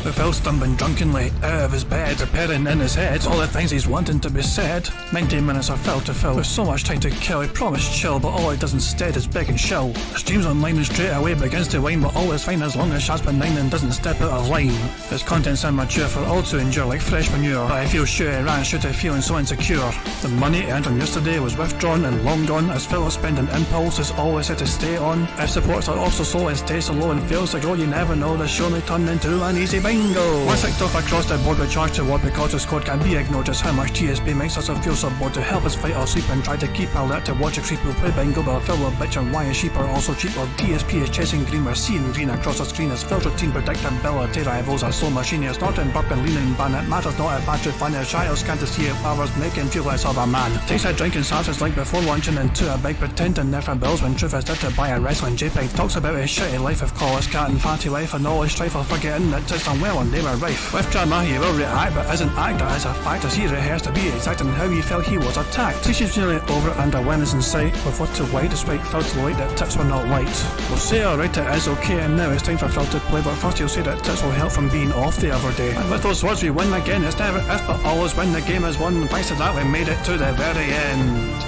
With Phil stumbling drunkenly out of his bed, repairing in his head all the things he's wanting to be said. 19 minutes of Phil to Phil, with so much time to kill. He promised chill, but all he does instead is beg and show. The stream's online and straight away begins to whine, but all is fine as long as Shad's benign and doesn't step out of line. His content's immature for all to endure like fresh manure, but I feel sure he ran should have feeling so insecure. The money he earned on yesterday was withdrawn and long gone, as Phil was spending impulse is always had to stay on. If supports are also slow, his taste so low and fails to grow, you never know, the show may turn into an easy bingo. Once kicked off across the board with charge to what because his code can be ignored, just how much DSP makes us feel so bored. To help us fight or sleep and try to keep alert to watch a creep who play bingo, but Phil will bitch and why his sheep are also cheap. While DSP is chasing green, we're seeing green across the screen as Phil's routine predictability rivals are so machinist, not in burp and leaning ban. It matters not if battery fun is shy or scan to see if hours making feel less of a man. Takes a drink and starts his like before launching into a bike, pretending different bills when truth is there to buy a wrestling JPEG. Talks about his shitty life of college cat and fatty wife and all his strife while forgetting that it's unwell and they were rife. With drama he will react, but isn't actor as a fact as he rehearsed to be exact in how he felt he was attacked. Tissue's nearly over and a win is in sight, with what to white despite Phil to light that tips were not white. We'll say alright it is okay and now it's time for Phil to play, but first he'll say that tips will help from being off the other day. And with those words we win again, it's never if but always when the game is won. Thanks to that we made it to the very end.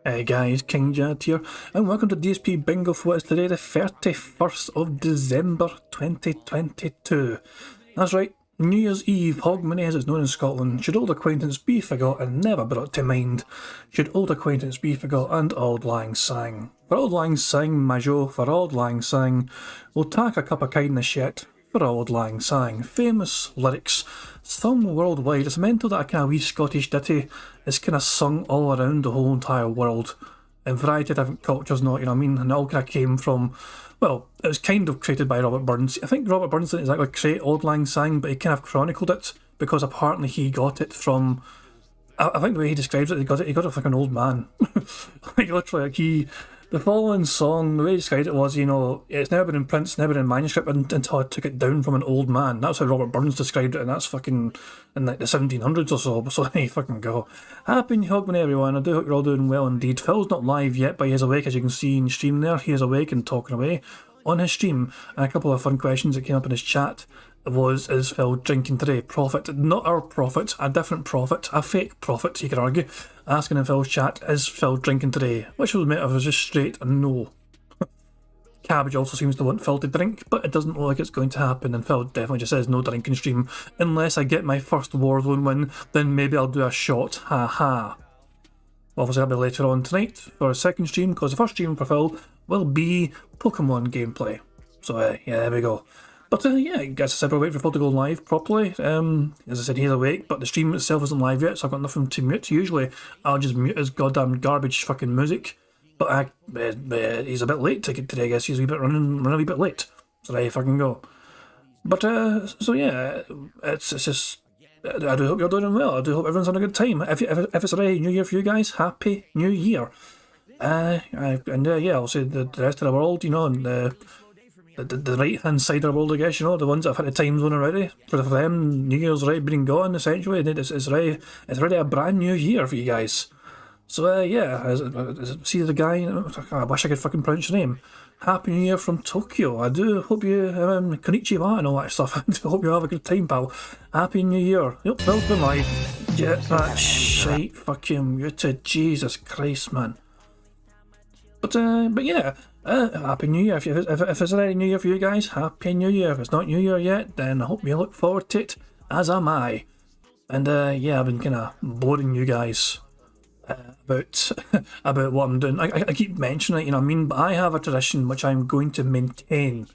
Hey guys, King Jad here, and welcome to DSP Bingo for what is today the 31st of December 2022. That's right, New Year's Eve, Hogmanay as it's known in Scotland. Should old acquaintance be forgot and never brought to mind? Should old acquaintance be forgot and auld lang syne? For auld lang syne, my jo, for auld lang syne, we'll tak a cup of kindness yet. For auld lang syne. Famous lyrics, sung worldwide. It's mental that a kind of wee Scottish ditty is kind of sung all around the whole entire world in a variety of different cultures, not, you know what I mean? And it all kind of came from, well, it was kind of created by Robert Burns. I think Robert Burns didn't exactly create Auld Lang Syne, but he kind of chronicled it because apparently he got it from, I think the way he describes it, he got it from like an old man. Like literally, like the following song, the way he described it was, you know, it's never been in print, it's never been in manuscript until I took it down from an old man. That's how Robert Burns described it, and that's fucking in like the 1700s or so. So hey, fucking go. Happy New Hogmanay, everyone. I do hope you're all doing well indeed. Phil's not live yet, but he is awake, as you can see in stream there. He is awake and talking away on his stream. And a couple of fun questions that came up in his chat was, is Phil drinking today? Prophet, not our prophet, a different prophet, a fake prophet, you could argue, asking in Phil's chat, is Phil drinking today? Which will admit I was just straight a no. Cabbage also seems to want Phil to drink, but it doesn't look like it's going to happen, and Phil definitely just says no drinking stream. Unless I get my first Warzone win, then maybe I'll do a shot, ha ha. Obviously that'll be later on tonight for a second stream, because the first stream for Phil will be Pokemon gameplay. So yeah, there we go. But yeah, I guess I said we'll wait for Phil to go live properly. As I said, he's awake, but the stream itself isn't live yet, so I've got nothing to mute. Usually I'll just mute his goddamn garbage fucking music. But he's a bit late today, I guess. He's a wee bit running a wee bit late. So there you fucking go. But so yeah, it's just, I do hope you're doing well. I do hope everyone's having a good time. If it's already New Year for you guys, Happy New Year. Yeah, I'll say the rest of the world, you know, and the right hand side of the world, I guess, you know, the ones that have had the time zone already. For them, New Year's already been gone, essentially. It's already a brand new year for you guys. So yeah, see the guy, I wish I could fucking pronounce your name. Happy New Year from Tokyo. I do hope you, konnichiwa and all that stuff. I do hope you have a good time, pal. Happy New Year. Yep, welcome live. Get that shite fucking muted. Jesus Christ, man. But yeah, Happy New Year. If it's already New Year for you guys, Happy New Year. If it's not New Year yet, then I hope you look forward to it, as am I. And yeah, I've been kind of boring you guys about what I'm doing. I keep mentioning it, you know what I mean, but I have a tradition which I'm going to maintain.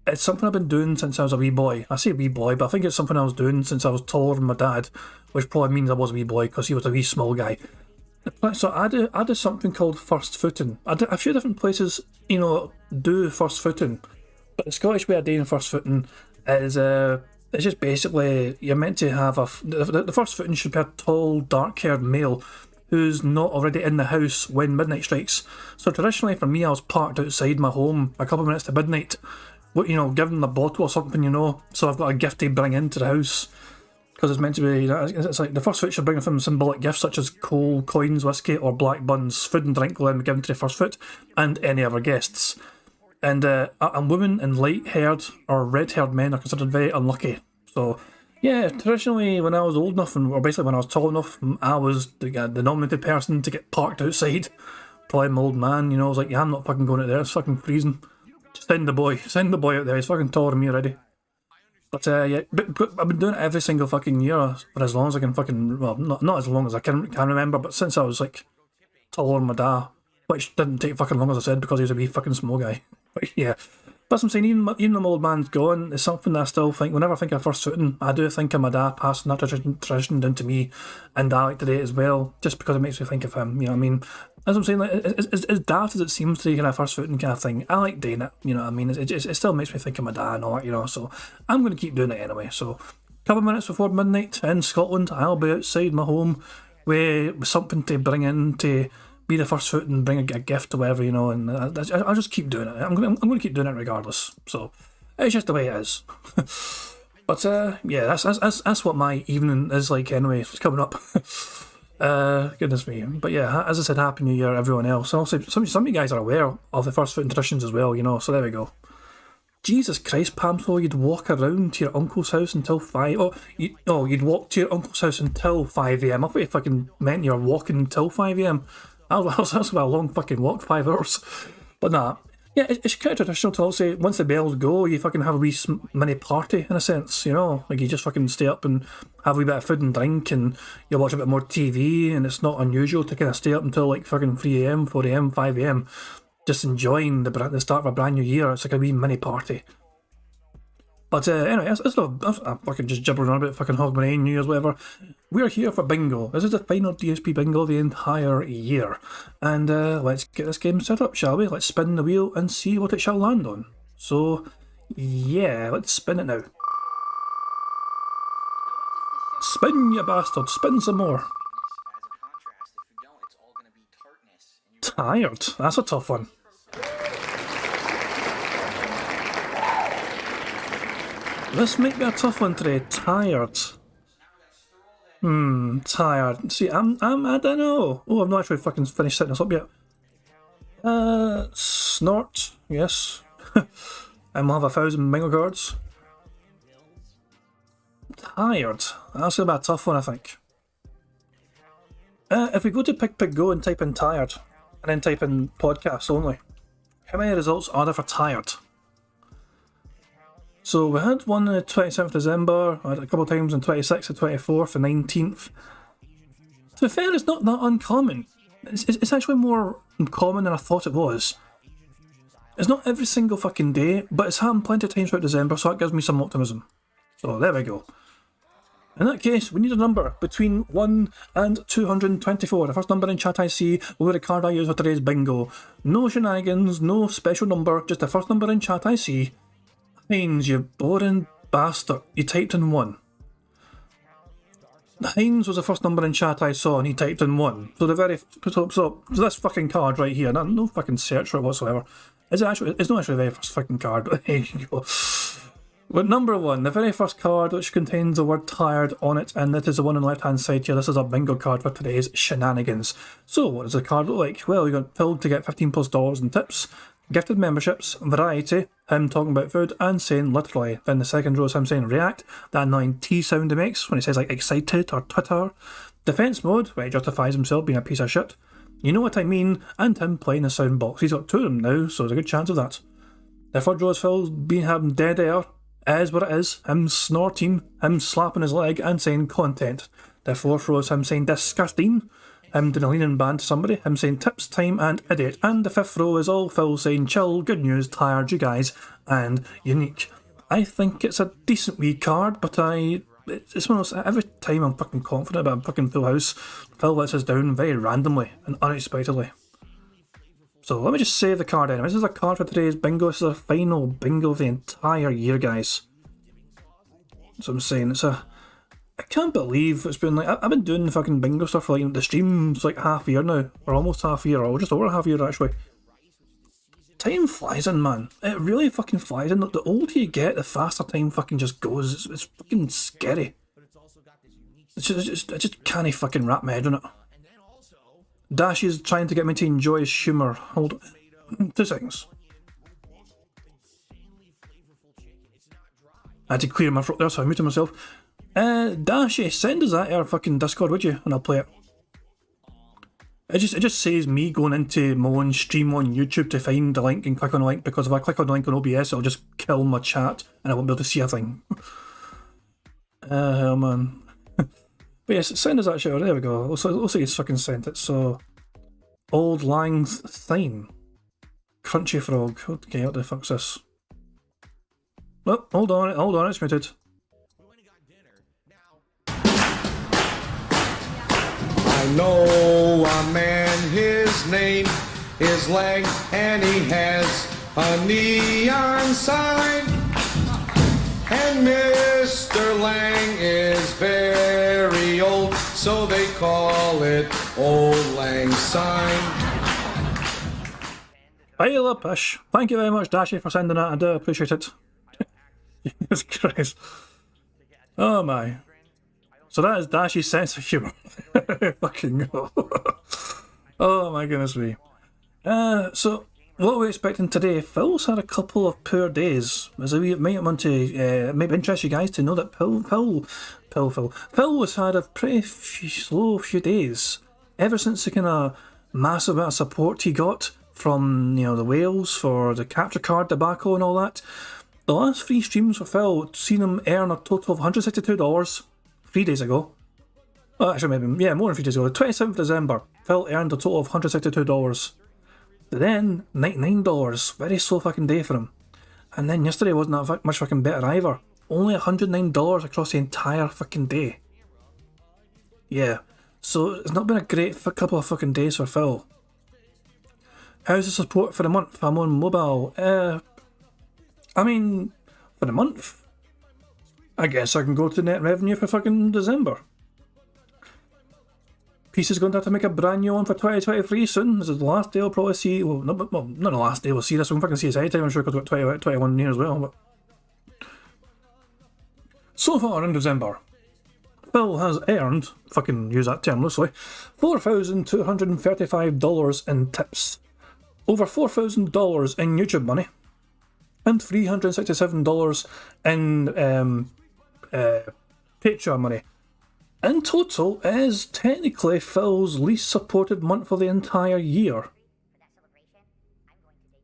It's something I've been doing since I was a wee boy. I say wee boy, but I think it's something I was doing since I was taller than my dad, which probably means I was a wee boy because he was a wee small guy. So I do something called first footing. A few different places, you know, do first footing, but the Scottish way of doing first footing is it's just basically you're meant to have the first footing should be a tall, dark-haired male who's not already in the house when midnight strikes. So traditionally for me, I was parked outside my home a couple of minutes to midnight, what, you know, give them a bottle or something, you know, so I've got a gift to bring into the house. Because it's meant to be, you know, it's like the first foot should bring them symbolic gifts such as coal, coins, whiskey, or black buns. Food and drink will then be given to the first foot and any other guests. And women and light-haired or red-haired men are considered very unlucky. So, yeah, traditionally when I was old enough, or basically when I was tall enough, I was the nominated person to get parked outside. Probably my old man, you know, I was like, yeah, I'm not fucking going out there, it's fucking freezing. Just send the boy out there, he's fucking taller than me already. But yeah, but I've been doing it every single fucking year for as long as I can fucking, well, not as long as I can remember, but since I was like taller than my dad, which didn't take fucking long as I said because he was a wee fucking small guy. But yeah, plus I'm saying even though my old man's gone, it's something that I still think, whenever I think of first footing, I do think of my dad passing that tradition down to me, and I like to do it as well, just because it makes me think of him, you know what I mean? As I'm saying, like, as daft as it seems to kind of first footing kind of thing, I like doing it, you know what I mean? It still makes me think of my dad and all that, you know, so I'm going to keep doing it anyway. So a couple of minutes before midnight in Scotland, I'll be outside my home with something to bring in to be the first foot and bring a gift or whatever, you know, and I'll just keep doing it. I'm going to keep doing it regardless, so it's just the way it is. But yeah, that's what my evening is like anyway. It's coming up. Goodness me. But yeah, as I said, Happy New Year everyone else. Also, some of you guys are aware of the first foot traditions as well, you know, so there we go. Jesus Christ, Pamsel, you'd walk around to your uncle's house until 5... you'd walk to your uncle's house until 5am. I thought you fucking meant you were walking until 5am. That's a long fucking walk, 5 hours. But nah. Yeah, it's kind of traditional to also, once the bells go, you fucking have a wee mini party, in a sense, you know? Like, you just fucking stay up and have a wee bit of food and drink, and you watch a bit more TV, and it's not unusual to kind of stay up until, like, fucking 3am, 4am, 5am, just enjoying the start of a brand new year. It's like a wee mini party. But anyway, I'm fucking just gibbering on about fucking Hogmanay, New Year's, whatever. We're here for bingo. This is the final DSP bingo of the entire year. And let's get this game set up, shall we? Let's spin the wheel and see what it shall land on. So, yeah, let's spin it now. Spin, you bastard. Spin some more. Tired. That's a tough one. This might be a tough one today. Tired. Tired. See, I don't know. Oh, I've not actually fucking finished setting this up yet. Snort. Yes. And we'll have 1,000 bingo cards. Tired. That's gonna be a tough one, I think. If we go to Pick Pick Go and type in tired, and then type in podcast only, how many results are there for tired? So we had one on the 27th of December, I had it a couple of times on 26th, the 24th, the 19th. To be fair, it's not that uncommon. It's actually more common than I thought it was. It's not every single fucking day, but it's happened plenty of times throughout December, so that gives me some optimism. So there we go. In that case, we need a number between 1 and 224. The first number in chat I see will be the card I use for today's bingo. No shenanigans, no special number, just the first number in chat I see. Heinz, you boring bastard. You typed in 1. Heinz was the first number in chat I saw and he typed in 1. So this fucking card right here, no fucking search for it whatsoever. It's not actually the very first fucking card, but there you go. But number 1, the very first card which contains the word tired on it, and that is the one on the left hand side here. This is a bingo card for today's shenanigans. So what does the card look like? Well, you got filled to get $15+ in tips, gifted memberships, variety, him talking about food and saying literally. Then the second row is him saying react, that annoying T sound he makes when he says like excited or Twitter. Defense mode, where he justifies himself being a piece of shit. You know what I mean, and him playing the sound box. He's got 2 of them now, so there's a good chance of that. The third row is filled being having dead air. Is what it is, him snorting, him slapping his leg and saying content. The fourth row is him saying disgusting, him doing a leaning band to somebody, him saying tips, time and idiot. And the fifth row is all Phil saying chill, good news, tired, you guys, and unique. I think it's a decent wee card, but it's one of those, every time I'm fucking confident about a fucking full house, Phil lets us down very randomly and unexpectedly. So let me just save the card anyway. This is a card for today's bingo. This is a final bingo of the entire year, guys. That's what I'm saying. I can't believe it's been like, I've been doing the fucking bingo stuff for like the streams like half a year now, or almost half a year, or just over half a year actually. Time flies in, man. It really fucking flies in. The older you get, the faster time fucking just goes. It's fucking scary. I just can't fucking wrap my head on it. Dash is trying to get me to enjoy his humour. Hold on. 2 seconds. I had to clear my throat there, so I muted myself. Dashy, send us that our fucking Discord, would you? And I'll play it. It just says me going into my own stream on YouTube to find the link and click on the link, because if I click on the link on OBS, it'll just kill my chat and I won't be able to see a thing. Hell, man. But yes, send us that shit. There we go. We'll say he's fucking sent it. So, Old Lang Syne. Crunchy Frog. Okay, what the fuck's this? Oh, hold on, it's muted. I know a man, his name is Lang, and he has a neon sign. And Mr. Lang is very old, so they call it Old Lang Syne. Pile of pish. Thank you very much, Dashy, for sending that. I do appreciate it. Jesus Christ. Oh my. So that is Dashy's sense of humour. Fucking hell. Oh my goodness me. So, what we're expecting today, Phil's had a couple of poor days. As we might want to, maybe interest you guys to know that Phil has had a pretty slow few days. Ever since the kind of massive amount of support he got from, you know, the whales for the capture card debacle and all that. The last 3 streams for Phil seen him earn a total of $162 3 days ago. Well, actually, maybe, yeah, more than 3 days ago. The 27th December, Phil earned a total of $162. Then, $99. Very slow fucking day for him. And then yesterday wasn't that much fucking better either. Only $109 across the entire fucking day. Yeah. So, it's not been a great couple of fucking days for Phil. How's the support for the month? I'm on mobile. I mean, for the month, I guess I can go to net revenue for fucking December. Peace is going to have to make a brand new one for 2023 soon. This is the last day we'll probably see. Well, not the last day we'll see this. We can fucking see his anytime, I'm sure, because we've got 2021 near as well. But so far in December, Phil has earned, fucking use that term loosely, $4,235 in tips, over $4,000 in YouTube money, and $367 in Patreon money. In total, it is technically Phil's least supported month for the entire year.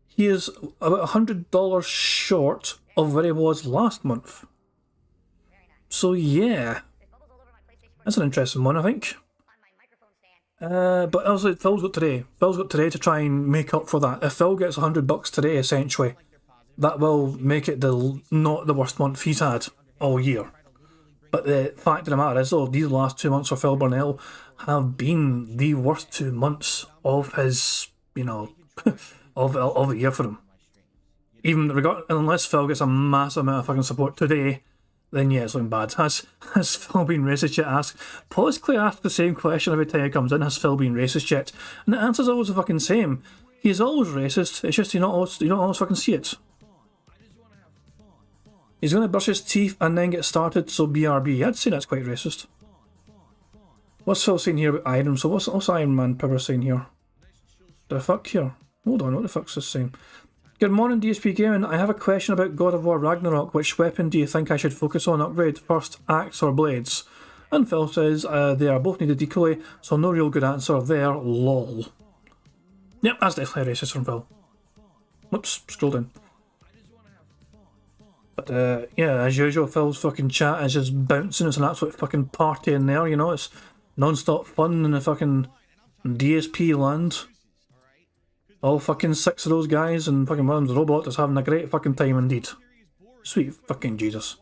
He is about $100 short of where he was last month. So yeah, that's an interesting one, I think. But also, Phil's got today. Phil's got today to try and make up for that. If Phil gets $100 today, essentially, that will make it not the worst month he's had all year. But the fact of the matter is, though, these last 2 months for Phil Burnell have been the worst 2 months of his, you know, of the year for him. Even unless Phil gets a massive amount of fucking support today, then yeah, it's looking bad. Has Phil been racist yet? Politically ask the same question every time he comes in. Has Phil been racist yet? And the answer's always the fucking same. He's always racist. It's just you don't always fucking see it. He's going to brush his teeth and then get started, so BRB. I'd say that's quite racist. What's Phil saying here about Iron? So what's Iron Man Power saying here? The fuck here? Hold on, what the fuck's this saying? Good morning, DSP Gaming. I have a question about God of War Ragnarok. Which weapon do you think I should focus on upgrade first, axe or blades? And Phil says they are both needed equally, so no real good answer there. Lol. Yep, that's definitely racist from Phil. Whoops, scroll down. But yeah, as usual, Phil's fucking chat is just bouncing. It's an absolute fucking party in there, you know. It's non-stop fun in the fucking DSP land. All fucking 6 of those guys and fucking one of them's a robot that's having a great fucking time indeed. Sweet fucking Jesus.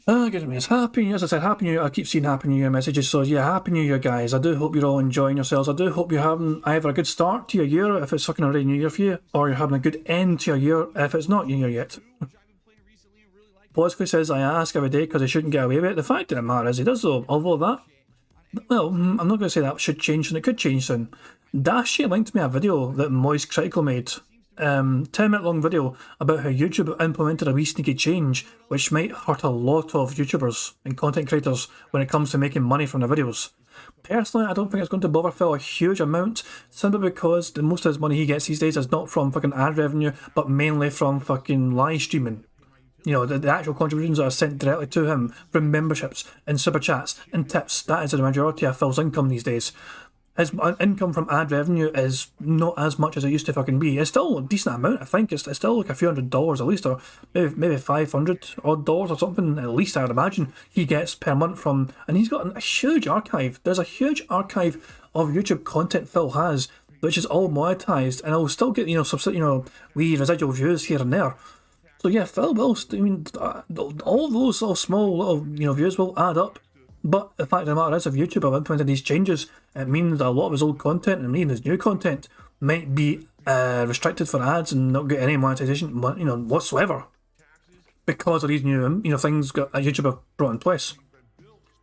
Oh goodness, Happy New Year. As I said, Happy New Year. I keep seeing Happy New Year messages, so yeah, Happy New Year guys. I do hope you're all enjoying yourselves. I do hope you're having either a good start to your year, if it's fucking already New Year for you, or you're having a good end to your year, if it's not New Year yet. Politically says, I ask every day because I shouldn't get away with it. The fact of the matter is, he does though, although that. Well, I'm not going to say that should change soon, it could change soon. Dashi linked me a video that Moist Critical made. 10-minute long video about how YouTube implemented a wee sneaky change which might hurt a lot of YouTubers and content creators when it comes to making money from their videos. Personally, I don't think it's going to bother Phil a huge amount, simply because the most of his money he gets these days is not from fucking ad revenue, but mainly from fucking live streaming. You know, the actual contributions that are sent directly to him from memberships and super chats and tips. That is the majority of Phil's income these days. His income from ad revenue is not as much as it used to fucking be. It's still a decent amount, I think. It's still like a few $100 at least, or maybe $500 odd or something, at least I would imagine, he gets per month from. And he's got a huge archive. There's a huge archive of YouTube content Phil has, which is all monetized, and he'll still get, wee residual views here and there. So yeah, Phil will, all those little small little, views will add up. But the fact of the matter is, if YouTube have implemented these changes, it means that a lot of his old content and even his new content might be restricted for ads and not get any monetization, whatsoever, because of these new, things that YouTube have brought in place.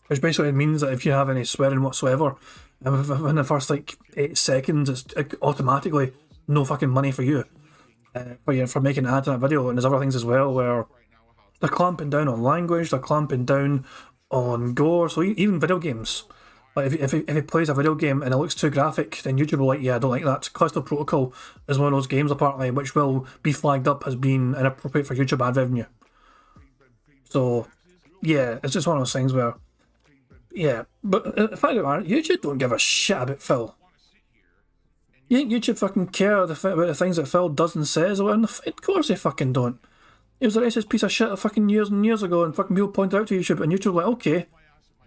Which basically means that if you have any swearing whatsoever, in the first 8 seconds, it's automatically no fucking money for you, for making ads in that video. And there's other things as well where they're clamping down on language, they're clamping down on gore. So even video games, like if he plays a video game and it looks too graphic, then YouTube will like, yeah, I don't like that. Callisto Protocol is one of those games apparently which will be flagged up as being inappropriate for YouTube ad revenue. So yeah, it's just one of those things where, yeah, but the fact of the matter, YouTube don't give a shit about Phil. You think YouTube fucking care about the things that Phil does and says? Well, of course they fucking don't. It was a racist piece of shit fucking years and years ago, and fucking people pointed out to YouTube, and YouTube like, okay,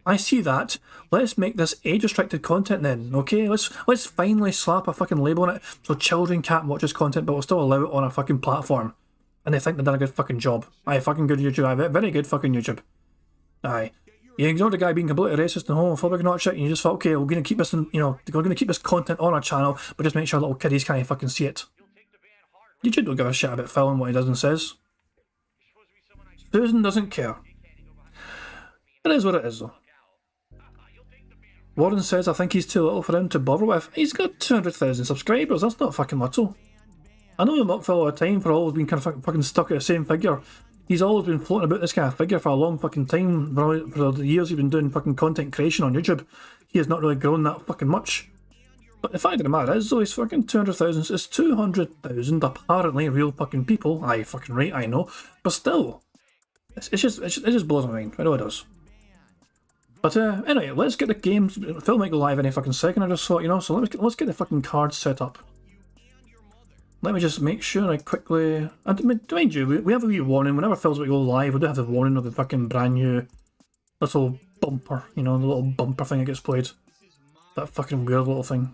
I see that. Let's make this age-restricted content then, okay? Let's finally slap a fucking label on it so children can't watch this content, but we'll still allow it on a fucking platform. And they think they've done a good fucking job. Aye, fucking good YouTube. Aye, very good fucking YouTube. Aye. You ignored the guy being completely racist and homophobic and all that shit, and you just thought, okay, we're gonna keep this, we're gonna keep this content on our channel, but just make sure little kiddies can't fucking see it. YouTube don't give a shit about Phil and what he does and says. Susan doesn't care. It is what it is, though. Warren says, I think he's too little for him to bother with. He's got 200,000 subscribers, that's not fucking little. I know him up for a lot of time for always being kind of fucking stuck at the same figure. He's always been floating about this kind of figure for a long fucking time. For the years he's been doing fucking content creation on YouTube, he has not really grown that fucking much. But the fact of the matter is, though, he's fucking 200,000. It's 200,000 apparently real fucking people. Aye, fucking right, I know. But still. It just blows my mind. I know it does. But anyway, let's get the games. Phil might go live any fucking second, I just thought, so let's get the fucking cards set up. Let me just make sure I quickly... mind you, we have a wee warning. Whenever Phil's about to go live, we do have the warning of the fucking brand new little bumper, the little bumper thing that gets played. That fucking weird little thing.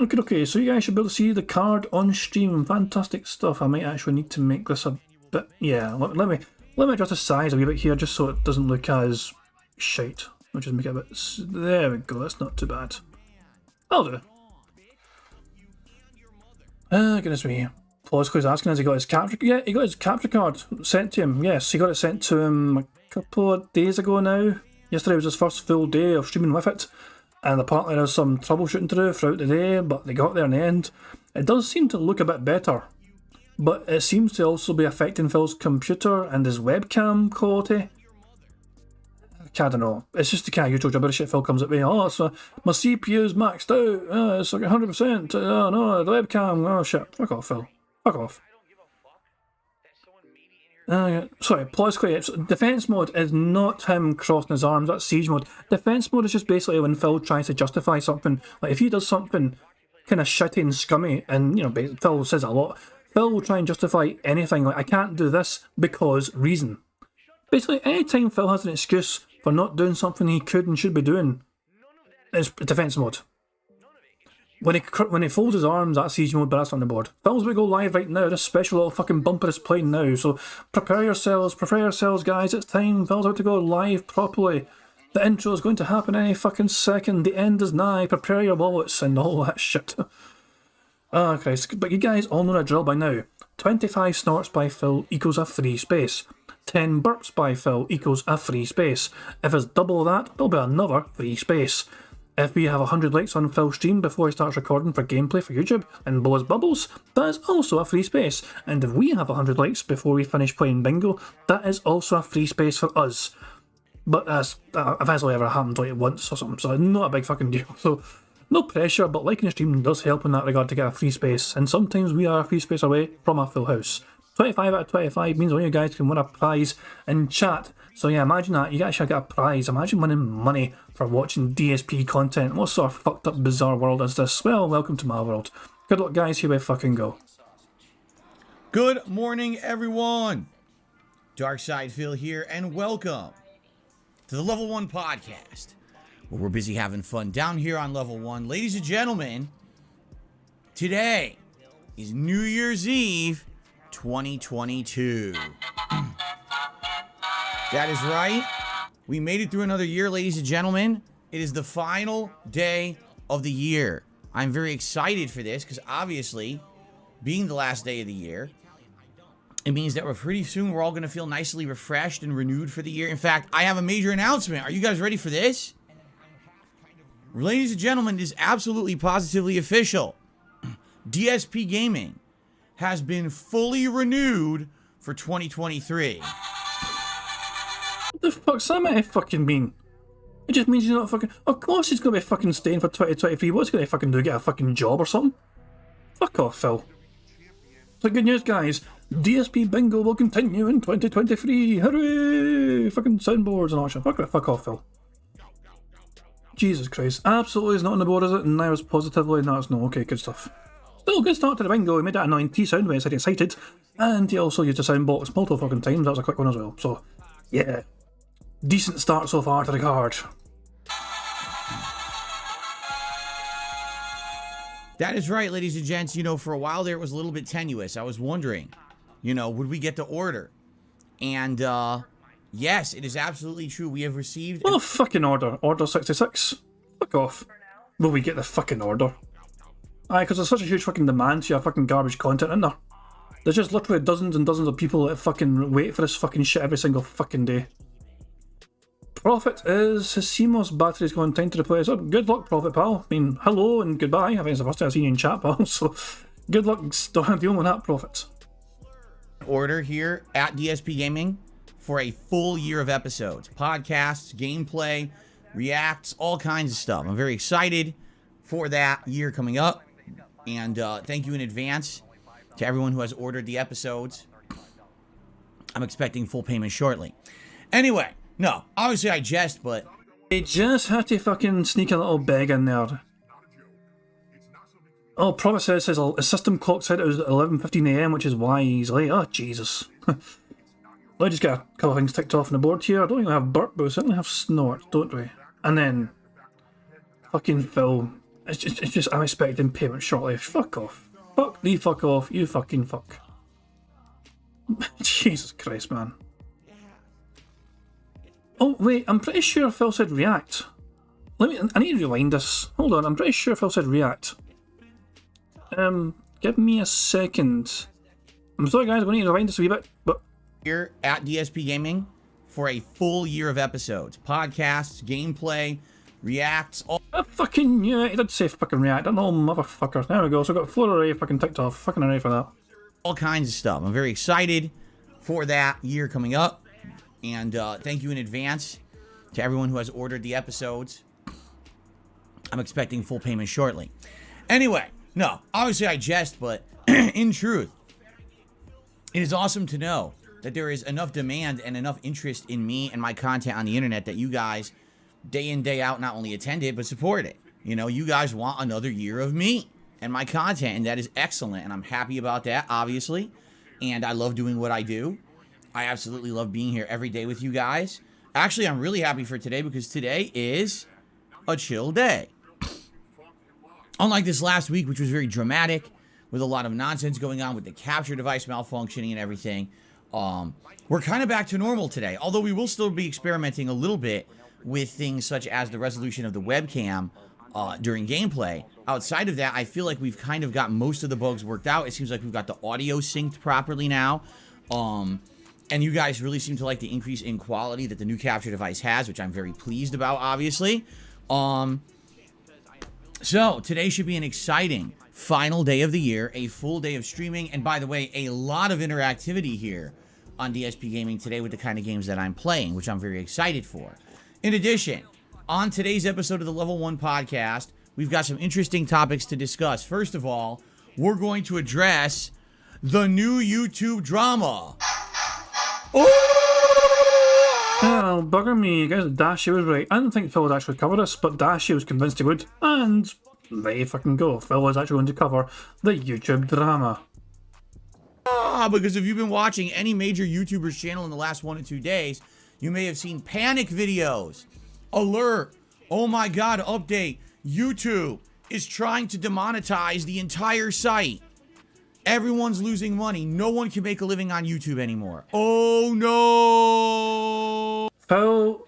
Okay, so you guys should be able to see the card on stream. Fantastic stuff. I might actually need to make this a bit... Yeah, let me adjust the size a wee bit here just so it doesn't look as shite. I'll just make it a bit... There we go, that's not too bad. I'll do. Goodness me. Plosco's asking, has he got his capture... Yeah, he got his capture card sent to him. Yes, he got it sent to him a couple of days ago now. Yesterday was his first full day of streaming with it. And apparently there was some troubleshooting to do throughout the day, but they got there in the end. It does seem to look a bit better. But it seems to also be affecting Phil's computer and his webcam quality. I don't know. It's just the kind of usual gibberish shit Phil comes at me. Oh, it's my CPU's maxed out. Oh, it's like 100%. Oh no, the webcam. Oh shit. Fuck off, Phil. Fuck off. Sorry, Plosquay. Defense mode is not him crossing his arms. That's siege mode. Defense mode is just basically when Phil tries to justify something. Like if he does something kind of shitty and scummy, and Phil says a lot. Phil will try and justify anything. Like I can't do this because reason. Basically, anytime Phil has an excuse for not doing something he could and should be doing, it's defense mode. When he folds his arms, that's siege mode, but that's on the board. Phil's going to go live right now. This special little fucking bumper is playing now, so prepare yourselves, guys. It's time. Phil's about to go live properly. The intro is going to happen any fucking second. The end is nigh. Prepare your wallets and all that shit. Ah, Christ. But you guys all know the drill by now. 25 snorts by Phil equals a free space. 10 burps by Phil equals a free space. If it's double that, there'll be another free space. If we have 100 likes on Phil's stream before he starts recording for gameplay for YouTube and blows bubbles, that is also a free space. And if we have 100 likes before we finish playing bingo, that is also a free space for us. But that's only ever happened like once or something, so not a big fucking deal. So no pressure, but liking the stream does help in that regard to get a free space. And sometimes we are a free space away from a full house. 25 out of 25 means all you guys can win a prize in chat. So yeah, imagine that. You actually get a prize. Imagine winning money for watching DSP content. What sort of fucked up bizarre world is this? Well, welcome to my world. Good luck, guys. Here we fucking go. Good morning, everyone. Darkside Phil here, and welcome to the Level 1 podcast, where we're busy having fun down here on Level 1. Ladies and gentlemen, today is New Year's Eve 2022. That is right. We made it through another year, ladies and gentlemen. It is the final day of the year. I'm very excited for this because obviously, being the last day of the year, it means that pretty soon we're all going to feel nicely refreshed and renewed for the year. In fact, I have a major announcement. Are you guys ready for this? Ladies and gentlemen, it is absolutely positively official. DSP Gaming has been fully renewed for 2023. What the fuck's that meant to fucking mean? It just means he's not fucking... Of course he's going to be fucking staying for 2023. What's he going to fucking do? Get a fucking job or something? Fuck off, Phil. So good news, guys. DSP Bingo will continue in 2023. Hooray! Fucking soundboards and all that shit. Fuck off, Phil. Jesus Christ. Absolutely is not on the board, is it? And now it's positively. No, it's not. Okay, good stuff. Still, good start to the bingo. He made that annoying T sound when I said excited. And he also used a sound box multiple fucking times. That was a quick one as well. So, yeah. Decent start so far to the card. That is right, ladies and gents. You know, for a while there, it was a little bit tenuous. I was wondering, you know, would we get the order? And, yes, it is absolutely true. We have received... What a fucking order. Order 66. Fuck off. Will we get the fucking order? Aye, because there's such a huge fucking demand to your fucking garbage content in there. There's just literally dozens and dozens of people that fucking wait for this fucking shit every single fucking day. Profit is his CMOS battery's going time to replace. So good luck, Profit, pal. I mean, hello and goodbye. I think it's the first time I've seen you in chat, pal. So good luck dealing with that, Profit. Order here at DSP Gaming for a full year of episodes, podcasts, gameplay, reacts, all kinds of stuff. I'm very excited for that year coming up, and thank you in advance to everyone who has ordered the episodes. I'm expecting full payment shortly. Anyway, no, obviously I jest, but They just had to fucking sneak a little beg in there. Oh, Profit says his system clock said it was 11:15 AM, which is why he's late. Oh, Jesus. Let's just get a couple of things ticked off on the board here. I don't think we have burp, but we certainly have snort, don't we? And then, fucking Phil. It's just I'm expecting payment shortly. Fuck off. Fuck the fuck off. You fucking fuck. Jesus Christ, man. Oh, wait, I'm pretty sure Phil said react. I need to rewind this. Hold on, I'm pretty sure Phil said react. Give me a second. I'm sorry guys, we need to rewind this a wee bit, but... Here at DSP Gaming for a full year of episodes, podcasts, gameplay, reacts, all... I fucking knew it. He did say fucking react. That little motherfucker. There we go. So I've got floor array fucking ticked off. Fucking array for that. All kinds of stuff. I'm very excited for that year coming up. And thank you in advance to everyone who has ordered the episodes. I'm expecting full payment shortly. Anyway, no, obviously I jest, but in truth, it is awesome to know that there is enough demand and enough interest in me and my content on the internet that you guys, day in, day out, not only attend it, but support it. You know, you guys want another year of me and my content, and that is excellent, and I'm happy about that, obviously. And I love doing what I do. I absolutely love being here every day with you guys. Actually, I'm really happy for today because today is a chill day. Unlike this last week, which was very dramatic, with a lot of nonsense going on with the capture device malfunctioning and everything, we're kind of back to normal today. Although we will still be experimenting a little bit with things such as the resolution of the webcam during gameplay. Outside of that, I feel like we've kind of got most of the bugs worked out. It seems like we've got the audio synced properly now. And you guys really seem to like the increase in quality that the new capture device has, which I'm very pleased about, obviously. So today should be an exciting final day of the year, a full day of streaming, and by the way, a lot of interactivity here on DSP Gaming today with the kind of games that I'm playing, which I'm very excited for. In addition, on today's episode of the Level 1 podcast, we've got some interesting topics to discuss. First of all, we're going to address the new YouTube drama. Well, bugger me, I guess Dashi was right. I didn't think Phil would actually cover this, but Dashi was convinced he would. And there you fucking go. Phil is actually going to cover the YouTube drama. Because if you've been watching any major YouTuber's channel in the last 1 to 2 days, you may have seen panic videos. Alert. Oh my god, update. YouTube is trying to demonetize the entire site. Everyone's losing money. No one can make a living on YouTube anymore. Oh no! Phil,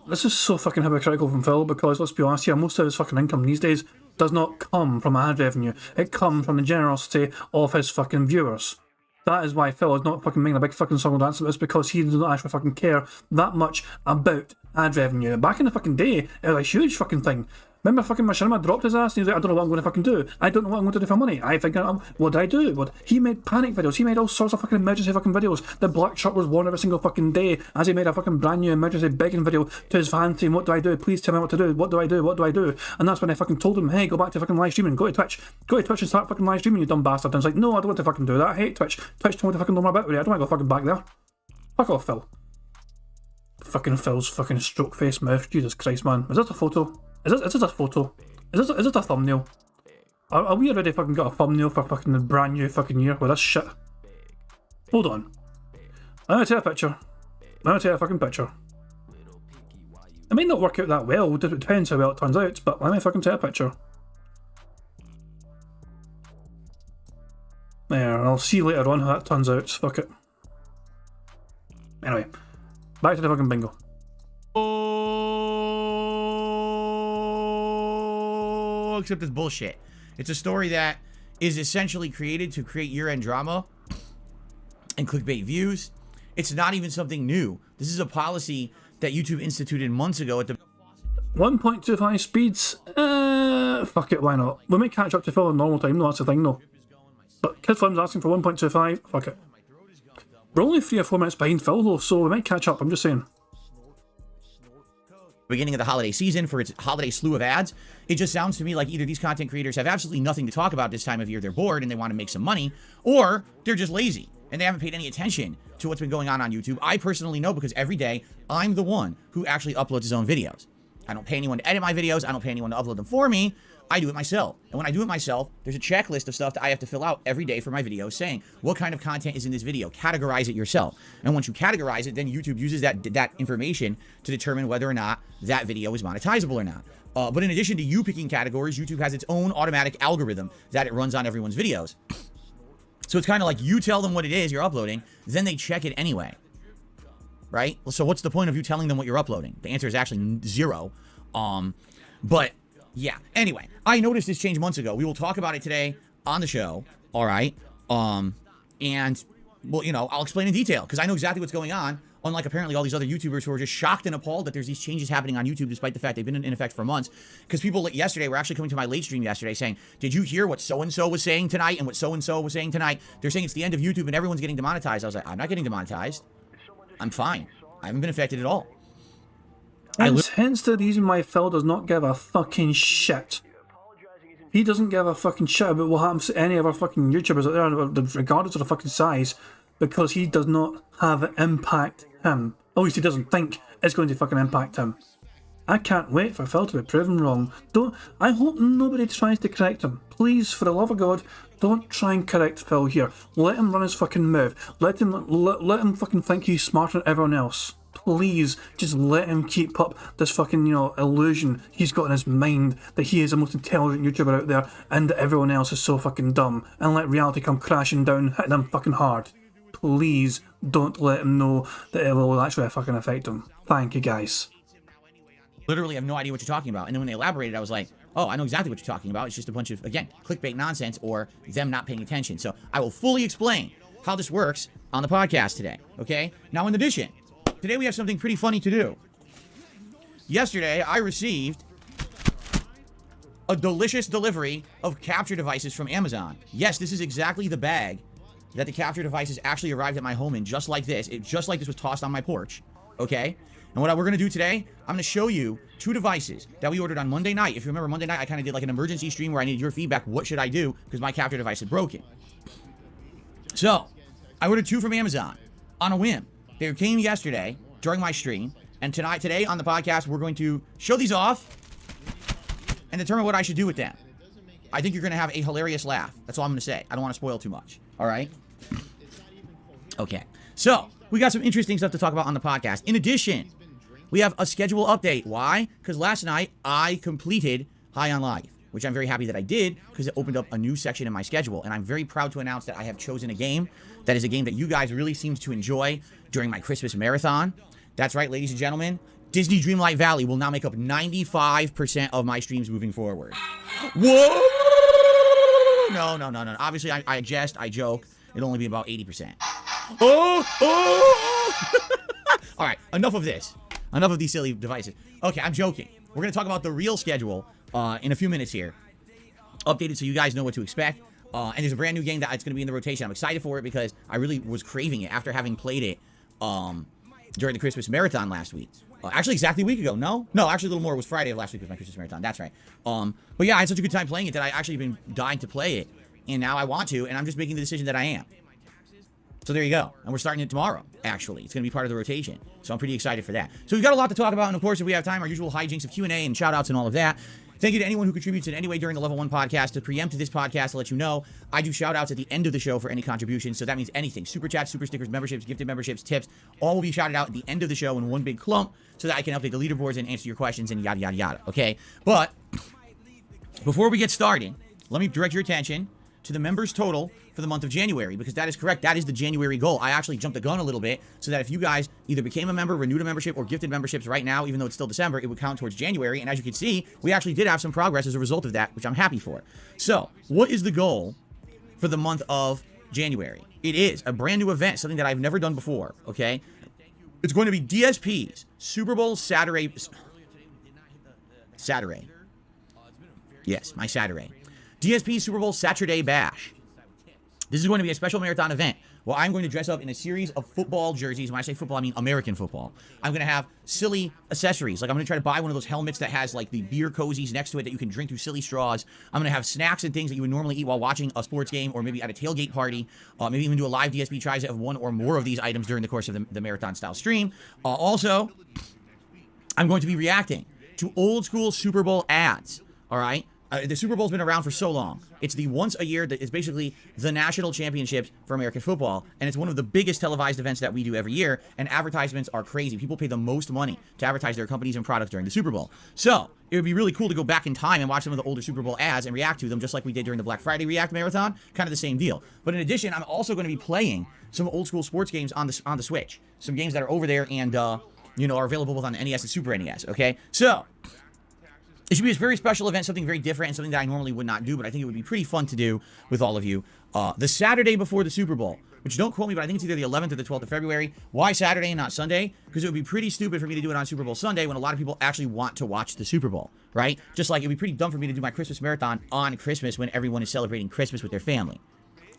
this is so fucking hypocritical from Phil because let's be honest here, most of his fucking income these days does not come from ad revenue. It comes from the generosity of his fucking viewers. That is why Phil is not fucking making a big fucking song dance about this, because he does not actually fucking care that much about ad revenue. Back in the fucking day, it was a huge fucking thing. Remember fucking Machinima dropped his ass and he was like, I don't know what I'm going to fucking do. I don't know what I'm going to do for money. I think, what did I do? He made panic videos. He made all sorts of fucking emergency fucking videos. The black shirt was worn every single fucking day as he made a fucking brand new emergency begging video to his fans saying, what do I do? Please tell me what to do. What do I do? What do I do? And that's when I fucking told him, hey, go back to fucking live streaming. Go to Twitch. Go to Twitch and start fucking live streaming, you dumb bastard. And it's like, no, I don't want to fucking do that. I hate Twitch. Twitch told me to fucking know more about it. I don't want to go fucking back there. Fuck off, Phil. Fucking Phil's fucking stroke face mouth. Jesus Christ, man. Is this a photo? Is this a photo? Is this a thumbnail? Are we already fucking got a thumbnail for fucking the brand new fucking year with this shit? Hold on. I'm gonna take a picture. I'm gonna take a fucking picture. It might not work out that well, it depends how well it turns out, but let me fucking take a picture. There, I'll see later on how that turns out, fuck it. Anyway, back to the fucking bingo. Except it's bullshit. It's a story that is essentially created to create year-end drama and clickbait views. It's not even something new. This is a policy that YouTube instituted months ago at the 1.25 speeds? Fuck it, why not? We might catch up to Phil in normal time, no, that's the thing, no. But KidFilm's asking for 1.25, fuck it. We're only 3 or 4 minutes behind Phil though, so we might catch up, I'm just saying. Beginning of the holiday season for its holiday slew of ads. It just sounds to me like either these content creators have absolutely nothing to talk about this time of year, they're bored and they want to make some money, or they're just lazy and they haven't paid any attention to what's been going on YouTube. I personally know because every day I'm the one who actually uploads his own videos. I don't pay anyone to edit my videos. I don't pay anyone to upload them for me. I do it myself. And when I do it myself, there's a checklist of stuff that I have to fill out every day for my videos saying, what kind of content is in this video? Categorize it yourself. And once you categorize it, then YouTube uses that information to determine whether or not that video is monetizable or not. But in addition to you picking categories, YouTube has its own automatic algorithm that it runs on everyone's videos. So it's kind of like you tell them what it is you're uploading, then they check it anyway. Right? So what's the point of you telling them what you're uploading? The answer is actually 0. But yeah. Anyway, I noticed this change months ago. We will talk about it today on the show. All right. And well, you know, I'll explain in detail because I know exactly what's going on. Unlike apparently all these other YouTubers who are just shocked and appalled that there's these changes happening on YouTube despite the fact they've been in effect for months. Because people yesterday were actually coming to my late stream yesterday saying, did you hear what so-and-so was saying tonight and what so-and-so was saying tonight? They're saying it's the end of YouTube and everyone's getting demonetized. I was like, I'm not getting demonetized. I'm fine. I haven't been affected at all. Hence the reason why Phil does not give a fucking shit. He doesn't give a fucking shit about what happens to any of our fucking YouTubers out there, regardless of the fucking size, because he does not have it impact him. At least he doesn't think it's going to fucking impact him. I can't wait for Phil to be proven wrong. I hope nobody tries to correct him. Please, for the love of God, don't try and correct Phil here. Let him run his fucking mouth. Let him fucking think he's smarter than everyone else. Please, just let him keep up this fucking, illusion he's got in his mind that he is the most intelligent YouTuber out there and that everyone else is so fucking dumb, and let reality come crashing down, hitting him fucking hard. Please don't let him know that it will actually fucking affect him. Thank you, guys. Literally have no idea what you're talking about. And then when they elaborated, I was like, oh, I know exactly what you're talking about. It's just a bunch of, again, clickbait nonsense or them not paying attention. So I will fully explain how this works on the podcast today, okay? Now, in addition, today we have something pretty funny to do. Yesterday, I received a delicious delivery of capture devices from Amazon. Yes, this is exactly the bag that the capture devices actually arrived at my home in, just like this. Just like this was tossed on my porch, okay? And what we're going to do today, I'm going to show you 2 devices that we ordered on Monday night. If you remember, Monday night, I kind of did like an emergency stream where I needed your feedback. What should I do? Because my capture device had broken. So, I ordered 2 from Amazon on a whim. They came yesterday during my stream. And today on the podcast, we're going to show these off and determine what I should do with them. I think you're going to have a hilarious laugh. That's all I'm going to say. I don't want to spoil too much. All right? Okay. So, we got some interesting stuff to talk about on the podcast. In addition, we have a schedule update. Why? Because last night, I completed High on Life, which I'm very happy that I did because it opened up a new section in my schedule. And I'm very proud to announce that I have chosen a game that is a game that you guys really seemed to enjoy during my Christmas marathon. That's right, ladies and gentlemen. Disney Dreamlight Valley will now make up 95% of my streams moving forward. Whoa! No. Obviously, I jest, I joke. It'll only be about 80%. All right, enough of this. Enough of these silly devices. Okay, I'm joking. We're going to talk about the real schedule in a few minutes here. Updated so you guys know what to expect. And there's a brand new game that's going to be in the rotation. I'm excited for it because I really was craving it after having played it during the Christmas marathon last week. Actually, exactly a week ago. No, actually a little more. It was Friday of last week was my Christmas marathon. That's right. But yeah, I had such a good time playing it that I actually been dying to play it. And now I want to, and I'm just making the decision that I am. So there you go. And we're starting it tomorrow, actually. It's going to be part of the rotation. So I'm pretty excited for that. So we've got a lot to talk about. And of course, if we have time, our usual hijinks of Q&A and shout-outs and all of that. Thank you to anyone who contributes in any way during the Level 1 podcast. To preempt this podcast, to let you know, I do shout-outs at the end of the show for any contributions. So that means anything. Super chats, super stickers, memberships, gifted memberships, tips, all will be shouted out at the end of the show in one big clump so that I can update the leaderboards and answer your questions and yada, yada, yada. Okay? But before we get started, let me direct your attention to the members total for the month of January, because that is correct. That is the January goal. I actually jumped the gun a little bit so that if you guys either became a member, renewed a membership, or gifted memberships right now, even though it's still December, it would count towards January. And as you can see, we actually did have some progress as a result of that, which I'm happy for. So, what is the goal for the month of January? It is a brand new event, something that I've never done before, okay? It's going to be DSP's Super Bowl Saturday. Yes, my Saturday. DSP Super Bowl Saturday Bash. This is going to be a special marathon event where I'm going to dress up in a series of football jerseys. When I say football, I mean American football. I'm going to have silly accessories. Like I'm going to try to buy one of those helmets that has like the beer cozies next to it that you can drink through silly straws. I'm going to have snacks and things that you would normally eat while watching a sports game or maybe at a tailgate party. Maybe even do a live DSP tries of one or more of these items during the course of the marathon style stream. Also, I'm going to be reacting to old school Super Bowl ads. All right. The Super Bowl's been around for so long. It's the once a year that is basically the national championships for American football. And it's one of the biggest televised events that we do every year. And advertisements are crazy. People pay the most money to advertise their companies and products during the Super Bowl. So it would be really cool to go back in time and watch some of the older Super Bowl ads and react to them just like we did during the Black Friday React Marathon. Kind of the same deal. But in addition, I'm also going to be playing some old school sports games on the Switch. Some games that are over there and, are available both on the NES and Super NES. Okay? So it should be a very special event, something very different, and something that I normally would not do, but I think it would be pretty fun to do with all of you. The Saturday before the Super Bowl, which don't quote me, but I think it's either the 11th or the 12th of February. Why Saturday and not Sunday? Because it would be pretty stupid for me to do it on Super Bowl Sunday when a lot of people actually want to watch the Super Bowl, right? Just like it would be pretty dumb for me to do my Christmas marathon on Christmas when everyone is celebrating Christmas with their family.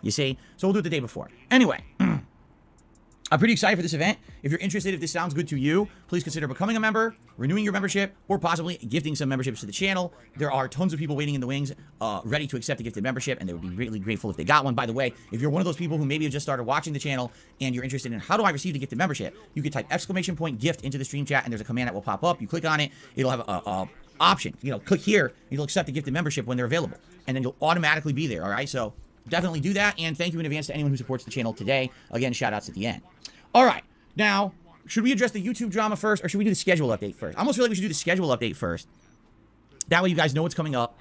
You see? So we'll do it the day before. Anyway. I'm pretty excited for this event. If you're interested, if this sounds good to you, please consider becoming a member, renewing your membership, or possibly gifting some memberships to the channel. There are tons of people waiting in the wings, ready to accept a gifted membership, and they would be really grateful if they got one. By the way, if you're one of those people who maybe have just started watching the channel and you're interested in how do I receive a gifted membership, you can type !gift into the stream chat, and there's a command that will pop up. You click on it, it'll have a option. Click here, it'll accept a gifted membership when they're available, and then you'll automatically be there. All right, so definitely do that, and thank you in advance to anyone who supports the channel today. Again, shout outs at the end. All right. Now, should we address the YouTube drama first, or should we do the schedule update first? I almost feel like we should do the schedule update first. That way you guys know what's coming up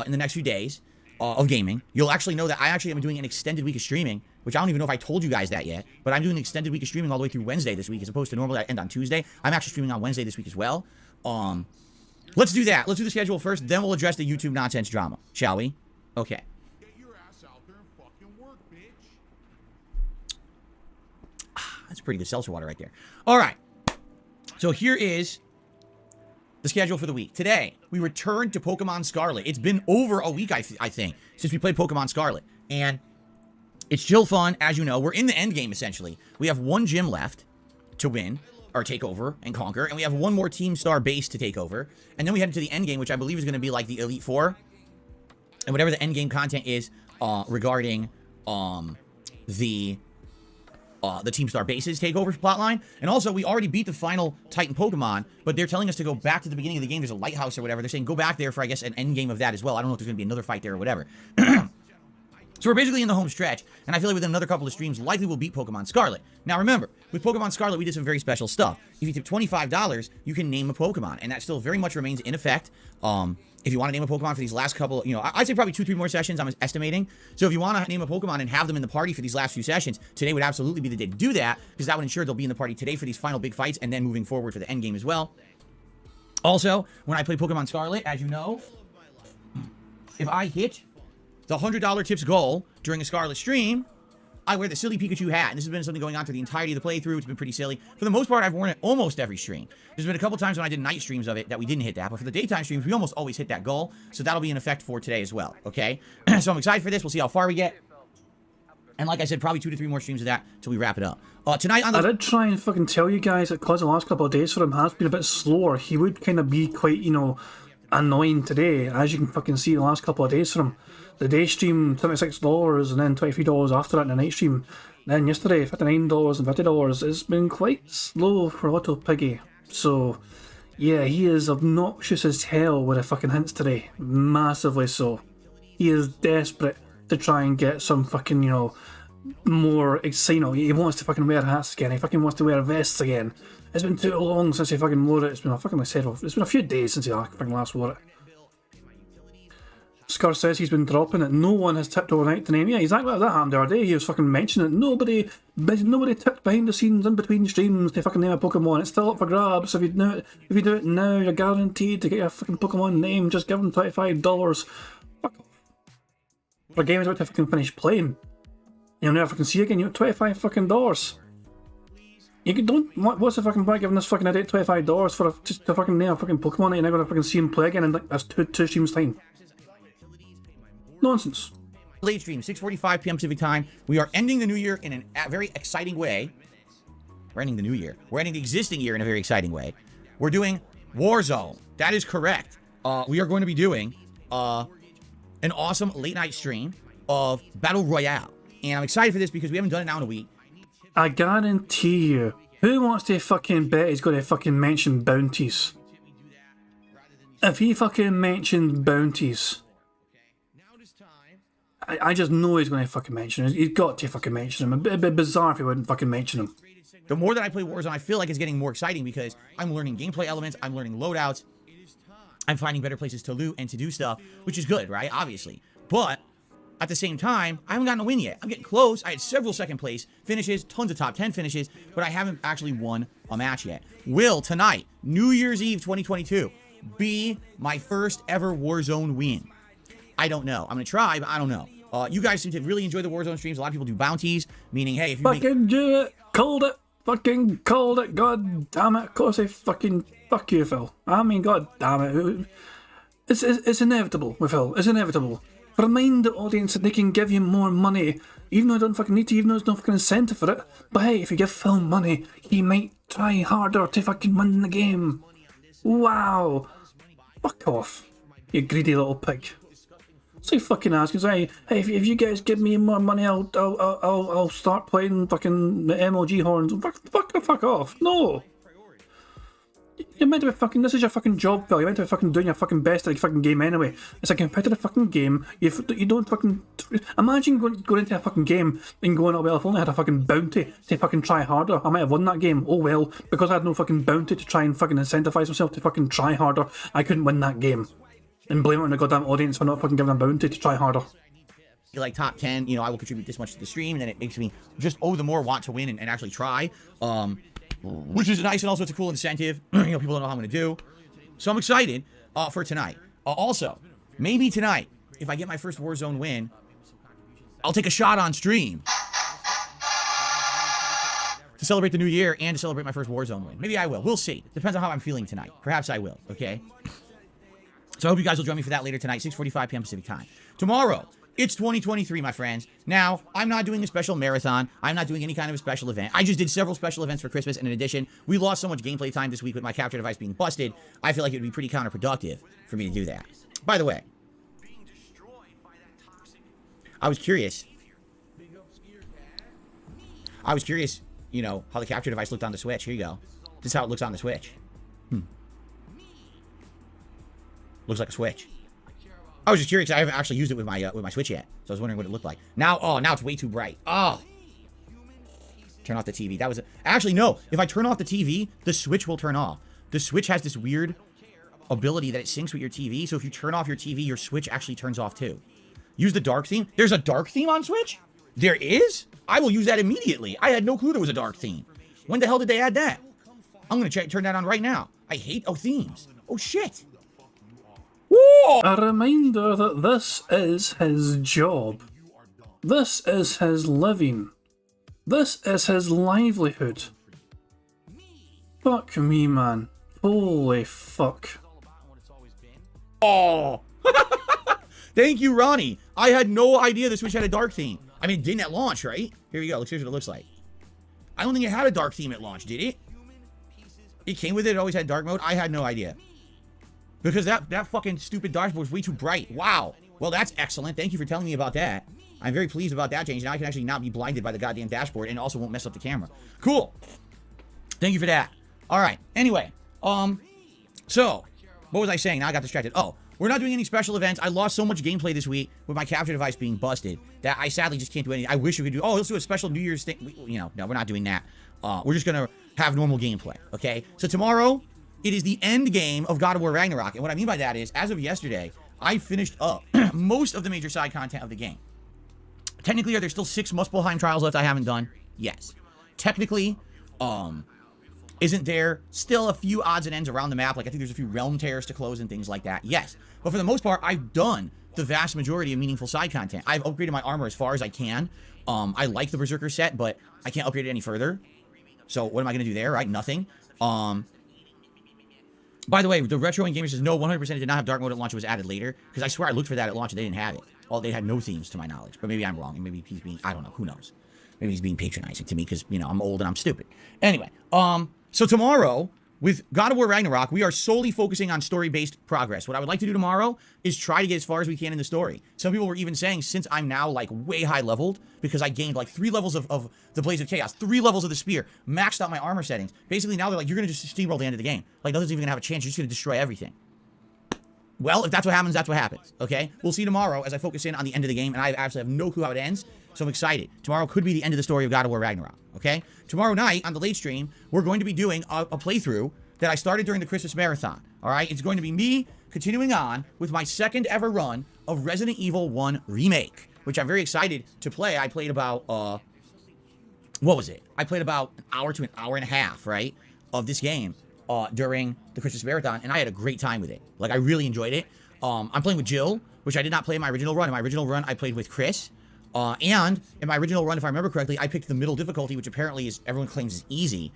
in the next few days of gaming. You'll actually know that I actually am doing an extended week of streaming, which I don't even know if I told you guys that yet, but I'm doing an extended week of streaming all the way through Wednesday this week, as opposed to normally I end on Tuesday. I'm actually streaming on Wednesday this week as well. Let's do that. Let's do the schedule first, then we'll address the YouTube nonsense drama, shall we? Okay. That's pretty good seltzer water right there. All right. So here is the schedule for the week. Today, we return to Pokemon Scarlet. It's been over a week, I think, since we played Pokemon Scarlet. And it's chill fun, as you know. We're in the end game, essentially. We have one gym left to win, or take over and conquer. And we have one more Team Star base to take over. And then we head into the end game, which I believe is going to be like the Elite Four. And whatever the end game content is regarding the Team Star bases takeover plotline. And also, we already beat the final Titan Pokemon, but they're telling us to go back to the beginning of the game. There's a lighthouse or whatever. They're saying go back there for, I guess, an end game of that as well. I don't know if there's going to be another fight there or whatever. So we're basically in the home stretch, and I feel like within another couple of streams, likely we'll beat Pokemon Scarlet. Now remember, with Pokemon Scarlet, we did some very special stuff. If you tip $25, you can name a Pokemon, and that still very much remains in effect. If you want to name a Pokemon for these last couple, I'd say probably 2-3 more sessions, I'm estimating. So if you want to name a Pokemon and have them in the party for these last few sessions, today would absolutely be the day to do that, because that would ensure they'll be in the party today for these final big fights, and then moving forward for the end game as well. Also, when I play Pokemon Scarlet, as you know, if I hit the $100 tips goal during a Scarlet stream, I wear the silly Pikachu hat. And this has been something going on through the entirety of the playthrough. It's been pretty silly. For the most part, I've worn it almost every stream. There's been a couple times when I did night streams of it that we didn't hit that. But for the daytime streams, we almost always hit that goal. So that'll be in effect for today as well. Okay? So I'm excited for this. We'll see how far we get. And like I said, probably 2 to 3 more streams of that until we wrap it up. Tonight on the... I did try and fucking tell you guys that because the last couple of days for him has been a bit slower, he would kind of be quite, annoying today. As you can fucking see, the last couple of days for him. The day stream, $26, and then $23 after that in the night stream. Then yesterday, $59 and $50. It's been quite slow for Little Piggy. So, yeah, he is obnoxious as hell with the fucking hints today. Massively so. He is desperate to try and get some fucking, more exciting. He wants to fucking wear hats again. He fucking wants to wear vests again. It's been too long since he fucking wore it. It's been it's been a few days since he fucking last wore it. Scar says he's been dropping it. No one has tipped overnight to name. Yeah, exactly. That happened the other day. He was fucking mentioning it. Nobody tipped behind the scenes in between streams to fucking name a Pokemon. It's still up for grabs. So if you do it now, you're guaranteed to get your fucking Pokemon name. Just give them $25. Fuck off. The game is about to fucking finish playing. You'll never fucking see you again. You got $25 fucking dollars. What's the fucking point giving this fucking idiot $25 for just to fucking name a fucking Pokemon that you're never gonna fucking see him play again in like that's two streams time? Nonsense. Late stream, 6:45 p.m. Pacific time. We are ending the new year in a very exciting way. We're ending the new year. We're ending the existing year in a very exciting way. We're doing Warzone. That is correct. We are going to be doing an awesome late night stream of Battle Royale. And I'm excited for this because we haven't done it now in a week. I guarantee you, who wants to fucking bet he's going to fucking mention bounties? If he fucking mentions bounties, I just know he's going to fucking mention it. He's got to fucking mention him. It'd be bizarre if he wouldn't fucking mention him. The more that I play Warzone, I feel like it's getting more exciting because I'm learning gameplay elements, I'm learning loadouts, I'm finding better places to loot and to do stuff, which is good, right? Obviously. But at the same time, I haven't gotten a win yet. I'm getting close. I had several second place finishes, tons of top 10 finishes, but I haven't actually won a match yet. Will tonight, New Year's Eve 2022, be my first ever Warzone win? I don't know. I'm going to try, but I don't know. You guys seem to really enjoy the Warzone streams. A lot of people do bounties, meaning, hey, if you fucking do it, called it, fucking called it, god damn it. Of course I fucking, fuck you, Phil. I mean, god damn it. It's inevitable with Phil. It's inevitable. Remind the audience that they can give you more money, even though I don't fucking need to, even though there's no fucking incentive for it. But hey, if you give Phil money, he might try harder to fucking win the game. Wow. Fuck off, you greedy little pig. So you fucking ask us, hey, if you guys give me more money, I'll start playing fucking the MLG horns. Fuck off. No. You're meant to be fucking, this is your fucking job, Phil. You're meant to be fucking doing your fucking best at the fucking game anyway. It's a competitive fucking game. You don't fucking, imagine going into a fucking game and going, oh well, if I only had a fucking bounty to fucking try harder, I might have won that game. Oh well, because I had no fucking bounty to try and fucking incentivize myself to fucking try harder, I couldn't win that game. And blame it on the goddamn audience for not fucking giving them a bounty to try harder. Like top 10, I will contribute this much to the stream, and then it makes me just the more want to win and actually try. Which is nice, and also it's a cool incentive. People don't know how I'm going to do. So I'm excited for tonight. Also, maybe tonight, if I get my first Warzone win, I'll take a shot on stream. to celebrate the new year and to celebrate my first Warzone win. Maybe I will. We'll see. Depends on how I'm feeling tonight. Perhaps I will, okay? So I hope you guys will join me for that later tonight, 6:45 p.m. Pacific time. Tomorrow, it's 2023, my friends. Now, I'm not doing a special marathon. I'm not doing any kind of a special event. I just did several special events for Christmas, and in addition, we lost so much gameplay time this week with my capture device being busted, I feel like it would be pretty counterproductive for me to do that. By the way, I was curious, you know, how the capture device looked on the Switch. Here you go. This is how it looks on the Switch. Looks like a Switch. I was just curious. I haven't actually used it with my Switch yet, so I was wondering what it looked like. Now, oh, now it's way too bright. Oh, turn off the TV. That was actually no. If I turn off the TV, the Switch will turn off. The Switch has this weird ability that it syncs with your TV. So if you turn off your TV, your Switch actually turns off too. Use the dark theme. There's a dark theme on Switch? There is? I will use that immediately. I had no clue there was a dark theme. When the hell did they add that? I'm gonna turn that on right now. I hate themes. Oh shit. Whoa! A reminder that this is his job. This is his living. This is his livelihood. Fuck me, man. Holy fuck. Oh! Thank you, Ronnie. I had no idea the Switch had a dark theme. I mean, it didn't at launch, right? Here we go. Here's what it looks like. I don't think it had a dark theme at launch, did it? It came with it. It always had dark mode. I had no idea. Because that fucking stupid dashboard was way too bright. Wow. Well, that's excellent. Thank you for telling me about that. I'm very pleased about that change. Now I can actually not be blinded by the goddamn dashboard and also won't mess up the camera. Cool. Thank you for that. All right. Anyway, so what was I saying? Now I got distracted. Oh, we're not doing any special events. I lost so much gameplay this week with my capture device being busted that I sadly just can't do anything. I wish we could do, oh, let's do a special New Year's thing. You know, no, we're not doing that. We're just going to have normal gameplay, okay? So tomorrow, it is the end game of God of War Ragnarok. And what I mean by that is, as of yesterday, I finished up most of the major side content of the game. Technically, are there still 6 Muspelheim trials left I haven't done? Yes. Technically, isn't there still a few odds and ends around the map? Like, I think there's a few realm tears to close and things like that. Yes. But for the most part, I've done the vast majority of meaningful side content. I've upgraded my armor as far as I can. I like the Berserker set, but I can't upgrade it any further. So what am I going to do there, right? Nothing. By the way, the Retro Wing Gamer says, no, 100% it did not have dark mode at launch. It was added later. Because I swear I looked for that at launch and they didn't have it. Well, they had no themes to my knowledge. But maybe I'm wrong. And maybe he's being, I don't know. Who knows? Maybe he's being patronizing to me because, you know, I'm old and I'm stupid. Anyway, so tomorrow, with God of War Ragnarok, we are solely focusing on story-based progress. What I would like to do tomorrow is try to get as far as we can in the story. Some people were even saying, since I'm now, like, way high-leveled, because I gained, like, 3 levels of the Blaze of Chaos, 3 levels of the Spear, maxed out my armor settings. Basically, now they're like, you're going to just steamroll the end of the game. Like, nothing's even going to have a chance. You're just going to destroy everything. Well, if that's what happens, that's what happens, okay? We'll see tomorrow as I focus in on the end of the game, and I absolutely have no clue how it ends, so I'm excited. Tomorrow could be the end of the story of God of War Ragnarok, okay? Tomorrow night, on the late stream, we're going to be doing a playthrough that I started during the Christmas Marathon, all right? It's going to be me continuing on with my second ever run of Resident Evil 1 Remake, which I'm very excited to play. I played about, what was it? I played about an hour to an hour and a half, right, of this game during the Christmas Marathon, and I had a great time with it. Like, I really enjoyed it. I'm playing with Jill, which I did not play in my original run. In my original run, I played with Chris. And in my original run, if I remember correctly, I picked the middle difficulty, which apparently is, everyone claims is easy.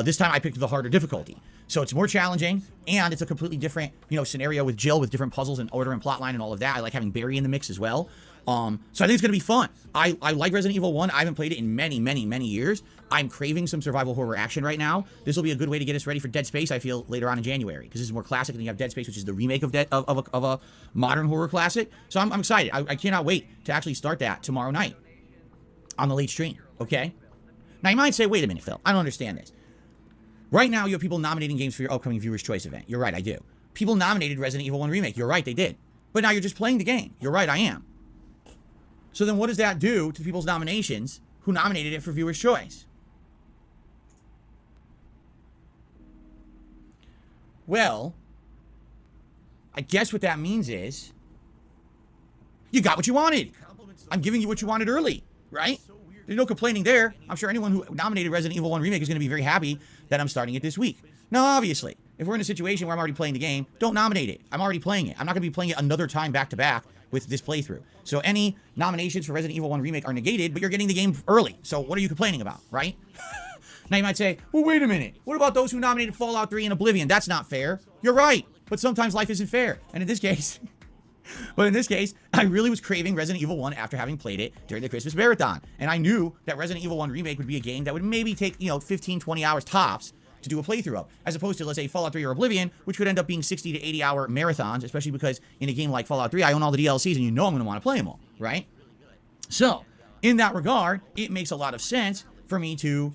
This time I picked the harder difficulty. So it's more challenging, and it's a completely different, you know, scenario with Jill, with different puzzles and order and plotline and all of that. I like having Barry in the mix as well. So I think it's going to be fun. I like Resident Evil 1. I haven't played it in many, many, many years. I'm craving some survival horror action right now. This will be a good way to get us ready for Dead Space, I feel, later on in January. Because this is more classic than you have Dead Space, which is the remake of a modern horror classic. So I'm excited. I cannot wait to actually start that tomorrow night on the late stream, okay? Now, you might say, wait a minute, Phil. I don't understand this. Right now, you have people nominating games for your upcoming Viewer's Choice event. You're right, I do. People nominated Resident Evil 1 Remake. You're right, they did. But now you're just playing the game. You're right, I am. So then what does that do to people's nominations who nominated it for Viewer's Choice? Well, I guess what that means is you got what you wanted. I'm giving you what you wanted early, right? There's no complaining there. I'm sure anyone who nominated Resident Evil 1 Remake is going to be very happy that I'm starting it this week. Now, obviously, if we're in a situation where I'm already playing the game, don't nominate it. I'm already playing it. I'm not going to be playing it another time back-to-back with this playthrough. So any nominations for Resident Evil 1 Remake are negated, but you're getting the game early. So what are you complaining about, right? Now you might say, well, wait a minute. What about those who nominated Fallout 3 and Oblivion? That's not fair. You're right. But sometimes life isn't fair. And in this case, I really was craving Resident Evil 1 after having played it during the Christmas marathon. And I knew that Resident Evil 1 Remake would be a game that would maybe take, 15, 20 hours tops to do a playthrough of, as opposed to, let's say, Fallout 3 or Oblivion, which could end up being 60 to 80 hour marathons, especially because in a game like Fallout 3, I own all the DLCs and I'm going to want to play them all, right? So, in that regard, it makes a lot of sense for me to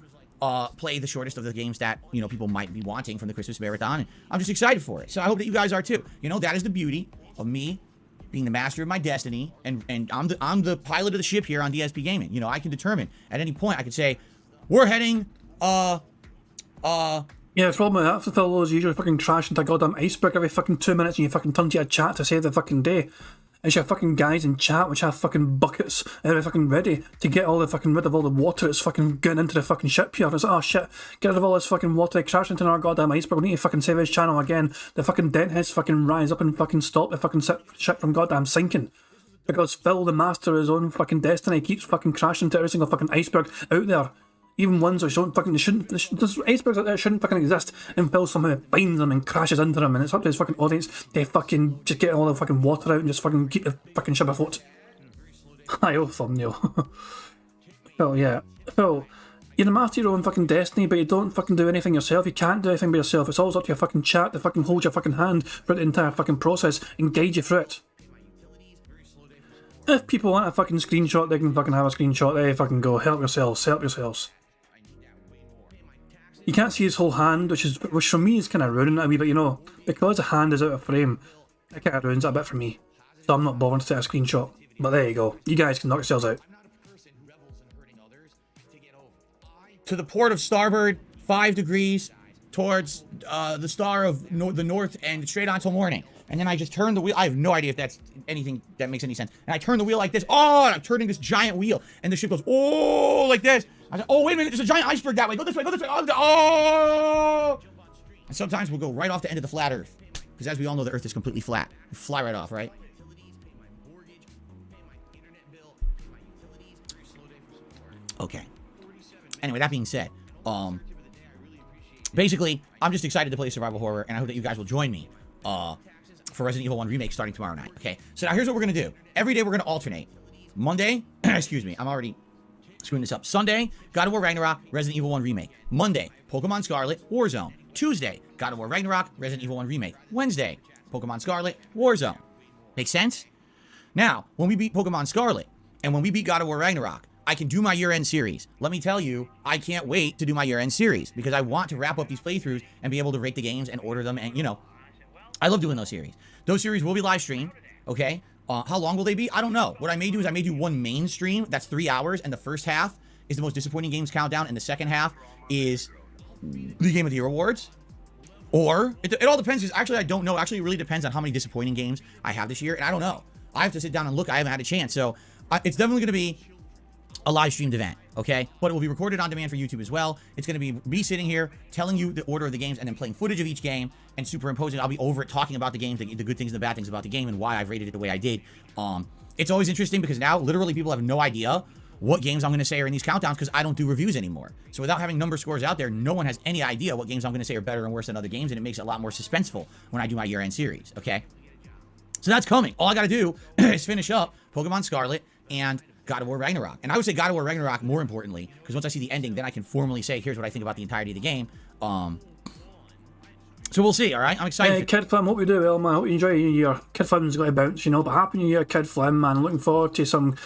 play the shortest of the games that, people might be wanting from the Christmas marathon, and I'm just excited for it. So I hope that you guys are too. That is the beauty of me being the master of my destiny, and I'm the pilot of the ship here on DSP Gaming. I can determine at any point, I could say, we're heading, Yeah, the problem with that, Phil, is you usually fucking crash into a goddamn iceberg every fucking 2 minutes and you fucking turn to a chat to save the fucking day. It's your fucking guys in chat which have fucking buckets and they're fucking ready to get all the fucking rid of all the water that's fucking getting into the fucking ship here. It's like, oh shit, get rid of all this fucking water, crash into our goddamn iceberg, we need to fucking save his channel again. The fucking dentheads fucking rise up and fucking stop the fucking ship from goddamn sinking. Because Phil, the master of his own fucking destiny, keeps fucking crashing into every single fucking iceberg out there. Even ones which don't fucking, there's icebergs out there that shouldn't fucking exist, and Phil somehow finds them and crashes into them, and it's up to his fucking audience to fucking just get all the fucking water out and just fucking keep the fucking ship afloat. Hi, oh thumbnail. Phil, yeah. Phil, you're the master of your own fucking destiny, but you don't fucking do anything yourself. You can't do anything by yourself. It's always up to your fucking chat to fucking hold your fucking hand for the entire fucking process and guide you through it. If people want a fucking screenshot, they can fucking have a screenshot. They fucking go, help yourselves, help yourselves. You can't see his whole hand, which for me is kind of ruining it a wee bit, because the hand is out of frame, it kind of ruins it a bit for me. So I'm not bothered to take a screenshot. But there you go. You guys can knock yourselves out. To the port of starboard, 5 degrees towards the star of the north, and straight on till morning. And then I just turn the wheel. I have no idea if that's anything that makes any sense. And I turn the wheel like this. Oh, and I'm turning this giant wheel. And the ship goes, oh, like this. I said, oh, wait a minute. There's a giant iceberg that way. Go this way. Go this way. Oh. And sometimes we'll go right off the end of the flat Earth. Because as we all know, the Earth is completely flat. You fly right off, right? Okay. Anyway, that being said, basically, I'm just excited to play survival horror, and I hope that you guys will join me for Resident Evil 1 Remake starting tomorrow night. Okay, so now here's what we're going to do. Every day we're going to alternate. Monday, excuse me, I'm already screwing this up. Sunday, God of War Ragnarok, Resident Evil 1 Remake. Monday, Pokemon Scarlet, Warzone. Tuesday, God of War Ragnarok, Resident Evil 1 Remake. Wednesday, Pokemon Scarlet, Warzone. Make sense? Now, when we beat Pokemon Scarlet, and when we beat God of War Ragnarok, I can do my year-end series. Let me tell you, I can't wait to do my year-end series, because I want to wrap up these playthroughs and be able to rate the games and order them, and, I love doing those series. Those series will be live streamed, okay? How long will they be? I don't know. What I may do is I may do one main stream that's 3 hours, and the first half is the most disappointing games countdown, and the second half is the Game of the Year awards. Or, it all depends, because actually I don't know. Actually, it really depends on how many disappointing games I have this year, and I don't know. I have to sit down and look. I haven't had a chance, so it's definitely going to be a live streamed event, okay? But it will be recorded on demand for YouTube as well. It's going to be me sitting here telling you the order of the games and then playing footage of each game and superimposing. I'll be over it talking about the games, the good things and the bad things about the game and why I've rated it the way I did. It's always interesting because now literally people have no idea what games I'm going to say are in these countdowns because I don't do reviews anymore. So without having number scores out there, no one has any idea what games I'm going to say are better and worse than other games, and it makes it a lot more suspenseful when I do my year-end series, okay? So that's coming. All I got to do is finish up Pokemon Scarlet and God of War Ragnarok. And I would say God of War Ragnarok more importantly, because once I see the ending, then I can formally say, here's what I think about the entirety of the game. So we'll see, all right? I'm excited. Hey, Kid Flim, hope you do well, man. Hope you enjoy your year. Kid Flim's got to bounce, but happy new year, Kid Flim, man. Looking forward to some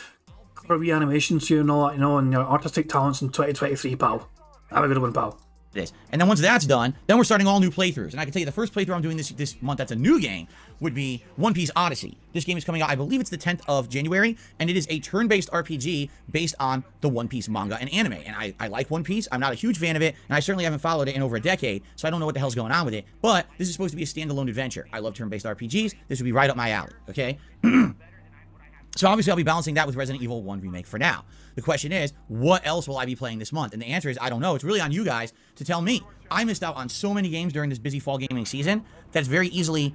reanimations to you and all that, and your artistic talents in 2023, pal. Have a good one, pal. This. And then once that's done, then we're starting all new playthroughs. And I can tell you the first playthrough I'm doing this month that's a new game would be One Piece Odyssey. This game is coming out, I believe it's the 10th of January, and it is a turn-based RPG based on the One Piece manga and anime. And I like One Piece. I'm not a huge fan of it, and I certainly haven't followed it in over a decade, so I don't know what the hell's going on with it. But this is supposed to be a standalone adventure. I love turn-based RPGs. This would be right up my alley, okay? So obviously I'll be balancing that with Resident Evil 1 Remake for now. The question is, what else will I be playing this month? And the answer is, I don't know. It's really on you guys to tell me. I missed out on so many games during this busy fall gaming season that's very easily,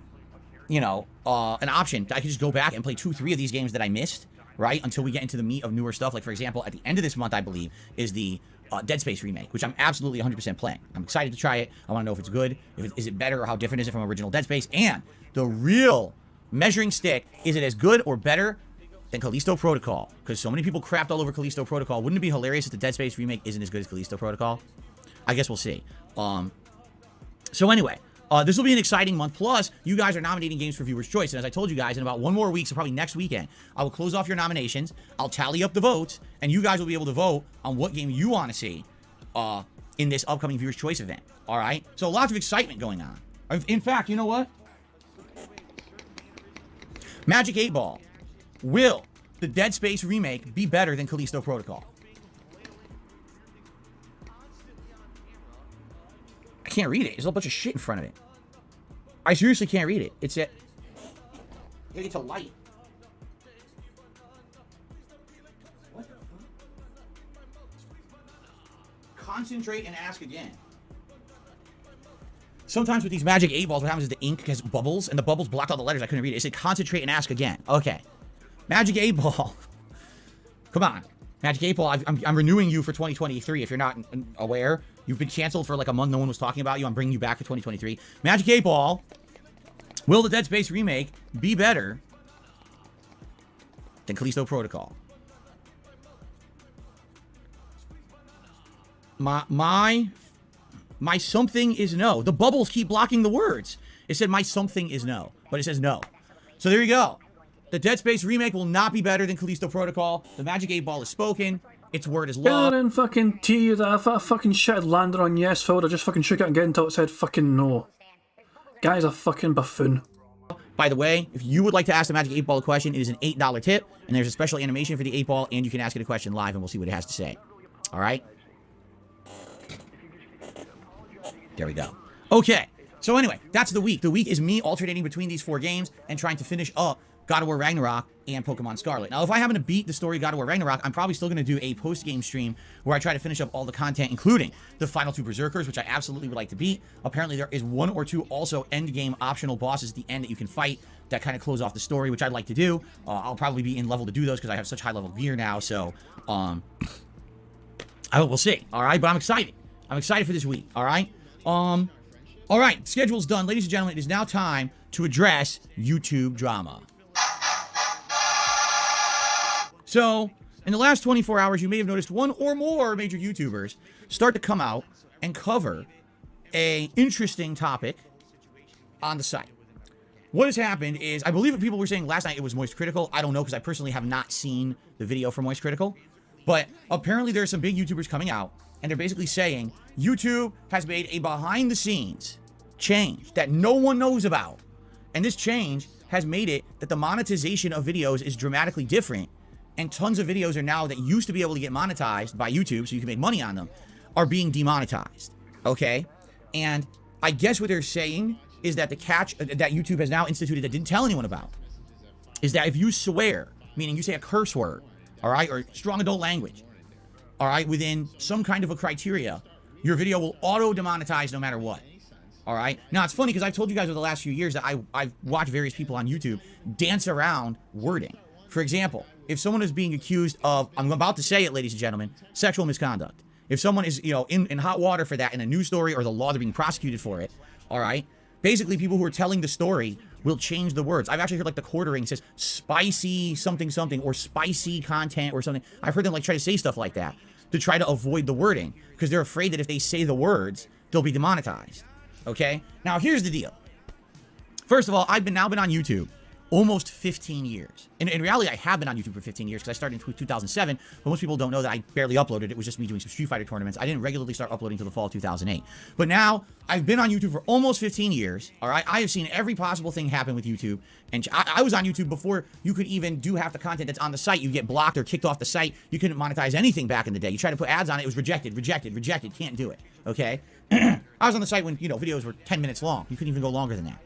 an option. I could just go back and play 2-3 of these games that I missed, right? Until we get into the meat of newer stuff. Like, for example, at the end of this month, I believe, is the Dead Space remake, which I'm absolutely 100% playing. I'm excited to try it. I want to know if it's good, is it better, or how different is it from original Dead Space. And the real measuring stick, is it as good or better than Callisto Protocol? Because so many people crapped all over Callisto Protocol. Wouldn't it be hilarious if the Dead Space remake isn't as good as Callisto Protocol? I guess we'll see. So anyway, this will be an exciting month. Plus, you guys are nominating games for Viewer's Choice. And as I told you guys, in about one more week, so probably next weekend, I will close off your nominations. I'll tally up the votes, and you guys will be able to vote on what game you want to see in this upcoming Viewer's Choice event. All right? So lots of excitement going on. In fact, you know what? Magic 8 Ball. Will the Dead Space remake be better than Callisto Protocol? I can't read it. There's a bunch of shit in front of it. I seriously can't read it. It's a light. What the fuck? Concentrate and ask again. Sometimes with these Magic 8 Balls, what happens is the ink has bubbles, and the bubbles blocked all the letters. I couldn't read it. It said concentrate and ask again. Okay. Magic 8 Ball. Come on. Magic 8 Ball, I'm renewing you for 2023. If you're not aware, you've been canceled for like a month. No one was talking about you. I'm bringing you back for 2023. Magic 8 Ball. Will the Dead Space remake be better than Callisto Protocol? My something is no. The bubbles keep blocking the words. It said my something is no, but it says no. So there you go. The Dead Space remake will not be better than Callisto Protocol. The Magic 8 Ball is spoken. Its word is law. Yeah, and fucking T, that I fucking shit had landed on yes, Phil, I just fucking shook it again until it said fucking no. Guy's a fucking buffoon. By the way, if you would like to ask the Magic 8 Ball a question, it is an $8 tip, and there's a special animation for the 8 Ball, and you can ask it a question live, and we'll see what it has to say. All right? There we go. Okay. So anyway, that's the week. The week is me alternating between these 4 games and trying to finish up God of War Ragnarok and Pokemon Scarlet. Now, if I happen to beat the story of God of War Ragnarok, I'm probably still going to do a post-game stream where I try to finish up all the content, including the final 2 Berserkers, which I absolutely would like to beat. Apparently, there is 1 or 2 also end-game optional bosses at the end that you can fight that kind of close off the story, which I'd like to do. I'll probably be in level to do those because I have such high-level gear now, so we'll see, all right? But I'm excited. I'm excited for this week, all right? All right, schedule's done. Ladies and gentlemen, it is now time to address YouTube drama. So, in the last 24 hours, you may have noticed 1 or more major YouTubers start to come out and cover an interesting topic on the site. What has happened is, I believe that people were saying last night it was Moist Critical. I don't know, because I personally have not seen the video for Moist Critical. But apparently there are some big YouTubers coming out, and they're basically saying YouTube has made a behind-the-scenes change that no one knows about. And this change has made it that the monetization of videos is dramatically different. And tons of videos are now that used to be able to get monetized by YouTube, so you can make money on them, are being demonetized. Okay? And I guess what they're saying is that the catch that YouTube has now instituted that didn't tell anyone about is that if you swear, meaning you say a curse word, all right, or strong adult language, all right, within some kind of a criteria, your video will auto-demonetize no matter what. All right? Now, it's funny because I've told you guys over the last few years that I've watched various people on YouTube dance around wording. For example, if someone is being accused of, I'm about to say it, ladies and gentlemen, sexual misconduct. If someone is, in hot water for that in a news story or the law, they're being prosecuted for it, all right? Basically, people who are telling the story will change the words. I've actually heard like the quartering says spicy something something or spicy content or something. I've heard them like try to say stuff like that to try to avoid the wording because they're afraid that if they say the words, they'll be demonetized. Okay? Now, here's the deal. First of all, I've now been on YouTube almost 15 years. In reality, I have been on YouTube for 15 years because I started in 2007, but most people don't know that I barely uploaded. It was just me doing some Street Fighter tournaments. I didn't regularly start uploading until the fall of 2008. But now, I've been on YouTube for almost 15 years, all right? I have seen every possible thing happen with YouTube, and I was on YouTube before you could even do half the content that's on the site. You get blocked or kicked off the site. You couldn't monetize anything back in the day. You tried to put ads on it, it was rejected, can't do it, okay? I was on the site when, videos were 10 minutes long. You couldn't even go longer than that.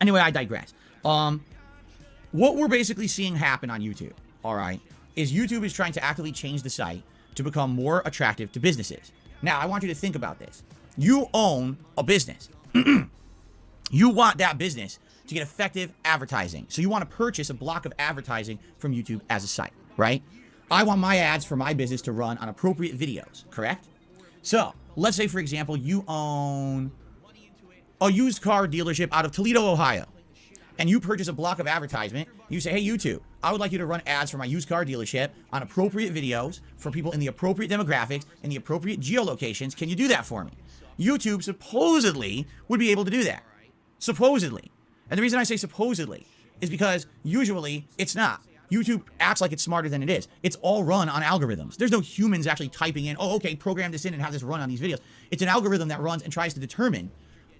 Anyway, I digress. What we're basically seeing happen on YouTube, all right, is YouTube is trying to actively change the site to become more attractive to businesses. Now, I want you to think about this. You own a business. You want that business to get effective advertising. So you want to purchase a block of advertising from YouTube as a site, right? I want my ads for my business to run on appropriate videos, correct? So let's say, for example, you own a used car dealership out of Toledo, Ohio, and you purchase a block of advertisement. You say, hey, YouTube, I would like you to run ads for my used car dealership on appropriate videos for people in the appropriate demographics and the appropriate geolocations. Can you do that for me? YouTube supposedly would be able to do that. Supposedly. And the reason I say supposedly is because usually it's not. YouTube acts like it's smarter than it is. It's all run on algorithms. There's no humans actually typing in, oh, okay, program this in and have this run on these videos. It's an algorithm that runs and tries to determine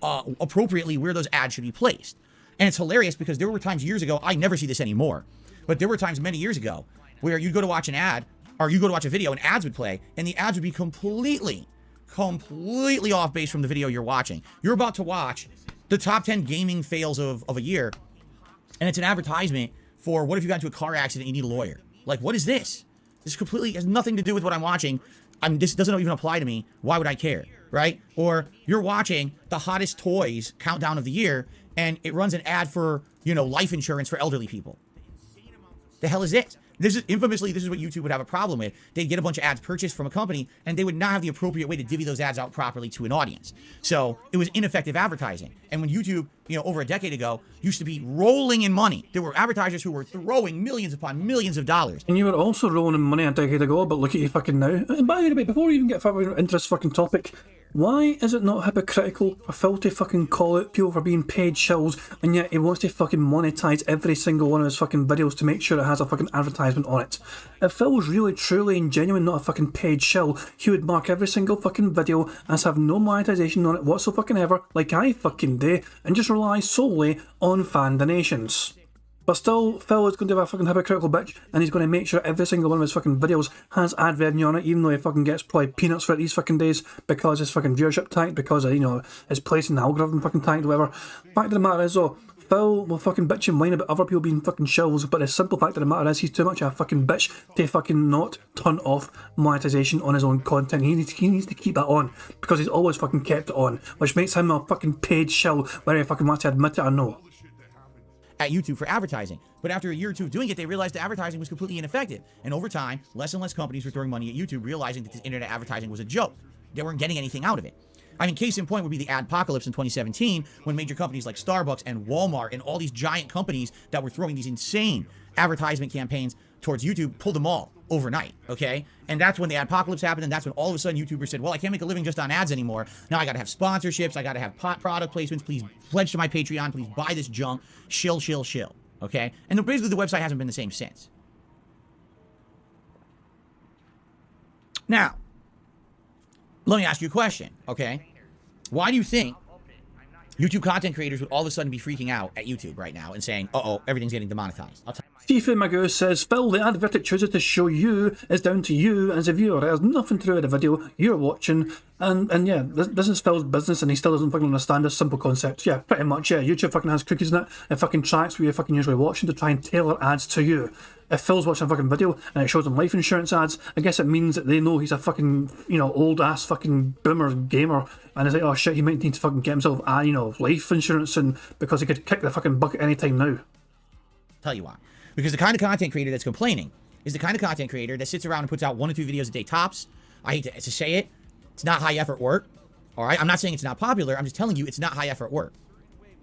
appropriately where those ads should be placed. And it's hilarious because there were times years ago, I never see this anymore, but there were times many years ago where you'd go to watch an ad, or you go to watch a video and ads would play, and the ads would be completely off base from the video you're watching. You're about to watch the top 10 gaming fails of a year, and it's an advertisement for what if you got into a car accident and you need a lawyer. Like, what is this? This completely has nothing to do with what I'm watching. This doesn't even apply to me. Why would I care, right? Or you're watching the hottest toys countdown of the year, and it runs an ad for, you know, life insurance for elderly people. The hell is this? This is infamously, this is what YouTube would have a problem with. They'd get a bunch of ads purchased from a company, and they would not have the appropriate way to divvy those ads out properly to an audience. So it was ineffective advertising. And when YouTube, you know, over a decade ago, used to be rolling in money, there were advertisers who were throwing millions upon millions of dollars. And you were also rolling in money a decade ago, but look at you fucking now. And by the way, before we even get further into this fucking topic, why is it not hypocritical for Phil to fucking call out people for being paid shills, and yet he wants to fucking monetize every single one of his fucking videos to make sure it has a fucking advertisement on it? If Phil was really, truly and genuine not a fucking paid shill, he would mark every single fucking video as have no monetization on it whatsoever, like I fucking do, and just rely solely on fan donations. But still, Phil is going to have a fucking hypocritical bitch, and he's going to make sure every single one of his fucking videos has ad revenue on it, even though he fucking gets probably peanuts for it these fucking days because his fucking viewership tanked, because of, you know, his place in the algorithm fucking tanked, whatever. Fact of the matter is, though, Phil will fucking bitch and whine about other people being fucking shills, but the simple fact of the matter is he's too much of a fucking bitch to fucking not turn off monetization on his own content. He needs to keep that on, because he's always fucking kept it on, which makes him a fucking paid shill, whether he fucking wants to admit it or no. At YouTube for advertising. But after a year or two of doing it, they realized the advertising was completely ineffective. And over time, less and less companies were throwing money at YouTube, realizing that this internet advertising was a joke. They weren't getting anything out of it. I mean, case in point would be the adpocalypse in 2017, when major companies like Starbucks and Walmart and all these giant companies that were throwing these insane advertisement campaigns towards YouTube pulled them all overnight, okay? And that's when the adpocalypse happened, and that's when all of a sudden YouTubers said, well, I can't make a living just on ads anymore. Now I gotta have sponsorships, I gotta have product placements, please pledge to my Patreon, please buy this junk, shill, okay? And basically the website hasn't been the same since. Now, let me ask you a question, okay? Why do you think YouTube content creators would all of a sudden be freaking out at YouTube right now and saying, uh-oh, everything's getting demonetized? I'll tell you. Stephen Magoo says, Phil, the advert it chooses to show you is down to you as a viewer. It has nothing to do with the video you're watching. And yeah, this is Phil's business, and he still doesn't fucking understand this simple concept. Yeah, pretty much, yeah. YouTube fucking has cookies in it. It fucking tracks what you're fucking usually watching to try and tailor ads to you. If Phil's watching a fucking video and it shows him life insurance ads, I guess it means that they know he's a fucking, you know, old ass fucking boomer gamer, and it's like, oh shit, he might need to fucking get himself, you know, life insurance, and because he could kick the fucking bucket anytime now. Tell you why. Because the kind of content creator that's complaining is the kind of content creator that sits around and puts out 1 or 2 videos a day tops. I hate to say it. It's not high effort work. All right. I'm not saying it's not popular. I'm just telling you it's not high effort work.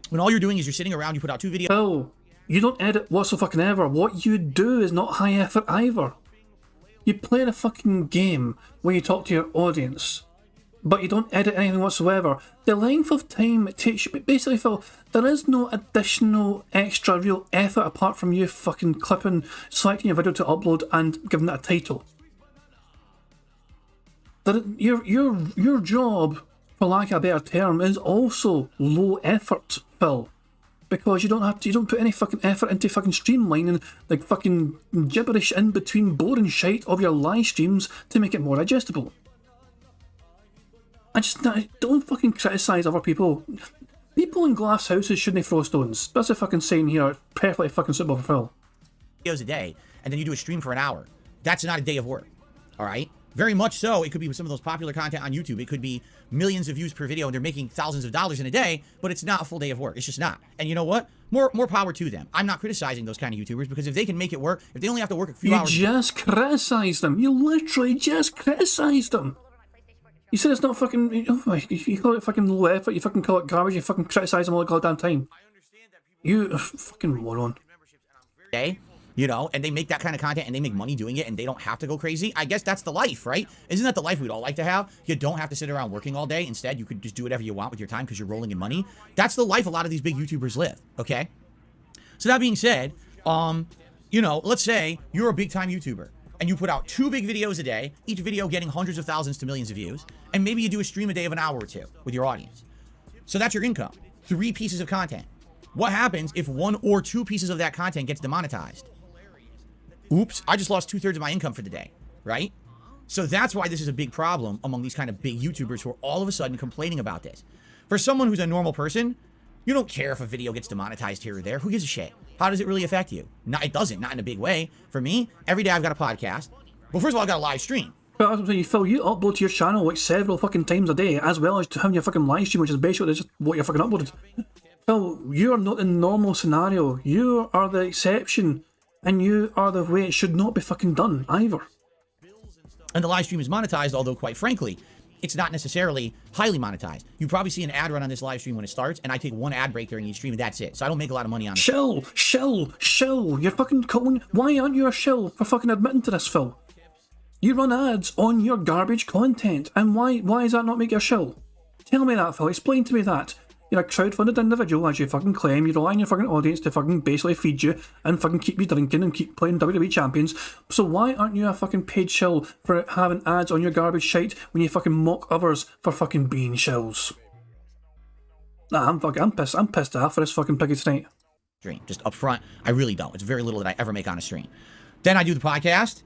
When all you're doing is you're sitting around, you put out 2 videos. Phil, you don't edit whatsoever. What you do is not high effort either. You play a fucking game where you talk to your audience, but you don't edit anything whatsoever. The length of time it takes you, basically, Phil, there is no additional extra real effort apart from you fucking clipping, selecting your video to upload and giving it a title. Your job, for lack of a better term, is also low effort, Phil. Because you don't put any fucking effort into fucking streamlining the fucking gibberish in between boring shite of your live streams to make it more digestible. Don't fucking criticise other people. People in glass houses shouldn't throw stones. That's a fucking saying here, perfectly fucking suitable for Phil. Videos a day, and then you do a stream for an hour. That's not a day of work, all right? Very much so. It could be some of those popular content on YouTube. It could be millions of views per video, and they're making thousands of dollars in a day, but it's not a full day of work. It's just not. And you know what? More power to them. I'm not criticizing those kind of YouTubers, because if they can make it work, if they only have to work a few You hours. just criticized them. You literally just criticized them. You said it's not fucking. You call it fucking low effort. You fucking call it garbage. You fucking criticize them all the goddamn time. You fucking moron. Okay, you know, and they make that kind of content and they make money doing it and they don't have to go crazy. I guess that's the life, right? Isn't that the life we'd all like to have? You don't have to sit around working all day. Instead, you could just do whatever you want with your time because you're rolling in money. That's the life a lot of these big YouTubers live, okay? So that being said, you know, let's say you're a big time YouTuber and you put out 2 big videos a day, each video getting hundreds of thousands to millions of views, and maybe you do a stream a day of an hour or 2 with your audience. So that's your income. 3 pieces of content. What happens if 1 or 2 pieces of that content gets demonetized? Oops, I just lost 2/3 of my income for the day, right? So that's why this is a big problem among these kind of big YouTubers who are all of a sudden complaining about this. For someone who's a normal person, you don't care if a video gets demonetized here or there. Who gives a shit? How does it really affect you? No, it doesn't, not in a big way. For me, every day I've got a podcast. Well, first of all, I've got a live stream. But that's what I'm saying, Phil, you upload to your channel like several fucking times a day, as well as to having your fucking live stream, which is basically just what you're fucking uploaded. Phil, you are not in the normal scenario. You are the exception, and you are the way it should not be fucking done either. And the live stream is monetized, although quite frankly, it's not necessarily highly monetized. You probably see an ad run on this live stream when it starts, and I take 1 ad break during each stream, and that's it. So I don't make a lot of money on it. Shill! You're fucking calling. Why aren't you a shill for fucking admitting to this, Phil? You run ads on your garbage content, and why does that not make you a shill? Tell me that, Phil. Explain to me that. You're a crowdfunded individual, as you fucking claim. You rely on your fucking audience to fucking basically feed you and fucking keep you drinking and keep playing WWE champions. So why aren't you a fucking paid shill for having ads on your garbage shite when you fucking mock others for fucking being shills? Nah, I'm pissed. I'm pissed off for this fucking piggy tonight. Stream, just up front, I really don't. It's very little that I ever make on a stream. Then I do the podcast,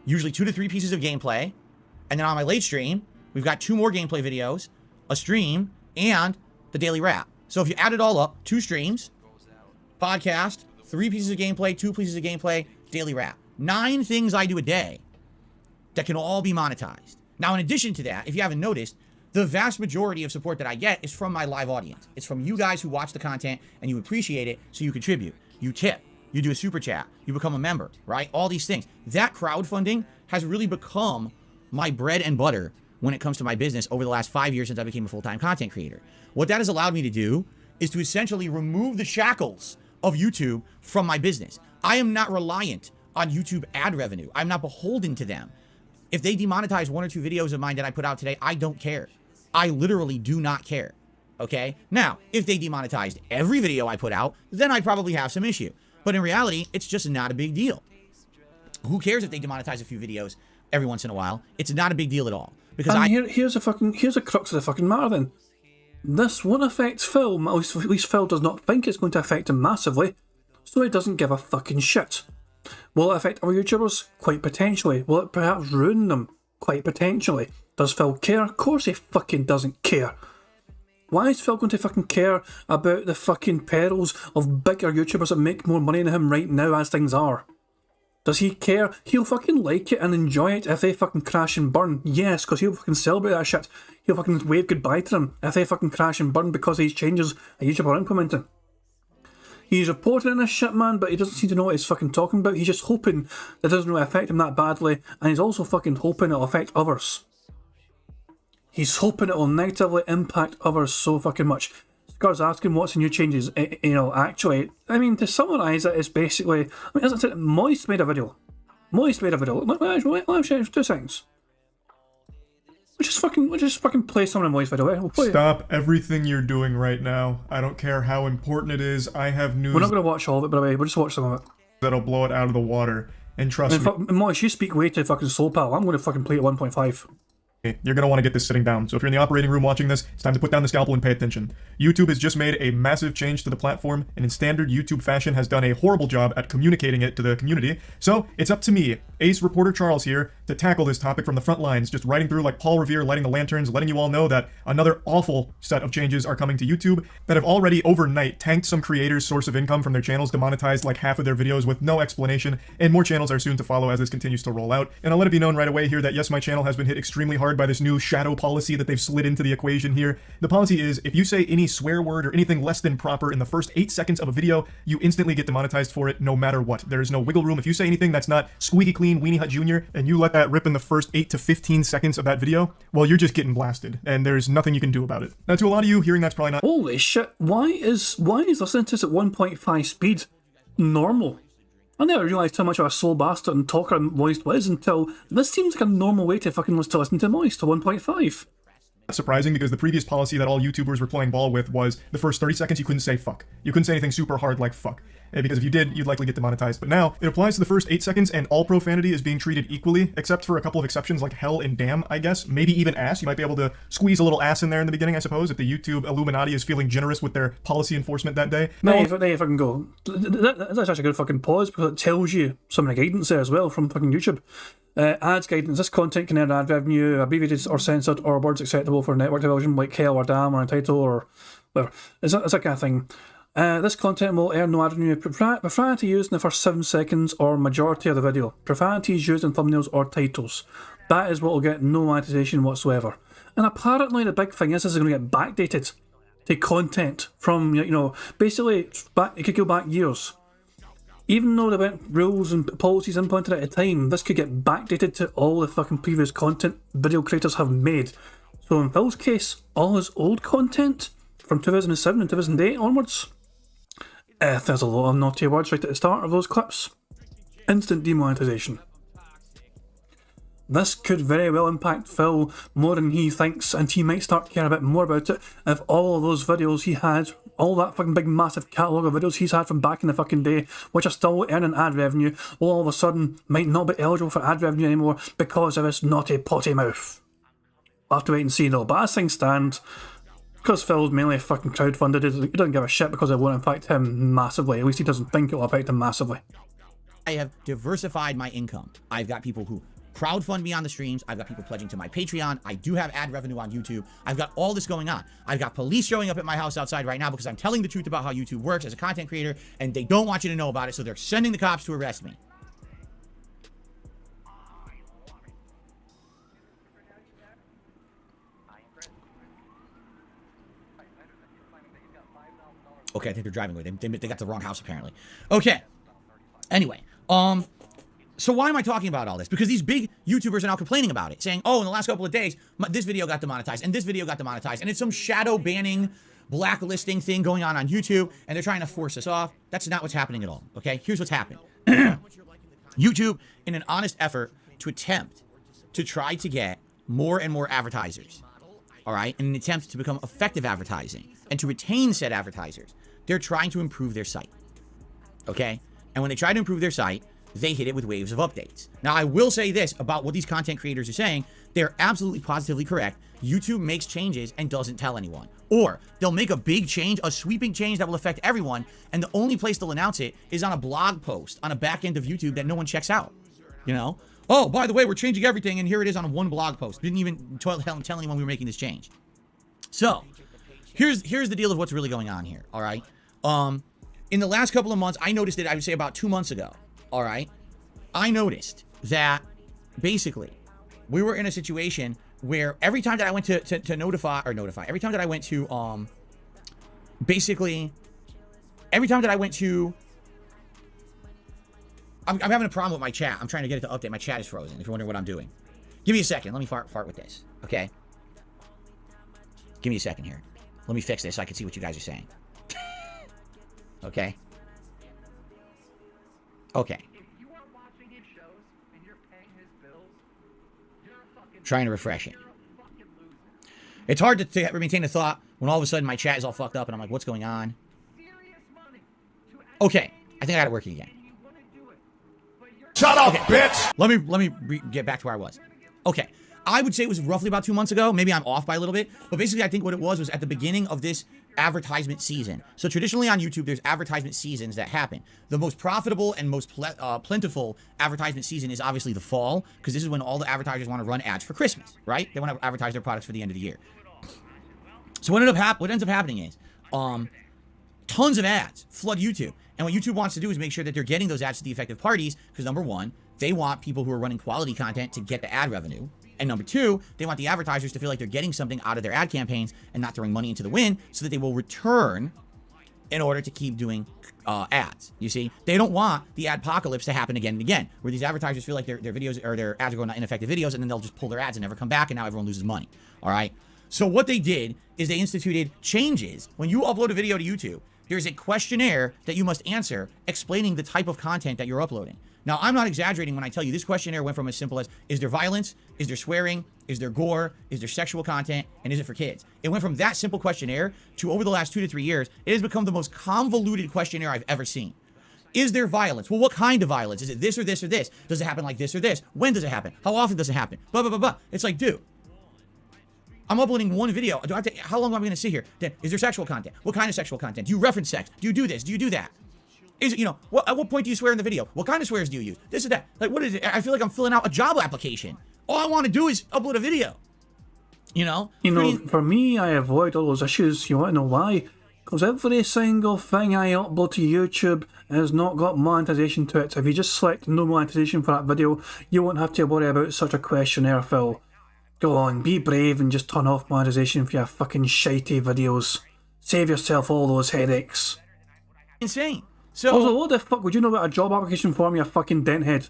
usually 2 to 3 pieces of gameplay, and then on my late stream, we've got 2 more gameplay videos, a stream, and the daily wrap. So if you add it all up, 2 streams, podcast, 3 pieces of gameplay, 2 pieces of gameplay, daily wrap. 9 things I do a day that can all be monetized. Now, in addition to that, if you haven't noticed, the vast majority of support that I get is from my live audience. It's from you guys who watch the content and you appreciate it, so you contribute. You tip. You do a super chat. You become a member, right? All these things. That crowdfunding has really become my bread and butter when it comes to my business over the last 5 years since I became a full-time content creator. What that has allowed me to do is to essentially remove the shackles of YouTube from my business. I am not reliant on YouTube ad revenue. I'm not beholden to them. If they demonetize 1 or 2 videos of mine that I put out today, I don't care. I literally do not care. Okay? Now, if they demonetized every video I put out, then I'd probably have some issue. But in reality, it's just not a big deal. Who cares if they demonetize a few videos every once in a while? It's not a big deal at all. Because here's a crux of the fucking matter then. This won't affect Phil, at least Phil does not think it's going to affect him massively, so he doesn't give a fucking shit. Will it affect other YouTubers? Quite potentially. Will it perhaps ruin them? Quite potentially. Does Phil care? Of course he fucking doesn't care. Why is Phil going to fucking care about the fucking perils of bigger YouTubers that make more money than him right now as things are? Does he care? He'll fucking like it and enjoy it if they fucking crash and burn. Yes, because he'll fucking celebrate that shit. He'll fucking wave goodbye to them if they fucking crash and burn because of these changes a YouTuber are implementing. He's reporting this shit, man, but he doesn't seem to know what he's fucking talking about. He's just hoping that it doesn't really affect him that badly, and he's also fucking hoping it'll affect others. He's hoping it'll negatively impact others so fucking much. Scar's asking what's the new changes. You know, actually, I mean, to summarise it, it's basically, I mean, as I said, Moist made a video. Let's share 2 seconds. We'll just fucking play some of Moist video. We'll play Stop everything you're doing right now. I don't care how important it is. I have news. We're not going to watch all of it, by the way. We'll just watch some of it. That'll blow it out of the water. And trust me. Moist, you speak way too fucking slow, pal. I'm going to fucking play at 1.5. You're going to want to get this sitting down. So if you're in the operating room watching this, it's time to put down the scalpel and pay attention. YouTube has just made a massive change to the platform, and in standard YouTube fashion has done a horrible job at communicating it to the community. So it's up to me, Ace Reporter Charles here, to tackle this topic from the front lines, just writing through like Paul Revere lighting the lanterns, letting you all know that another awful set of changes are coming to YouTube that have already overnight tanked some creators' source of income from their channels, demonetized like half of their videos with no explanation, and more channels are soon to follow as this continues to roll out. And I'll let it be known right away here that yes, my channel has been hit extremely hard barred by this new shadow policy that they've slid into the equation here. The policy is, if you say any swear word or anything less than proper in the first 8 seconds of a video, you instantly get demonetized for it no matter what. There is no wiggle room. If you say anything that's not squeaky clean Weenie Hut Jr. and you let that rip in the first 8 to 15 seconds of that video, well, you're just getting blasted, and there's nothing you can do about it. Now, to a lot of you, hearing that's probably not... Holy shit, why is listening to this at 1.5 speed normal? I never realised how much of a slow bastard and talker Moist was until this seems like a normal way to fucking listen to Moist to 1.5. Surprising, because the previous policy that all YouTubers were playing ball with was the first 30 seconds you couldn't say fuck. You couldn't say anything super hard like fuck. Because if you did, you'd likely get demonetized. But now, it applies to the first 8 seconds, and all profanity is being treated equally, except for a couple of exceptions like hell and damn, I guess. Maybe even ass. You might be able to squeeze a little ass in there in the beginning, I suppose, if the YouTube Illuminati is feeling generous with their policy enforcement that day. There you fucking go. That's actually a good fucking pause, because it tells you some of the guidance there as well from fucking YouTube. Ads guidance. This content can earn ad revenue, abbreviated or censored, or words acceptable for network television like hell or damn or title or whatever. It's that kind of thing. This content will earn no ad revenue. Profanity used in the first 7 seconds or majority of the video. Profanity is used in thumbnails or titles. That is what will get no monetization whatsoever. And apparently the big thing is this is going to get backdated to content from, basically, it could go back years. Even though there weren't rules and policies implemented at a time, this could get backdated to all the fucking previous content video creators have made. So in Phil's case, all his old content from 2007 and 2008 onwards, there's a lot of naughty words right at the start of those clips. Instant demonetization. This could very well impact Phil more than he thinks, and he might start caring a bit more about it if all of those videos he had, all that fucking big massive catalogue of videos he's had from back in the fucking day, which are still earning ad revenue, all of a sudden might not be eligible for ad revenue anymore because of his naughty potty mouth. We'll have to wait and see though, but as things stand, because Phil's mainly fucking crowdfunded, he doesn't give a shit because it won't impact him massively. At least he doesn't think it will impact him massively. I have diversified my income. I've got people who crowdfund me on the streams. I've got people pledging to my Patreon. I do have ad revenue on YouTube. I've got all this going on. I've got police showing up at my house outside right now because I'm telling the truth about how YouTube works as a content creator, and they don't want you to know about it, so they're sending the cops to arrest me. Okay, I think they're driving away. They got the wrong house, apparently. Okay. Anyway, so why am I talking about all this? Because these big YouTubers are now complaining about it, saying, oh, in the last couple of days, this video got demonetized, and this video got demonetized, and it's some shadow banning, blacklisting thing going on YouTube, and they're trying to force us off. That's not what's happening at all, okay? Here's what's happening. YouTube, in an honest effort to attempt to try to get more and more advertisers, all right, in an attempt to become effective advertising and to retain said advertisers, they're trying to improve their site, okay? And when they try to improve their site, they hit it with waves of updates. Now, I will say this about what these content creators are saying. They're absolutely positively correct. YouTube makes changes and doesn't tell anyone. Or they'll make a big change, a sweeping change that will affect everyone, and the only place they'll announce it is on a blog post on a back end of YouTube that no one checks out. You know? Oh, by the way, we're changing everything, and here it is on one blog post. Didn't even tell anyone we were making this change. So, here's the deal of what's really going on here, all right? In the last couple of months, I noticed it, I would say about 2 months ago, all right? I noticed that, basically, we were in a situation where every time that I went to notify, every time that I went to, basically, every time that I went to, I'm having a problem with my chat. I'm trying to get it to update. My chat is frozen, if you're wondering what I'm doing. Give me a second. Let me fart with this, okay? Give me a second here. Let me fix this so I can see what you guys are saying. Okay? Okay. Trying to refresh it. It's hard to maintain a thought when all of a sudden my chat is all fucked up and I'm like, what's going on? Okay. I think I got it working again. Shut up, bitch! Let me get back to where I was. Okay. I would say it was roughly about 2 months ago. Maybe I'm off by a little bit. But basically, I think what it was at the beginning of this advertisement season. So traditionally on YouTube, there's advertisement seasons that happen. The most profitable and most plentiful advertisement season is obviously the fall, because this is when all the advertisers want to run ads for Christmas, right? They want to advertise their products for the end of the year. So what ends up happening is tons of ads flood YouTube. And what YouTube wants to do is make sure that they're getting those ads to the effective parties, because number one, they want people who are running quality content to get the ad revenue. And number two, they want the advertisers to feel like they're getting something out of their ad campaigns and not throwing money into the wind so that they will return in order to keep doing ads. You see, they don't want the adpocalypse to happen again and again, where these advertisers feel like their videos or their ads are going to ineffective videos, and then they'll just pull their ads and never come back, and now everyone loses money. All right. So what they did is they instituted changes. When you upload a video to YouTube, there's a questionnaire that you must answer explaining the type of content that you're uploading. Now, I'm not exaggerating when I tell you this questionnaire went from as simple as, is there violence? Is there swearing? Is there gore? Is there sexual content? And is it for kids? It went from that simple questionnaire to, over the last 2 to 3 years, it has become the most convoluted questionnaire I've ever seen. Is there violence? Well, what kind of violence? Is it this or this or this? Does it happen like this or this? When does it happen? How often does it happen? Blah, blah, blah, blah. It's like, dude, I'm uploading one video. Do I have to, how long am I going to sit here? Then, is there sexual content? What kind of sexual content? Do you reference sex? Do you do this? Do you do that? Is it, at what point do you swear in the video? What kind of swears do you use? This or that? Like, what is it? I feel like I'm filling out a job application. All I want to do is upload a video. For me, I avoid all those issues. You want to know why? Because every single thing I upload to YouTube has not got monetization to it. So if you just select no monetization for that video, you won't have to worry about such a questionnaire, Phil. Go on, be brave and just turn off monetization for your fucking shitey videos. Save yourself all those headaches. Insane. So, also, what the fuck would you know about a job application form, you fucking denthead?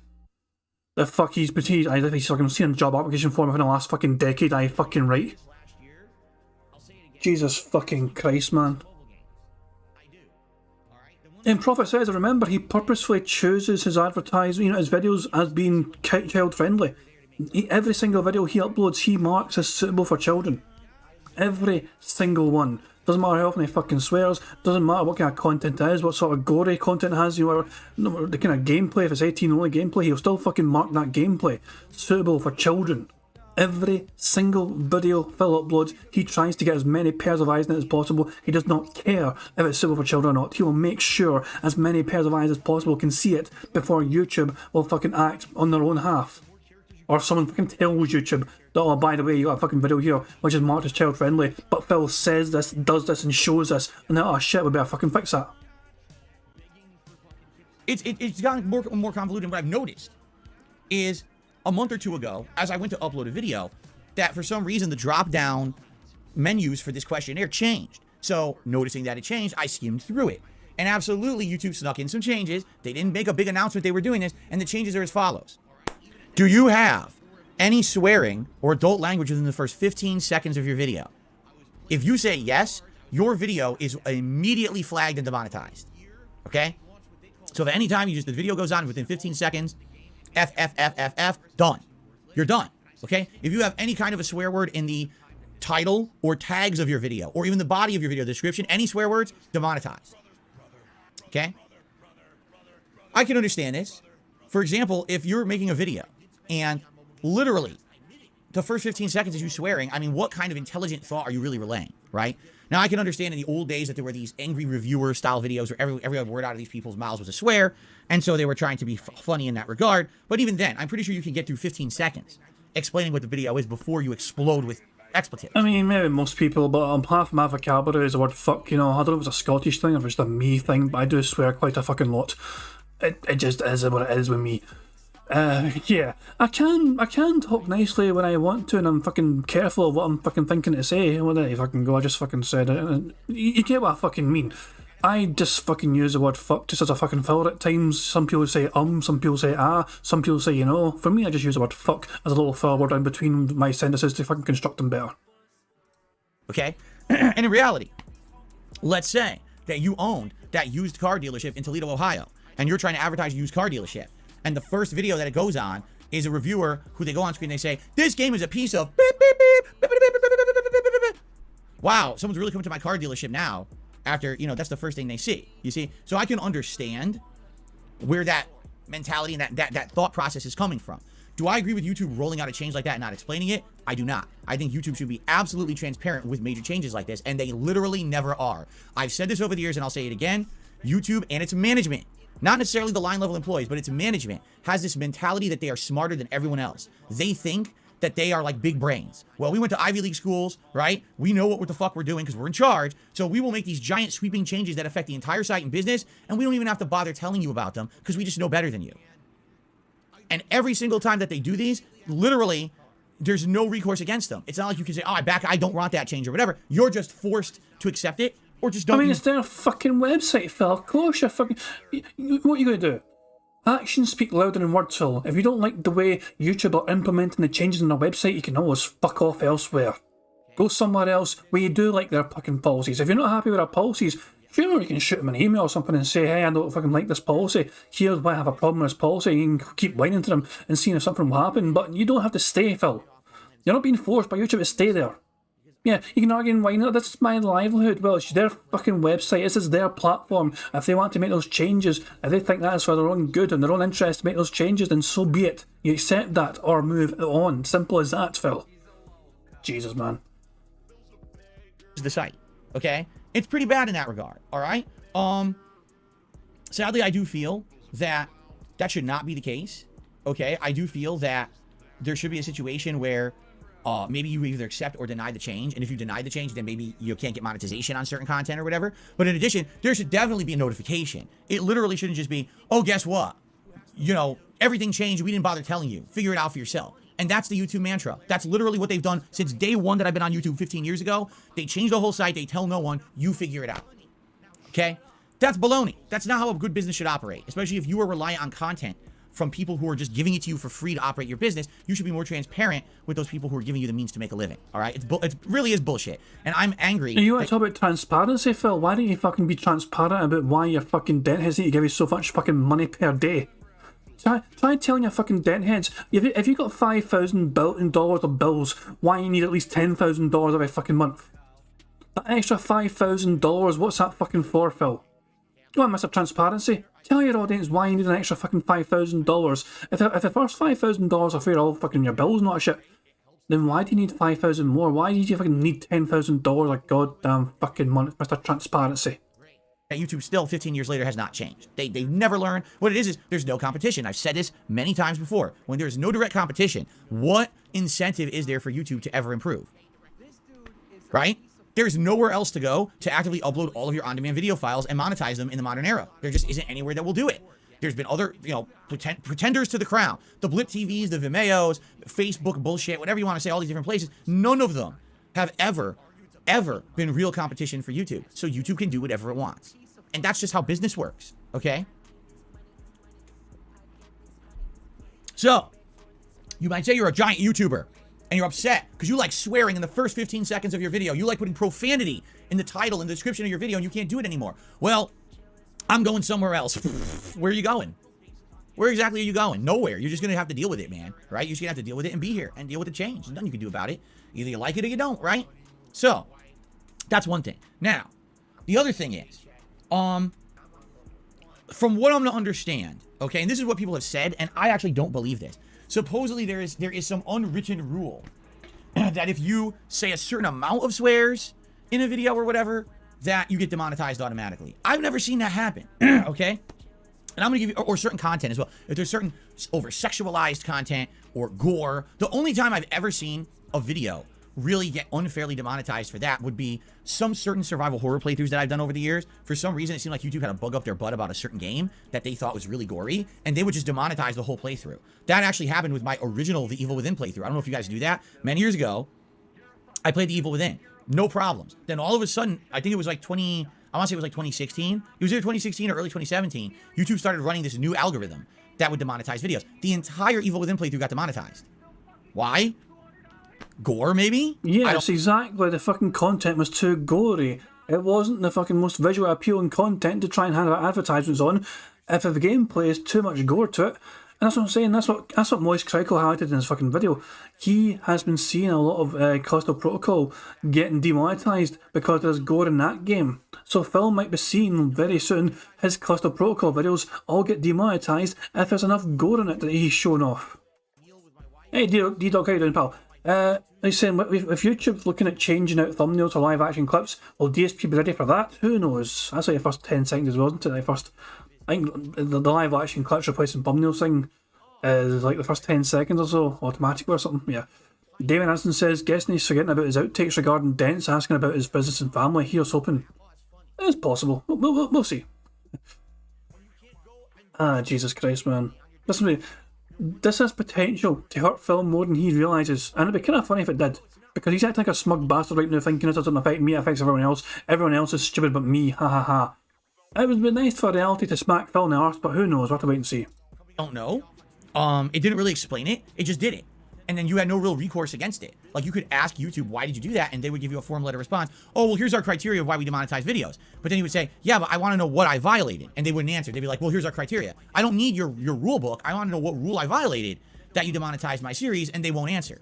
The fuck he's fucking seen a job application form for the last fucking decade, I fucking right. Jesus fucking Christ, man. And Prophet says, remember, he purposefully chooses his advertising, his videos as being child friendly. Every single video he uploads, he marks as suitable for children. Every single one. Doesn't matter how often he fucking swears, doesn't matter what kind of content it is, what sort of gory content it has, the kind of gameplay, if it's 18 only gameplay, he'll still fucking mark that gameplay suitable for children. Every single video Phil uploads, he tries to get as many pairs of eyes in it as possible. He does not care if it's suitable for children or not. He will make sure as many pairs of eyes as possible can see it before YouTube will fucking act on their own half. Or someone fucking tells YouTube that, oh, by the way, you got a fucking video here which is marked as child friendly, but Phil says this, does this, and shows this, and then, oh shit, we better fucking fix that. It's gotten more convoluted. And what I've noticed is a month or two ago, as I went to upload a video, that for some reason the drop down menus for this questionnaire changed. So noticing that it changed, I skimmed through it. And absolutely, YouTube snuck in some changes. They didn't make a big announcement they were doing this, and the changes are as follows. Do you have any swearing or adult language within the first 15 seconds of your video? If you say yes, your video is immediately flagged and demonetized. Okay? So if any time the video goes on within 15 seconds, done. You're done. Okay? If you have any kind of a swear word in the title or tags of your video, or even the body of your video description, any swear words, demonetized. Okay? I can understand this. For example, if you're making a video and literally the first 15 seconds is you swearing, I mean, what kind of intelligent thought are you really relaying, right? Now, I can understand in the old days that there were these angry reviewer style videos where every word out of these people's mouths was a swear, and so they were trying to be funny in that regard. But even then, I'm pretty sure you can get through 15 seconds explaining what the video is before you explode with expletives. I mean, maybe most people, but half my vocabulary is the word fuck, I don't know if it's a Scottish thing or if it's just a me thing, but I do swear quite a fucking lot. It just is what it is with me. Yeah, I can talk nicely when I want to, and I'm fucking careful of what I'm fucking thinking to say. Well, there you fucking go, I just fucking said it. You get what I fucking mean. I just fucking use the word fuck just as a fucking filler at times. Some people say some people say some people say For me, I just use the word fuck as a little filler word in between my sentences to fucking construct them better. Okay? And in reality, let's say that you owned that used car dealership in Toledo, Ohio, and you're trying to advertise a used car dealership. And the first video that it goes on is a reviewer who they go on screen and they say, this game is a piece of beep, beep, beep, beep, beep, beep, beep, beep, beep, beep, beep. Wow, someone's really coming to my car dealership now after, that's the first thing they see. You see? So I can understand where that mentality and that thought process is coming from. Do I agree with YouTube rolling out a change like that and not explaining it? I do not. I think YouTube should be absolutely transparent with major changes like this, and they literally never are. I've said this over the years, and I'll say it again. YouTube and its management, not necessarily the line level employees, but its management, has this mentality that they are smarter than everyone else. They think that they are like big brains. Well, we went to Ivy League schools, right? We know what the fuck we're doing because we're in charge. So we will make these giant sweeping changes that affect the entire site and business, and we don't even have to bother telling you about them because we just know better than you. And every single time that they do these, literally, there's no recourse against them. It's not like you can say, oh, I don't want that change or whatever. You're just forced to accept it or just don't. I mean, it's their fucking website, Phil. Of course you're fucking... What are you going to do? Actions speak louder than words, Phil. If you don't like the way YouTube are implementing the changes on their website, you can always fuck off elsewhere. Go somewhere else where you do like their fucking policies. If you're not happy with their policies, sure, you can shoot them an email or something and say, hey, I don't fucking like this policy. Here's why I have a problem with this policy. You can keep whining to them and seeing if something will happen, but you don't have to stay, Phil. You're not being forced by YouTube to stay there. Yeah, you can argue and whine, oh, this is my livelihood. Well, it's their fucking website. This is their platform. If they want to make those changes, if they think that is for their own good and their own interest to make those changes, then so be it. You accept that or move on. Simple as that, Phil. Jesus, man. The site, okay? It's pretty bad in that regard, all right? Sadly, I do feel that should not be the case, okay? I do feel that there should be a situation where maybe you either accept or deny the change, and if you deny the change, then maybe you can't get monetization on certain content or whatever. But in addition, there should definitely be a notification. It literally shouldn't just be, oh, guess what? You know, everything changed, we didn't bother telling you. Figure it out for yourself. And that's the YouTube mantra. That's literally what they've done since day one that I've been on YouTube 15 years ago. They changed the whole site. They tell no one. You figure it out. Okay? That's baloney. That's not how a good business should operate, especially if you are reliant on content from people who are just giving it to you for free to operate your business. You should be more transparent with those people who are giving you the means to make a living. All right? It really is bullshit. And I'm angry. You want to talk about transparency, Phil? Why don't you fucking be transparent about why your fucking debt heads need to give you so much fucking money per day? Try telling your fucking debt heads, if you got $5,000 of bills, why you need at least $10,000 every fucking month? That extra $5,000, what's that fucking for, Phil? Go on, Mr. Transparency. Tell your audience why you need an extra fucking $5,000. If the first $5,000 are for all fucking your bills, not shit, then why do you need 5,000 more? Why do you fucking need $10,000 a goddamn fucking month, Mr. Transparency? YouTube still 15 years later has not changed. They've never learned. What it is there's no competition. I've said this many times before. When there's no direct competition, what incentive is there for YouTube to ever improve? Right? There's nowhere else to go to actively upload all of your on-demand video files and monetize them in the modern era. There just isn't anywhere that will do it. There's been other, pretenders to the crown. The Blip TVs, the Vimeos, Facebook bullshit, whatever you want to say, all these different places. None of them have ever been real competition for YouTube. So YouTube can do whatever it wants. And that's just how business works, okay? So, you might say you're a giant YouTuber and you're upset because you like swearing in the first 15 seconds of your video. You like putting profanity in the title and the description of your video and you can't do it anymore. Well, I'm going somewhere else. Where are you going? Where exactly are you going? Nowhere. You're just going to have to deal with it, man, right? You're just going to have to deal with it and be here and deal with the change. There's nothing you can do about it. Either you like it or you don't, right? So, that's one thing. Now, the other thing is, from what I'm to understand, okay, and this is what people have said, and I actually don't believe this. Supposedly there is some unwritten rule that if you say a certain amount of swears in a video or whatever, that you get demonetized automatically. I've never seen that happen, okay? And I'm gonna give you, or certain content as well. If there's certain over-sexualized content or gore, the only time I've ever seen a video really get unfairly demonetized for that would be some certain survival horror playthroughs that I've done over the years. For some reason, it seemed like YouTube had a bug up their butt about a certain game that they thought was really gory, and they would just demonetize the whole playthrough. That actually happened with my original The Evil Within playthrough. I don't know if you guys do that. Many years ago, I played The Evil Within. No problems. Then all of a sudden, I think it was like 2016. It was either 2016 or early 2017. YouTube started running this new algorithm that would demonetize videos. The entire Evil Within playthrough got demonetized. Why? Gore, maybe? Yes, exactly. The fucking content was too gory. It wasn't the fucking most visually appealing content to try and have advertisements on. If the gameplay is too much gore to it, and that's what I'm saying. That's what Moist Crickle highlighted in his fucking video. He has been seeing a lot of Coastal Protocol getting demonetized because there's gore in that game. So Phil might be seeing very soon his Coastal Protocol videos all get demonetized if there's enough gore in it that he's shown off. Hey, D-Dog, how you doing, pal? He's saying, if YouTube's looking at changing out thumbnails to live action clips, will DSP be ready for that? Who knows? That's like the first 10 seconds, wasn't it? I think the live action clips replacing thumbnails thing is like the first 10 seconds or so, automatically or something, yeah. Damon Anderson says, guessing he's forgetting about his outtakes regarding Dents, asking about his business and family. Here's hoping. It's possible. We'll see. Jesus Christ, man. Listen to me. this has potential to hurt film more than he realises, and it'd be kind of funny if it did, because he's acting like a smug bastard right now, thinking this doesn't affect me, it affects everyone else. Everyone else is stupid but me, ha ha ha. It would be nice for reality to smack Phil in the arse, but who knows, we'll have to wait and see. We don't know. It didn't really explain it. It just did it. And then you had no real recourse against it. Like, you could ask YouTube, why did you do that? And they would give you a form letter response. Oh, well, here's our criteria of why we demonetize videos. But then you would say, yeah, but I want to know what I violated. And they wouldn't answer. They'd be like, well, here's our criteria. I don't need your rule book. I want to know what rule I violated that you demonetized my series, and they won't answer.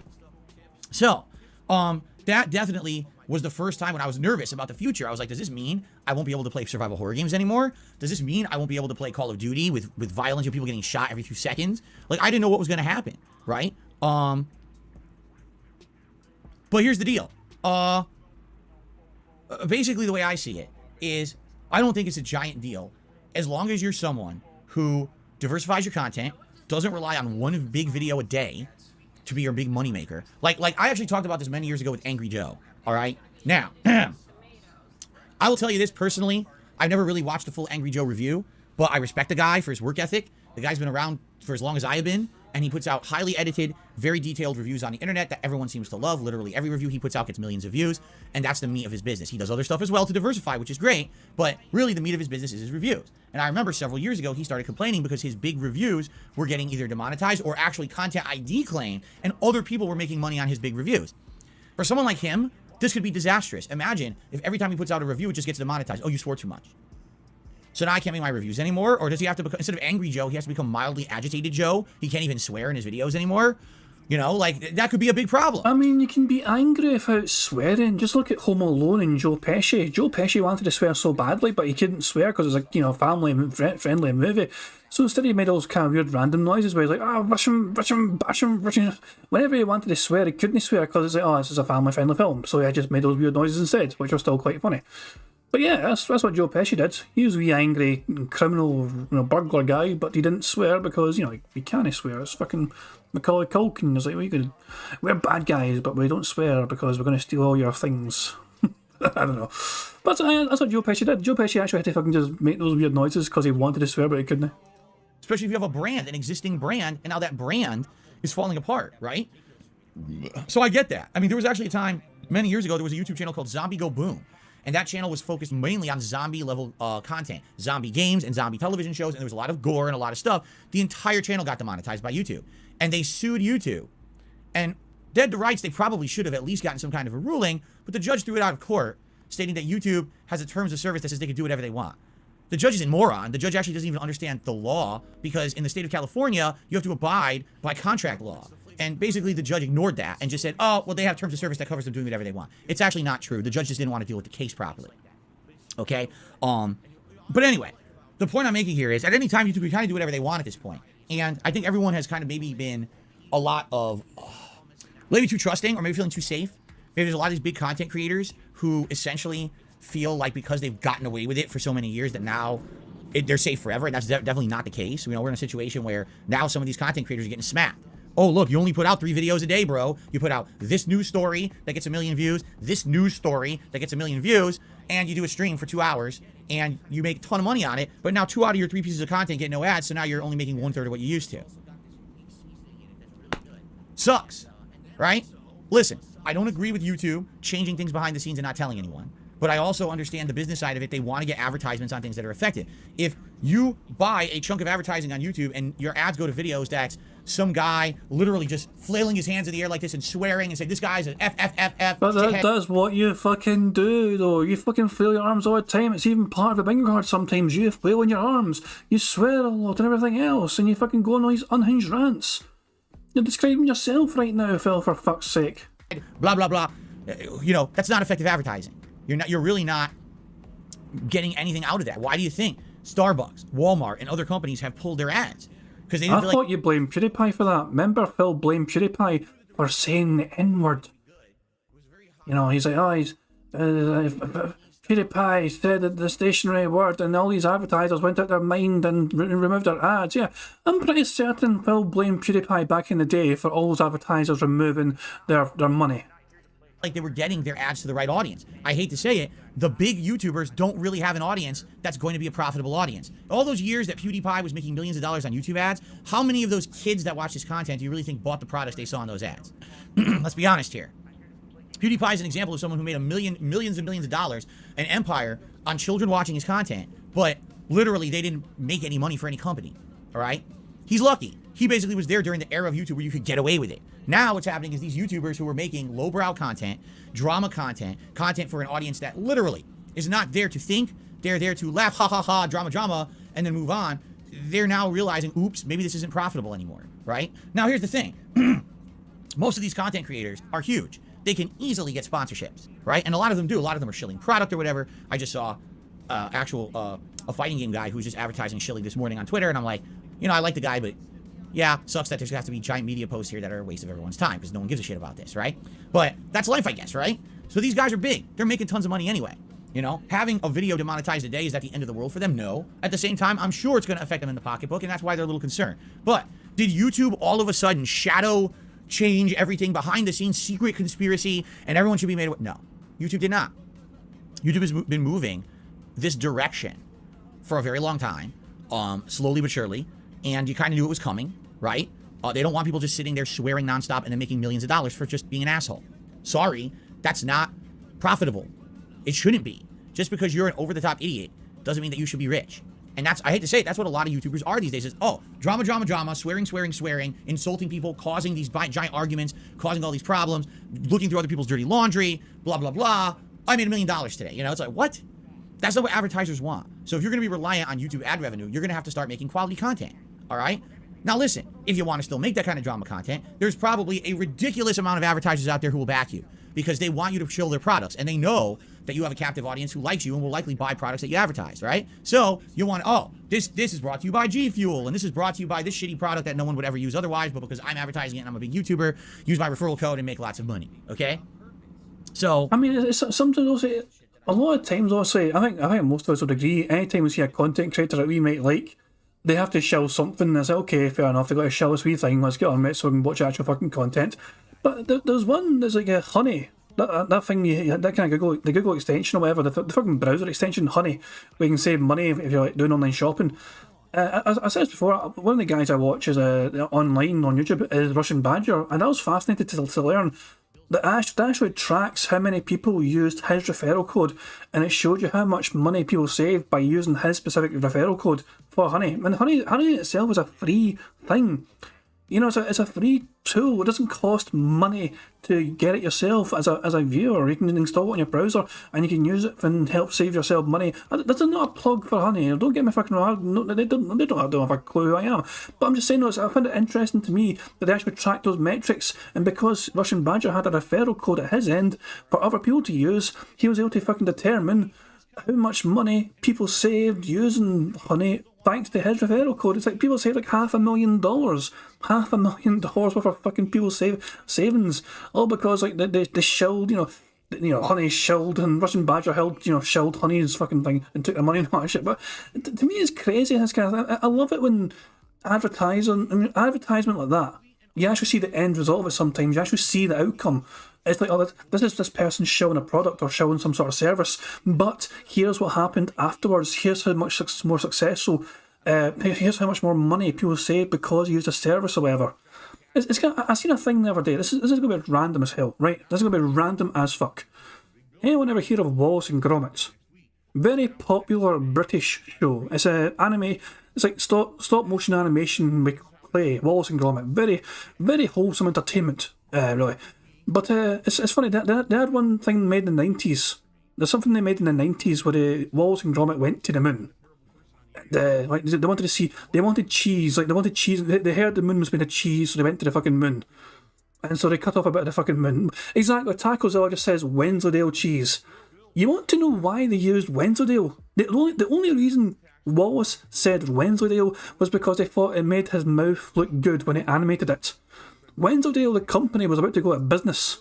So, that definitely was the first time when I was nervous about the future. I was like, does this mean I won't be able to play survival horror games anymore? Does this mean I won't be able to play Call of Duty with violence and people getting shot every few seconds? Like, I didn't know what was going to happen, right? But here's the deal. Basically, the way I see it is, I don't think it's a giant deal as long as you're someone who diversifies your content, doesn't rely on one big video a day to be your big money maker. Like I actually talked about this many years ago with Angry Joe. All right. Now, I will tell you this personally. I've never really watched a full Angry Joe review, but I respect the guy for his work ethic. The guy's been around for as long as I have been, and he puts out highly edited, very detailed reviews on the internet that everyone seems to love. Literally every review he puts out gets millions of views, and that's the meat of his business. He does other stuff as well to diversify, which is great, but really the meat of his business is his reviews. And I remember several years ago, he started complaining because his big reviews were getting either demonetized or actually content ID claimed, and other people were making money on his big reviews. For someone like him, this could be disastrous. Imagine if every time he puts out a review, it just gets demonetized. Oh, you swore too much. So now I can't make my reviews anymore? Or does he have to become, instead of Angry Joe, he has to become Mildly Agitated Joe? He can't even swear in his videos anymore? You know, like, that could be a big problem. I mean, you can be angry without swearing. Just look at Home Alone and Joe Pesci. Joe Pesci wanted to swear so badly, but he couldn't swear because it's a, family friendly movie. So instead he made all those kind of weird random noises where he's like, rush him, bash him. Whenever he wanted to swear, he couldn't swear because it's like, oh, this is a family friendly film. So he just made those weird noises instead, which were still quite funny. But yeah, that's what Joe Pesci did. He was a wee angry criminal, burglar guy, but he didn't swear because, he can't swear. It's fucking Macaulay Culkin. It's like, we're bad guys, but we don't swear because we're going to steal all your things. I don't know. But that's what Joe Pesci did. Joe Pesci actually had to fucking just make those weird noises because he wanted to swear, but he couldn't. Especially if you have a brand, an existing brand, and now that brand is falling apart, right? So I get that. I mean, there was actually a time, many years ago, there was a YouTube channel called Zombie Go Boom. And that channel was focused mainly on zombie-level content, zombie games and zombie television shows, and there was a lot of gore and a lot of stuff. The entire channel got demonetized by YouTube, and they sued YouTube. And dead to rights, they probably should have at least gotten some kind of a ruling, but the judge threw it out of court, stating that YouTube has a terms of service that says they can do whatever they want. The judge is a moron. The judge actually doesn't even understand the law, because in the state of California, you have to abide by contract law. And basically, the judge ignored that and just said, oh, well, they have terms of service that covers them doing whatever they want. It's actually not true. The judge just didn't want to deal with the case properly. Okay? But anyway, the point I'm making here is, at any time, YouTube can kind of do whatever they want at this point. And I think everyone has kind of maybe been a lot of maybe too trusting, or maybe feeling too safe. Maybe there's a lot of these big content creators who essentially feel like because they've gotten away with it for so many years that now they're safe forever. And that's definitely not the case. We're in a situation where now some of these content creators are getting smacked. Oh, look, you only put out 3 videos a day, bro. You put out this news story that gets 1 million views, this news story that gets 1 million views, and you do a stream for 2 hours, and you make a ton of money on it, but now 2 out of your 3 pieces of content get no ads, so now you're only making 1/3 of what you used to. Sucks, right? Listen, I don't agree with YouTube changing things behind the scenes and not telling anyone. But I also understand the business side of it. They want to get advertisements on things that are effective. If you buy a chunk of advertising on YouTube and your ads go to videos that's some guy literally just flailing his hands in the air like this and swearing and saying, this guy's an F. But that's what you fucking do, though. You fucking flail your arms all the time. It's even part of the bingo card sometimes. You flail in your arms. You swear a lot and everything else. And you fucking go on all these unhinged rants. You're describing yourself right now, Phil, for fuck's sake. Blah, blah, blah. That's not effective advertising. You're really not getting anything out of that. Why do you think Starbucks, Walmart, and other companies have pulled their ads? Because they didn't I thought you blamed PewDiePie for that. Remember, Phil blamed PewDiePie for saying the N-word. He's like, PewDiePie said that the stationary word, and all these advertisers went out their mind and removed their ads. Yeah, I'm pretty certain Phil blamed PewDiePie back in the day for all those advertisers removing their money. like they were getting their ads to the right audience. I hate to say it, the big YouTubers don't really have an audience that's going to be a profitable audience. All those years that PewDiePie was making millions of dollars on YouTube ads, how many of those kids that watch his content do you really think bought the products they saw in those ads? Let's be honest here. PewDiePie is an example of someone who made millions and millions of dollars, an empire on children watching his content, but literally they didn't make any money for any company, all right? He's lucky. He basically was there during the era of YouTube where you could get away with it. Now what's happening is these YouTubers who are making lowbrow content, drama content, content for an audience that literally is not there to think, they're there to laugh, ha ha ha, drama, and then move on. They're now realizing, oops, maybe this isn't profitable anymore, right? Now here's the thing. Most of these content creators are huge. They can easily get sponsorships, right? And a lot of them do. A lot of them are shilling product or whatever. I just saw a fighting game guy who's just advertising shilling this morning on Twitter, and I'm like, you know, I like the guy, but yeah, sucks that there's going to have to be giant media posts here that are a waste of everyone's time because no one gives a shit about this, right? But that's life, I guess, right? So these guys are big. They're making tons of money anyway. You know, having a video demonetized a day, is that the end of the world for them? No. At the same time, I'm sure it's going to affect them in the pocketbook, and that's why they're a little concerned. But did YouTube all of a sudden shadow change everything behind the scenes, secret conspiracy, and everyone should be made aware? No, YouTube did not. YouTube has been moving this direction for a very long time, slowly but surely, and you kind of knew it was coming, right? They don't want people just sitting there swearing nonstop and then making millions of dollars for just being an asshole. Sorry, that's not profitable. It shouldn't be. Just because you're an over-the-top idiot doesn't mean that you should be rich. And that's, I hate to say it, that's what a lot of YouTubers are these days. Is, oh, drama, swearing, insulting people, causing these giant arguments, causing all these problems, looking through other people's dirty laundry, blah, blah, blah. I made $1 million today. You know, it's like, what? That's not what advertisers want. So if you're going to be reliant on YouTube ad revenue, you're going to have to start making quality content. All right? Now listen, if you want to still make that kind of drama content, there's probably a ridiculous amount of advertisers out there who will back you because they want you to shill their products, and they know that you have a captive audience who likes you and will likely buy products that you advertise, right? So you want, oh, this is brought to you by G Fuel, and this is brought to you by this shitty product that no one would ever use otherwise, but because I'm advertising it and I'm a big YouTuber, use my referral code and make lots of money, okay? So I mean, it's sometimes also, a lot of times, honestly, I think most of us would agree, anytime we see a content creator that we might like, they have to shill something. It's like, okay, fair enough, they got to shill this wee thing, let's get on with it so we can watch actual fucking content. But there's one that's like a Honey, that thing, that kind of the Google extension or whatever, the fucking browser extension, Honey, where you can save money if you're like doing online shopping. As I said this before, one of the guys I watch is online on YouTube is Russian Badger, and I was fascinated to learn that actually tracks how many people used his referral code, and it showed you how much money people saved by using his specific referral code for Honey. And Honey itself is a free thing. You know, it's a free tool. It doesn't cost money to get it yourself as a viewer. You can install it on your browser and you can use it and help save yourself money. This is not a plug for Honey. Don't get me fucking wrong. No, they don't have a clue who I am. But I'm just saying, I find it interesting to me that they actually track those metrics. And because Russian Badger had a referral code at his end for other people to use, he was able to fucking determine how much money people saved using Honey thanks to his referral code. It's like people saved like $500,000. $500,000 worth of fucking people's savings. All because like they shilled, you know, Honey shilled and Russian Badger held, shilled Honey's fucking thing and took the money and all that shit. But to me it's crazy, this kind of thing. I love it when advertisement like that, you actually see the end result of it sometimes. You actually see the outcome. It's like, oh, this is this person showing a product or showing some sort of service, but here's what happened afterwards. Here's how much more successful. Here's how much more money people save because you used a service or whatever. I seen a thing the other day. This is going to be random as hell, right? This is going to be random as fuck. Anyone ever hear of Wallace and Gromit? Very popular British show. It's an anime. It's like stop motion animation with clay. Wallace and Gromit. Very, very wholesome entertainment, really. But it's funny, they had one thing made in the 90s. There's something they made in the 90s where Wallace and Gromit went to the moon. They wanted cheese. They heard the moon was made of cheese, so they went to the fucking moon. And so they cut off a bit of the fucking moon. Exactly, Tacozilla just says Wensleydale cheese. You want to know why they used Wensleydale? The only reason Wallace said Wensleydale was because they thought it made his mouth look good when he animated it. Wensleydale, the company, was about to go out of business.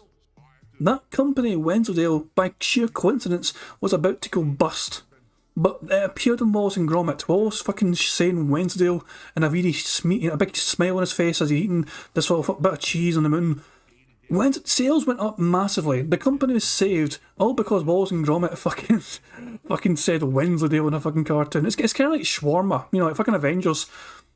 That company, Wensleydale, by sheer coincidence, was about to go bust. But it appeared in Wallace and Gromit. Wallace fucking saying Wensleydale and a big smile on his face as he's eating this little bit of cheese on the moon. When sales went up massively, the company was saved all because Wallace and Gromit fucking said Wensleydale in a fucking cartoon. It's kind of like Shawarma, you know, like fucking Avengers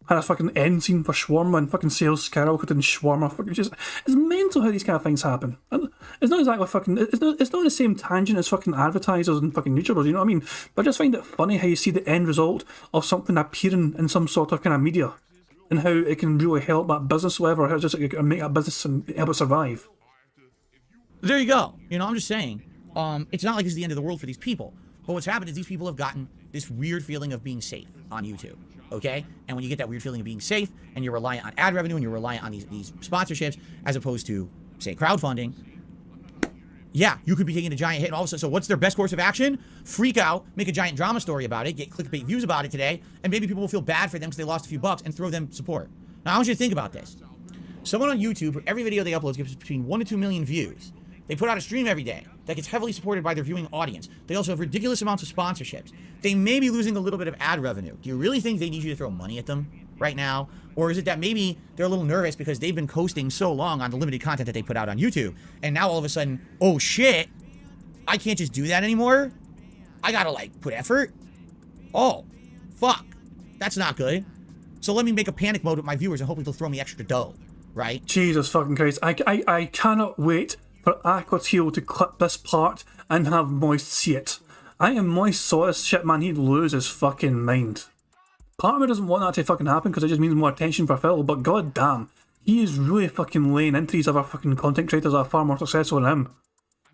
had a fucking end scene for Shawarma and fucking sales skyrocketed and Shawarma fucking just, it's mental how these kind of things happen. And it's not exactly fucking, it's not the same tangent as fucking advertisers and fucking YouTubers, you know what I mean? But I just find it funny how you see the end result of something appearing in some sort of kind of media, and how it can really help that business, whatever, how just like, make that business and help it survive. There you go. You know, I'm just saying, it's not like this is the end of the world for these people. But what's happened is these people have gotten this weird feeling of being safe on YouTube, okay? And when you get that weird feeling of being safe, and you're reliant on ad revenue, and you're reliant on these sponsorships, as opposed to, say, crowdfunding, yeah, you could be taking a giant hit, and all of a sudden, so what's their best course of action? Freak out, make a giant drama story about it, get clickbait views about it today, and maybe people will feel bad for them because they lost a few bucks, and throw them support. Now, I want you to think about this. Someone on YouTube, for every video they upload, gets between 1 to 2 million views. They put out a stream every day that gets heavily supported by their viewing audience. They also have ridiculous amounts of sponsorships. They may be losing a little bit of ad revenue. Do you really think they need you to throw money at them right now? Or is it that maybe they're a little nervous because they've been coasting so long on the limited content that they put out on YouTube, and now all of a sudden, oh shit, I can't just do that anymore? I gotta, like, put effort? Oh, fuck. That's not good. So let me make a panic mode with my viewers and hopefully they'll throw me extra dough, right? Jesus fucking Christ. I cannot wait for Aquateel to clip this part and have Moist see it. I am Moist saw this shit, man, he'd lose his fucking mind. Part of me doesn't want that to fucking happen because it just means more attention for Phil, but god damn, he is really fucking laying into these other fucking content creators that are far more successful than him.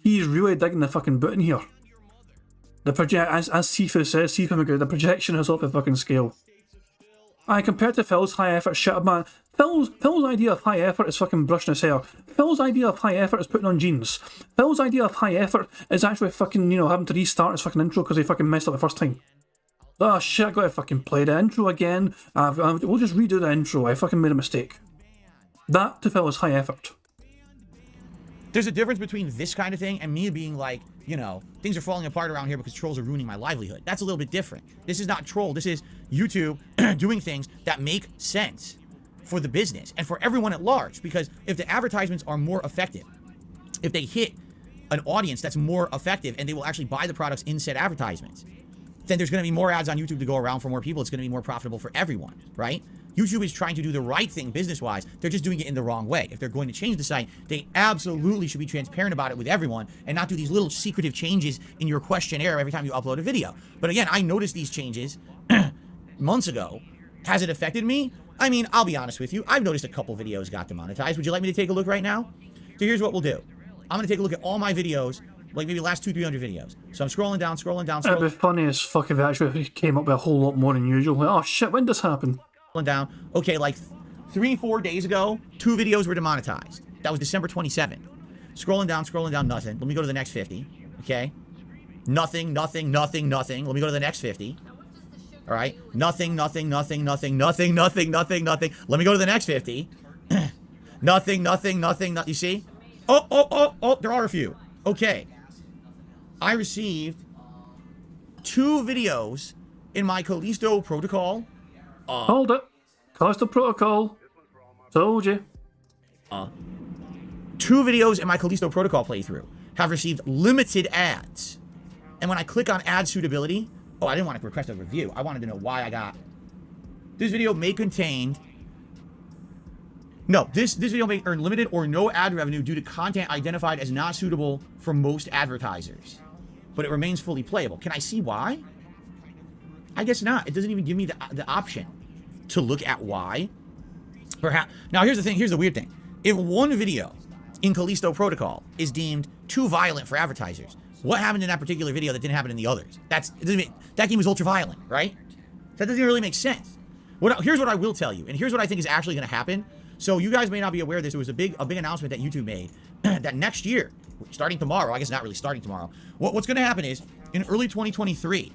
He's really digging the fucking boot in here. The as Sifu says, Sifu McGoo, the projection is off the fucking scale. Compared to Phil's high effort shit, man, Phil's idea of high effort is fucking brushing his hair. Phil's idea of high effort is putting on jeans. Phil's idea of high effort is actually fucking, you know, having to restart his fucking intro because he fucking messed up the first time. Oh shit, I gotta fucking play the intro again. We'll just redo the intro, I fucking made a mistake. That to Phil is high effort. There's a difference between this kind of thing and me being like, you know, things are falling apart around here because trolls are ruining my livelihood. That's a little bit different. This is not troll. This is YouTube doing things that make sense for the business and for everyone at large. Because if the advertisements are more effective, if they hit an audience that's more effective and they will actually buy the products in said advertisements, then there's going to be more ads on YouTube to go around for more people. It's going to be more profitable for everyone, right? YouTube is trying to do the right thing business-wise. They're just doing it in the wrong way. If they're going to change the site, they absolutely should be transparent about it with everyone and not do these little secretive changes in your questionnaire every time you upload a video. But again, I noticed these changes months ago. Has it affected me? I mean, I'll be honest with you. I've noticed a couple videos got demonetized. Would you like me to take a look right now? So here's what we'll do. I'm going to take a look at all my videos, like maybe the last 200-300 videos. So I'm scrolling down. It'd be funny as fuck if it actually came up with a whole lot more than usual. Like, oh shit, when did this happen? Down. Okay, like 3-4 days ago, 2 videos were demonetized. That was December 27th. Scrolling down, nothing. Let me go to the next 50. Okay. Nothing. Let me go to the next 50. All right. Nothing. Let me go to the next 50. Nothing. You see? Oh, there are a few. Okay. I received 2 videos in my Callisto protocol. Hold it. Callisto Protocol. Told you. 2 videos in my Callisto Protocol playthrough have received limited ads. And when I click on ad suitability, I didn't want to request a review. I wanted to know why I got... This video may contain... No, this video may earn limited or no ad revenue due to content identified as not suitable for most advertisers. But it remains fully playable. Can I see why? I guess not. It doesn't even give me the option to look at why. Perhaps. Now, here's the thing. Here's the weird thing. If one video in Callisto Protocol is deemed too violent for advertisers, what happened in that particular video that didn't happen in the others? That game was ultra violent, right? That doesn't really make sense. Here's what I will tell you, and here's what I think is actually going to happen. So you guys may not be aware of this. It was a big announcement that YouTube made that next year, starting tomorrow, I guess not really starting tomorrow, what's going to happen is in early 2023,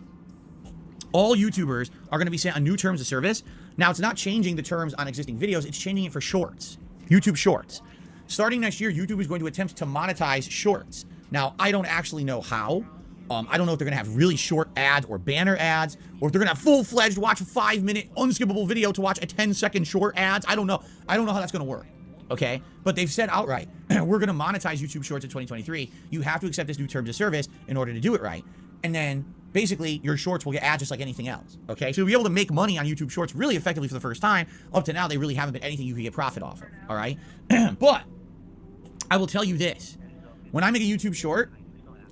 all YouTubers are going to be sent a new terms of service. Now, it's not changing the terms on existing videos. It's changing it for shorts, YouTube Shorts. Starting next year, YouTube is going to attempt to monetize shorts. Now, I don't actually know how. I don't know if they're going to have really short ads or banner ads, or if they're going to have full-fledged watch a 5-minute unskippable video to watch a 10-second short ads. I don't know. I don't know how that's going to work. okay? But they've said outright, we're going to monetize YouTube Shorts in 2023. You have to accept this new terms of service in order to do it right. And then basically your shorts will get ads just like anything else, okay? So you'll be able to make money on YouTube Shorts really effectively for the first time. Up to now, they really haven't been anything you can get profit off of, all right? But I will tell you this. When I make a YouTube Short,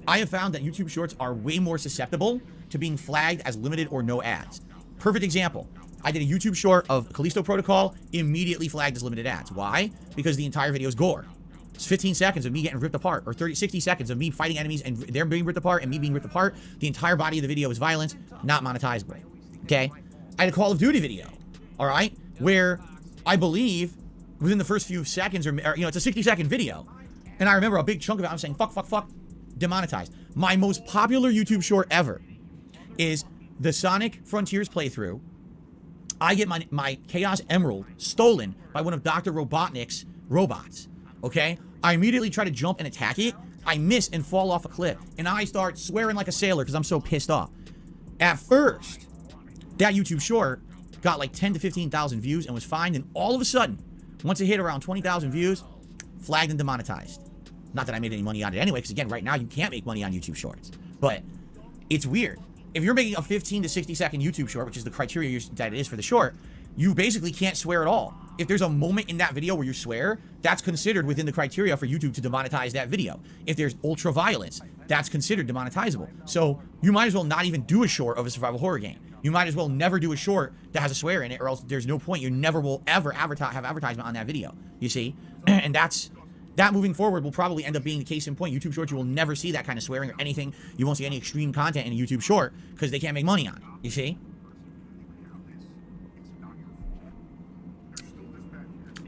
I have found that YouTube Shorts are way more susceptible to being flagged as limited or no ads. Perfect example. I did a YouTube Short of Callisto Protocol, immediately flagged as limited ads. Why? Because the entire video is gore. It's 15 seconds of me getting ripped apart, or 60 seconds of me fighting enemies and they're being ripped apart and me being ripped apart. The entire body of the video is violence, not monetizable. Okay? I had a Call of Duty video, all right, where I believe within the first few seconds, or you know, it's a 60-second video, and I remember a big chunk of it, I'm saying, fuck, fuck, fuck, demonetized. My most popular YouTube Short ever is the Sonic Frontiers playthrough. I get my Chaos Emerald stolen by one of Dr. Robotnik's robots, okay? I immediately try to jump and attack it. I miss and fall off a cliff, and I start swearing like a sailor because I'm so pissed off. At first, that YouTube Short got like 10 to 15,000 views and was fine, and all of a sudden, once it hit around 20,000 views, flagged and demonetized. Not that I made any money on it anyway, because again, right now you can't make money on YouTube Shorts. But it's weird. If you're making a 15 to 60 second YouTube Short, which is the criteria that it is for the short, you basically can't swear at all. If there's a moment in that video where you swear, that's considered within the criteria for YouTube to demonetize that video. If there's ultra violence, that's considered demonetizable. So you might as well not even do a short of a survival horror game. You might as well never do a short that has a swear in it, or else there's no point. You never will ever have advertisement on that video, you see? And that moving forward will probably end up being the case in point. YouTube Shorts, you will never see that kind of swearing or anything. You won't see any extreme content in a YouTube Short because they can't make money on it, you see?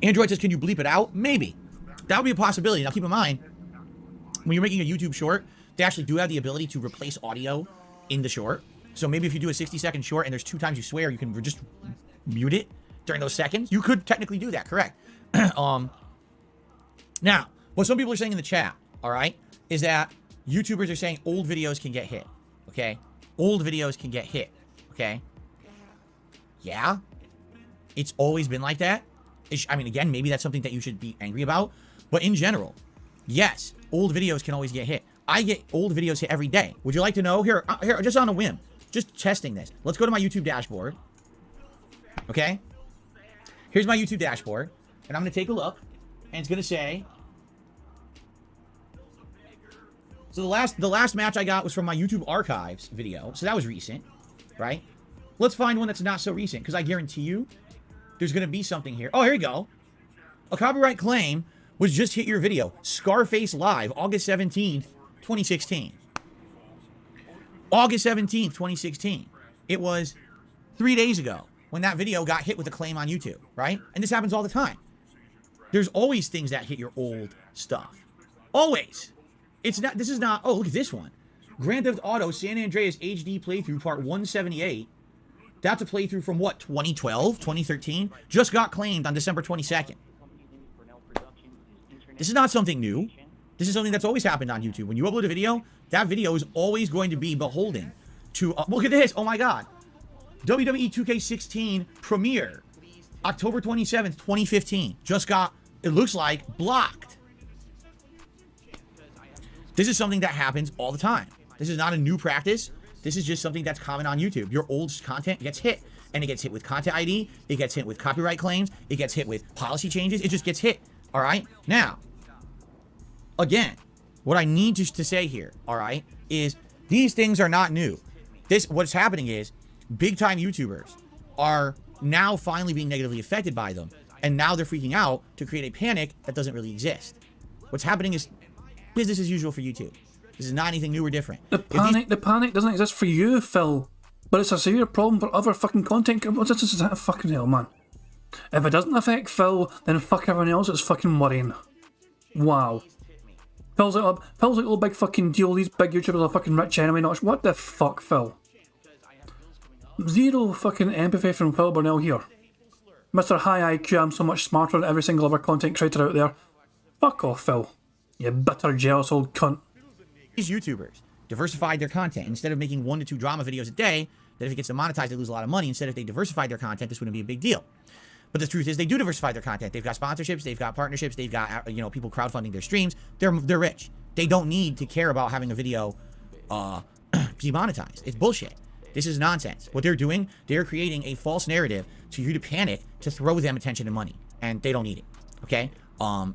Android says, can you bleep it out? Maybe. That would be a possibility. Now keep in mind, when you're making a YouTube Short, they actually do have the ability to replace audio in the short. So maybe if you do a 60-second short and there's 2 times you swear, you can just mute it during those seconds. You could technically do that, correct? Now, what some people are saying in the chat, all right, is that YouTubers are saying old videos can get hit, okay? Old videos can get hit, okay? Yeah, it's always been like that. I mean, again, maybe that's something that you should be angry about. But in general, yes, old videos can always get hit. I get old videos hit every day. Would you like to know? Here, just on a whim, just testing this. Let's go to my YouTube dashboard, okay? Here's my YouTube dashboard, and I'm going to take a look, and it's going to say... So the last match I got was from my YouTube archives video. So that was recent, right? Let's find one that's not so recent, because I guarantee you there's going to be something here. Oh, here you go. A copyright claim was just hit your video. Scarface Live, August 17th, 2016. August 17th, 2016. It was 3 days ago when that video got hit with a claim on YouTube, right? And this happens all the time. There's always things that hit your old stuff. Always. It's not, this is not, oh, look at this one. Grand Theft Auto San Andreas HD playthrough part 178. That's a playthrough from what, 2012, 2013? Just got claimed on December 22nd. This is not something new. This is something that's always happened on YouTube. When you upload a video, that video is always going to be beholden to, look at this, oh my God. WWE 2K16 premiere, October 27th, 2015. Just got, it looks like, blocked. This is something that happens all the time. This is not a new practice. This is just something that's common on YouTube. Your old content gets hit. And it gets hit with content ID. It gets hit with copyright claims. It gets hit with policy changes. It just gets hit. All right? Now, again, what I need to say here, all right, is these things are not new. What's happening is big-time YouTubers are now finally being negatively affected by them. And now they're freaking out to create a panic that doesn't really exist. What's happening is business as usual for YouTube. This is not anything new or different. The panic doesn't exist for you, Phil. But it's a severe problem for other fucking content. What's this? Fucking hell, man. If it doesn't affect Phil, then fuck everyone else that's fucking worrying. Wow. Phil's like a little big fucking deal. These big YouTubers are fucking rich anyway. Not what the fuck, Phil? Zero fucking empathy from Phil Burnell here. Mr. High IQ, I'm so much smarter than every single other content creator out there. Fuck off, Phil. You bitter, jealous old cunt. These YouTubers diversified their content. Instead of making 1 to 2 drama videos a day, that if it gets demonetized, they lose a lot of money. Instead, if they diversified their content, this wouldn't be a big deal. But the truth is, they do diversify their content. They've got sponsorships, they've got partnerships, they've got, you know, people crowdfunding their streams. They're rich. They don't need to care about having a video be monetized. It's bullshit. This is nonsense. What they're doing, they're creating a false narrative to you to panic, to throw them attention and money, and they don't need it. Okay?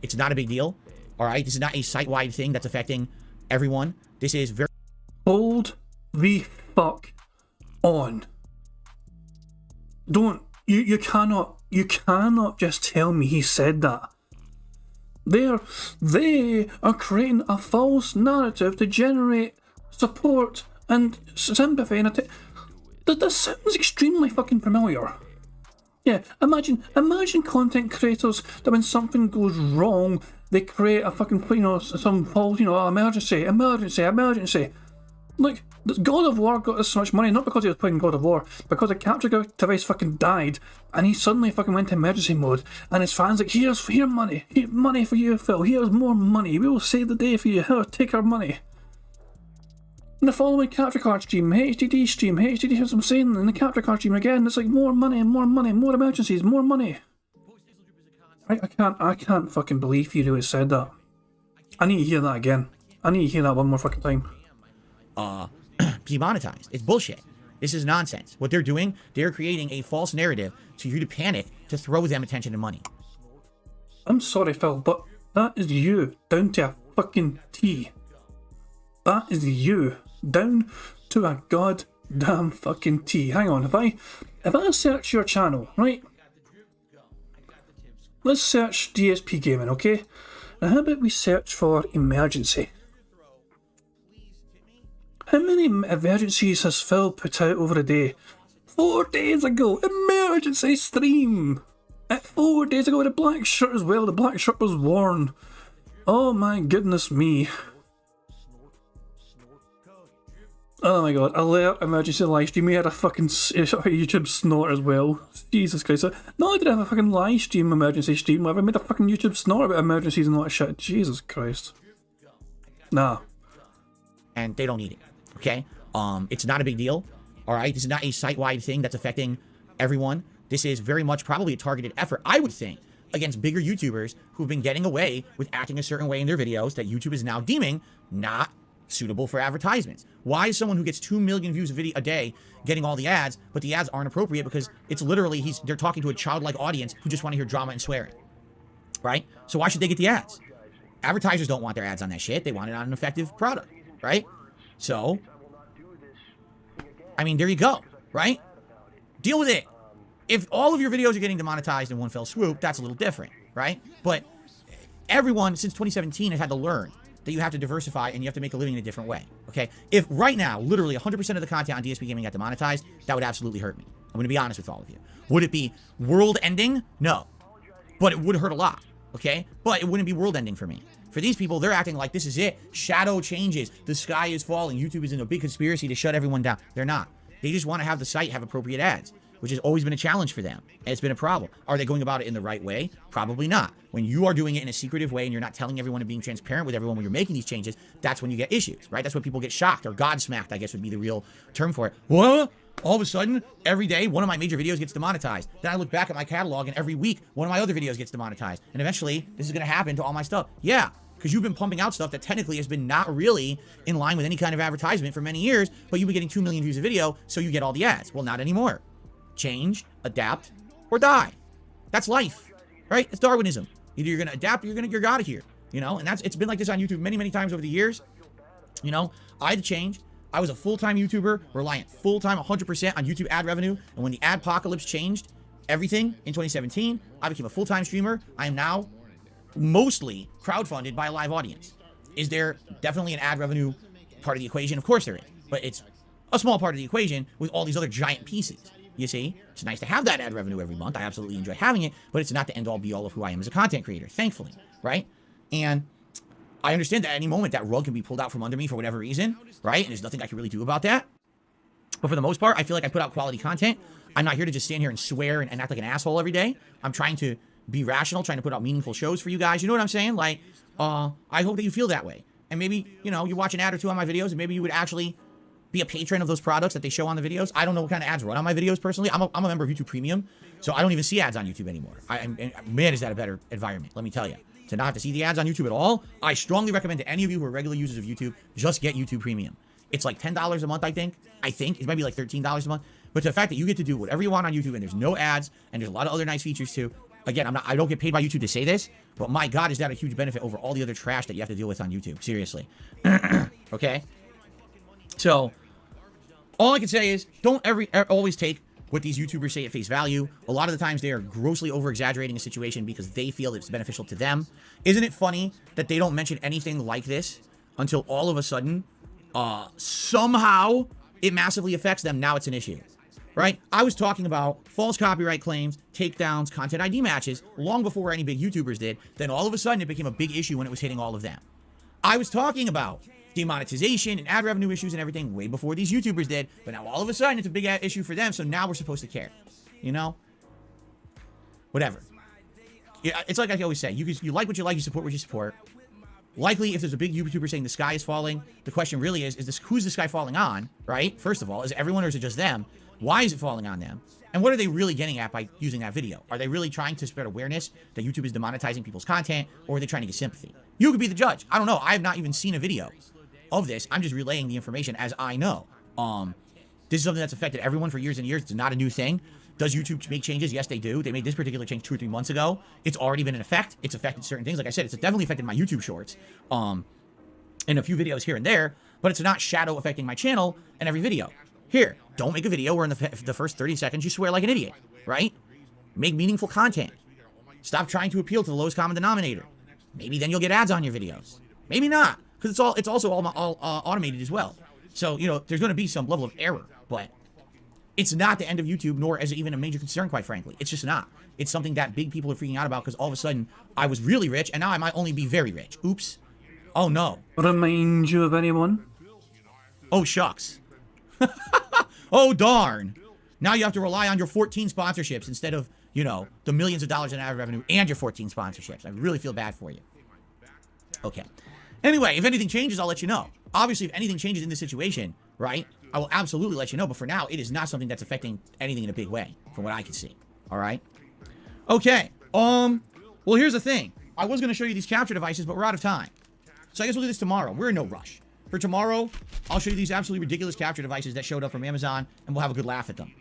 It's not a big deal. All right? This is not a site-wide thing that's affecting everyone. This is very... Hold the fuck on. Don't. You cannot just tell me he said that. They are creating a false narrative to generate support and sympathy, and that sounds extremely fucking familiar. Yeah, imagine content creators that when something goes wrong, they create a fucking, you know, some false, you know, emergency. Like, God of War got this much money, not because he was playing God of War, because the capture device fucking died, and he suddenly fucking went to emergency mode, and his fans like, here's money, money for you, Phil, here's more money, we will save the day for you, here, take our money. In the following capture card stream, HDD, here's what I'm saying, in the capture card stream again, it's like more money, more emergencies, more money. I can't fucking believe you really said that. I need to hear that again. I need to hear that one more fucking time. Be monetized. It's bullshit. This is nonsense. What they're doing, they're creating a false narrative to you to panic, to throw them attention and money. I'm sorry, Phil, but that is you down to a fucking T. That is you down to a goddamn fucking T. Hang on, if I search your channel, right? Let's search DSP Gaming, okay? Now how about we search for emergency? How many emergencies has Phil put out over a day? 4 days ago, emergency stream! 4 days ago with a black shirt as well, the black shirt was worn. Oh my goodness me. Oh my god, alert, emergency live stream. We had a fucking YouTube snort as well. Jesus Christ. Not only did I have a fucking live stream, emergency stream, I made a fucking YouTube snort about emergencies and all that shit. Jesus Christ. Nah. And they don't need it. Okay? It's not a big deal. All right? This is not a site-wide thing that's affecting everyone. This is very much probably a targeted effort, I would think, against bigger YouTubers who've been getting away with acting a certain way in their videos that YouTube is now deeming not suitable for advertisements. Why is someone who gets 2 million views a day getting all the ads, but the ads aren't appropriate because it's literally they're talking to a childlike audience who just want to hear drama and swearing, right? So why should they get the ads? Advertisers don't want their ads on that shit. They want it on an effective product, right? So, I mean, there you go, right? Deal with it. If all of your videos are getting demonetized in one fell swoop, that's a little different, right? But everyone since 2017 has had to learn that you have to diversify and you have to make a living in a different way, okay? If right now, literally 100% of the content on DSP Gaming got demonetized, that would absolutely hurt me. I'm going to be honest with all of you. Would it be world-ending? No. But it would hurt a lot, okay? But it wouldn't be world-ending for me. For these people, they're acting like this is it. Shadow changes. The sky is falling. YouTube is in a big conspiracy to shut everyone down. They're not. They just want to have the site have appropriate ads, which has always been a challenge for them. And it's been a problem. Are they going about it in the right way? Probably not. When you are doing it in a secretive way and you're not telling everyone and being transparent with everyone when you're making these changes, that's when you get issues, right? That's when people get shocked or godsmacked, I guess would be the real term for it. What? All of a sudden, every day, one of my major videos gets demonetized. Then I look back at my catalog and every week, one of my other videos gets demonetized. And eventually, this is going to happen to all my stuff. Yeah, because you've been pumping out stuff that technically has been not really in line with any kind of advertisement for many years, but you've been getting 2 million views a video, so you get all the ads. Well, not anymore. Change, adapt, or die. That's life, right? It's Darwinism. Either you're going to adapt or you're out of here, you know? And it's been like this on YouTube many, many times over the years. You know, I had to change. I was a full-time YouTuber, reliant full-time 100% on YouTube ad revenue. And when the adpocalypse changed everything in 2017, I became a full-time streamer. I am now mostly crowdfunded by a live audience. Is there definitely an ad revenue part of the equation? Of course there is. But it's a small part of the equation with all these other giant pieces. You see, it's nice to have that ad revenue every month. I absolutely enjoy having it, but it's not the end all be all of who I am as a content creator, thankfully, right? And I understand that at any moment that rug can be pulled out from under me for whatever reason, right? And there's nothing I can really do about that. But for the most part, I feel like I put out quality content. I'm not here to just stand here and swear and act like an asshole every day. I'm trying to be rational, trying to put out meaningful shows for you guys. You know what I'm saying? Like, I hope that you feel that way. And maybe, you know, you watch an ad or two on my videos and maybe you would actually be a patron of those products that they show on the videos. I don't know what kind of ads run on my videos personally. I'm a member of YouTube Premium, so I don't even see ads on YouTube anymore. Man, is that a better environment, let me tell you. To not have to see the ads on YouTube at all, I strongly recommend to any of you who are regular users of YouTube, just get YouTube Premium. It's like $10 a month, I think. It might be like $13 a month. But the fact that you get to do whatever you want on YouTube, and there's no ads, and there's a lot of other nice features too. Again, I don't get paid by YouTube to say this, but my God, is that a huge benefit over all the other trash that you have to deal with on YouTube. Seriously. Okay? So, all I can say is, don't always take what these YouTubers say at face value. A lot of the times they are grossly over-exaggerating a situation because they feel it's beneficial to them. Isn't it funny that they don't mention anything like this until all of a sudden, somehow, it massively affects them? Now it's an issue. Right? I was talking about false copyright claims, takedowns, content ID matches long before any big YouTubers did. Then all of a sudden it became a big issue when it was hitting all of them. I was talking about demonetization and ad revenue issues and everything way before these YouTubers did. But now all of a sudden it's a big issue for them. So now we're supposed to care. You know? Whatever. Yeah, it's like I always say. You like what you like, you support what you support. Likely, if there's a big YouTuber saying the sky is falling, the question really is who's the sky falling on, right? First of all, is it everyone or is it just them? Why is it falling on them? And what are they really getting at by using that video? Are they really trying to spread awareness that YouTube is demonetizing people's content, or are they trying to get sympathy? You could be the judge. I don't know. I have not even seen a video of this. I'm just relaying the information as I know. This is something that's affected everyone for years and years. It's not a new thing. Does YouTube make changes? Yes, they do. They made this particular change 2 or 3 months ago. It's already been in effect. It's affected certain things. Like I said, it's definitely affected my YouTube shorts, and a few videos here and there, but it's not shadow affecting my channel and every video. Here, don't make a video where in the first 30 seconds you swear like an idiot, right? Make meaningful content. Stop trying to appeal to the lowest common denominator. Maybe then you'll get ads on your videos. Maybe not, because it's also all automated as well. So, you know, there's going to be some level of error, but it's not the end of YouTube, nor is it even a major concern, quite frankly. It's just not. It's something that big people are freaking out about because all of a sudden I was really rich and now I might only be very rich. Oops. Oh, no. Remind you of anyone? Oh, shucks. Oh, darn. Now you have to rely on your 14 sponsorships instead of, you know, the millions of dollars in ad revenue and your 14 sponsorships. I really feel bad for you. Okay. Anyway, if anything changes, I'll let you know. Obviously, if anything changes in this situation, right, I will absolutely let you know. But for now, it is not something that's affecting anything in a big way, from what I can see. All right? Okay. Well, here's the thing. I was going to show you these capture devices, but we're out of time. So I guess we'll do this tomorrow. We're in no rush. For tomorrow, I'll show you these absolutely ridiculous capture devices that showed up from Amazon, and we'll have a good laugh at them.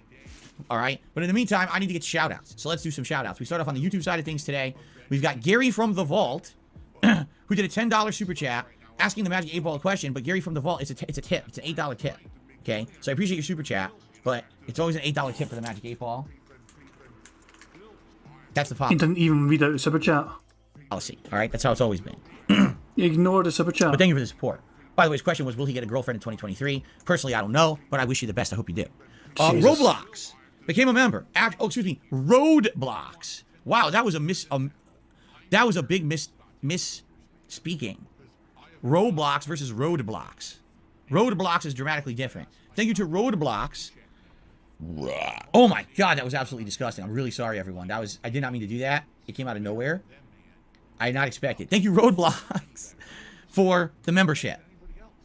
All right? But in the meantime, I need to get shout-outs. So let's do some shout-outs. We start off on the YouTube side of things today. We've got Gary from the Vault, who did a $10 super chat asking the Magic 8-Ball a question, but Gary from the Vault, it's a tip. It's an $8 tip. Okay? So I appreciate your super chat, but it's always an $8 tip for the Magic 8-Ball. That's the pop. He didn't even read out the super chat. Policy. All right? That's how it's always been. Ignore the super chat. But thank you for the support. By the way, his question was, will he get a girlfriend in 2023? Personally, I don't know, but I wish you the best. I hope you do. Roblox became a member. Roadblocks. Wow, that was a big misspeaking. Roblox versus Roadblocks. Roadblocks is dramatically different. Thank you to Roadblocks. Oh my God, that was absolutely disgusting. I'm really sorry, everyone. I did not mean to do that. It came out of nowhere. I did not expect it. Thank you, Roadblocks, for the membership.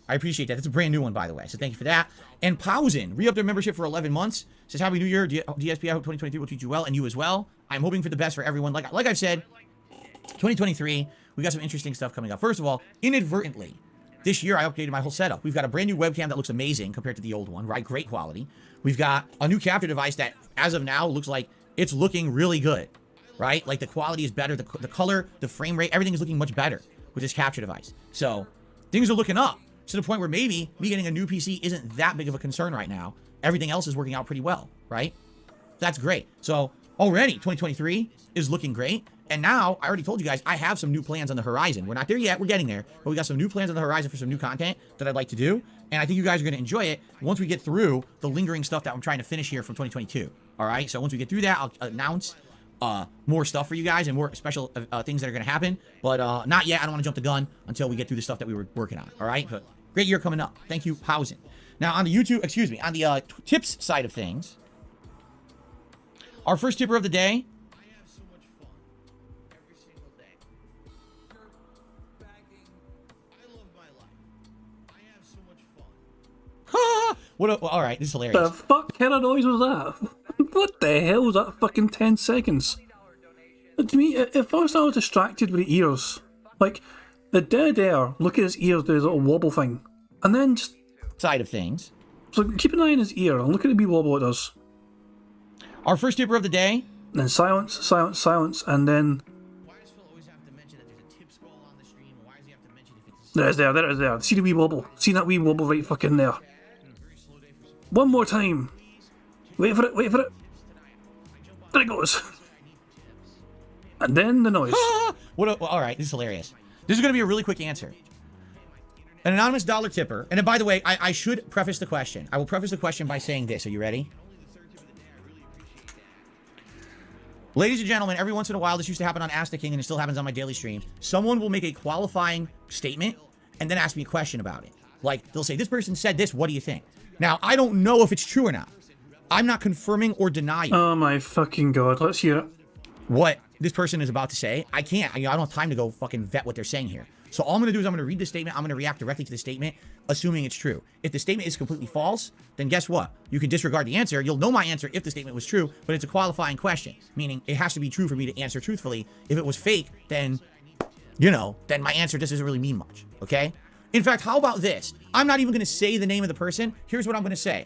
I appreciate that. That's a brand new one, by the way. So thank you for that. And Pausen, re-upped their membership for 11 months. Says, Happy New Year, DSP. I hope 2023 will treat you well, and you as well. I'm hoping for the best for everyone. Like I've said, 2023, we got some interesting stuff coming up. First of all, inadvertently, this year I updated my whole setup. We've got a brand new webcam that looks amazing compared to the old one, right? Great quality. We've got a new capture device that, as of now, looks like it's looking really good, right? Like the quality is better. The color, the frame rate, everything is looking much better with this capture device. So things are looking up to the point where maybe me getting a new PC isn't that big of a concern right now. Everything else is working out pretty well, right? That's great. So already 2023 is looking great. And now I already told you guys I have some new plans on the horizon. We're not there yet. We're getting there. But we got some new plans on the horizon for some new content that I'd like to do. And I think you guys are going to enjoy it once we get through the lingering stuff that I'm trying to finish here from 2022. All right. So once we get through that, I'll announce more stuff for you guys and more special things that are going to happen. But not yet. I don't want to jump the gun until we get through the stuff that we were working on. All right. But great year coming up. Thank you, Pausen. Now on the on the tips side of things, our first tipper of the day. All right, this is The hilarious. fuck kind of noise was that? What the hell was that fucking 10 seconds? To me, at first I was distracted with the ears. Like, the dead air, look at his ears do his little wobble thing. And then just, Side of things. so keep an eye on his ear and look at the wee wobble it does. Our first tipper of the day. And then silence, silence, silence, and then... Why does Phil always have to mention that there's a tip scroll on the stream? Why does he have to mention if it's There it is there. See the wee wobble? See that wee wobble right fucking there? One more time. Wait for it, wait for it. There it goes. And then the noise. All right, this is hilarious. This is going to be a really quick answer. An anonymous dollar tipper. And by the way, I should preface the question. I will preface the question by saying this. Are you ready? Ladies and gentlemen, every once in a while, this used to happen on Ask the King, and it still happens on my daily stream. Someone will make a qualifying statement and then ask me a question about it. Like, they'll say, this person said this, what do you think? Now, I don't know if it's true or not. I'm not confirming or denying Oh my fucking god, let's hear it. what this person is about to say. I can't. I don't have time to go fucking vet what they're saying here. So all I'm going to do is I'm going to read the statement. I'm going to react directly to the statement, assuming it's true. If the statement is completely false, then guess what? You can disregard the answer. You'll know my answer if the statement was true, but it's a qualifying question, meaning it has to be true for me to answer truthfully. If it was fake, then, then my answer just doesn't really mean much, okay? In fact, how about this? I'm not even going to say the name of the person. Here's what I'm going to say.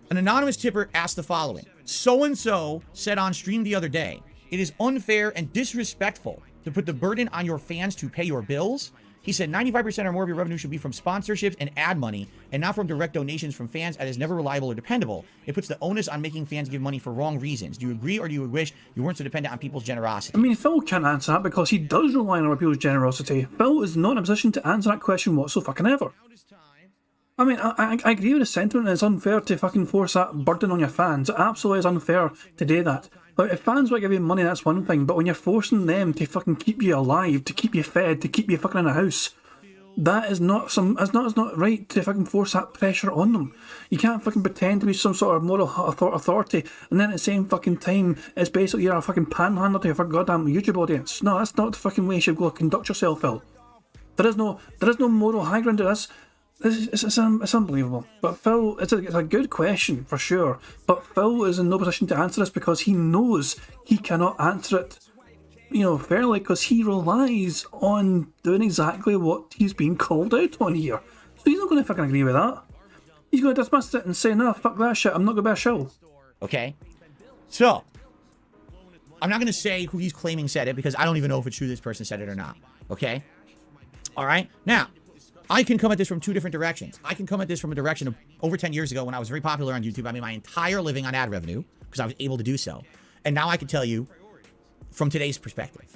An anonymous tipper asked the following. So-and-so said on stream the other day, it is unfair and disrespectful to put the burden on your fans to pay your bills. He said 95% or more of your revenue should be from sponsorships and ad money and not from direct donations from fans as is never reliable or dependable. It puts the onus on making fans give money for wrong reasons. Do you agree or do you wish you weren't so dependent on people's generosity? I mean, Phil can't answer that because he does rely on other people's generosity. Phil is not in a position to answer that question whatsoever. I mean, I agree with the sentiment. It's unfair to fucking force that burden on your fans. It absolutely is unfair to do that. Like, if fans want to give you money, that's one thing, but when you're forcing them to fucking keep you alive, to keep you fed, to keep you fucking in a house, that is not it's not right to fucking force that pressure on them. You can't fucking pretend to be some sort of moral authority, and then at the same fucking time, it's basically you're a fucking panhandler to your fucking goddamn YouTube audience. No, that's not the fucking way you should go conduct yourself, Phil. There is no moral high ground to this. It's unbelievable. But Phil, it's a good question for sure. But Phil is in no position to answer this because he knows he cannot answer it, fairly, because he relies on doing exactly what he's being called out on here. So he's not going to fucking agree with that. He's going to dismiss it and say, no, fuck that shit, I'm not going to be a show. Okay? So, I'm not going to say who he's claiming said it because I don't even know if it's true this person said it or not. Okay? Alright? Now, I can come at this from two different directions. I can come at this from a direction of over 10 years ago when I was very popular on YouTube. I made my entire living on ad revenue because I was able to do so. And now I can tell you from today's perspective.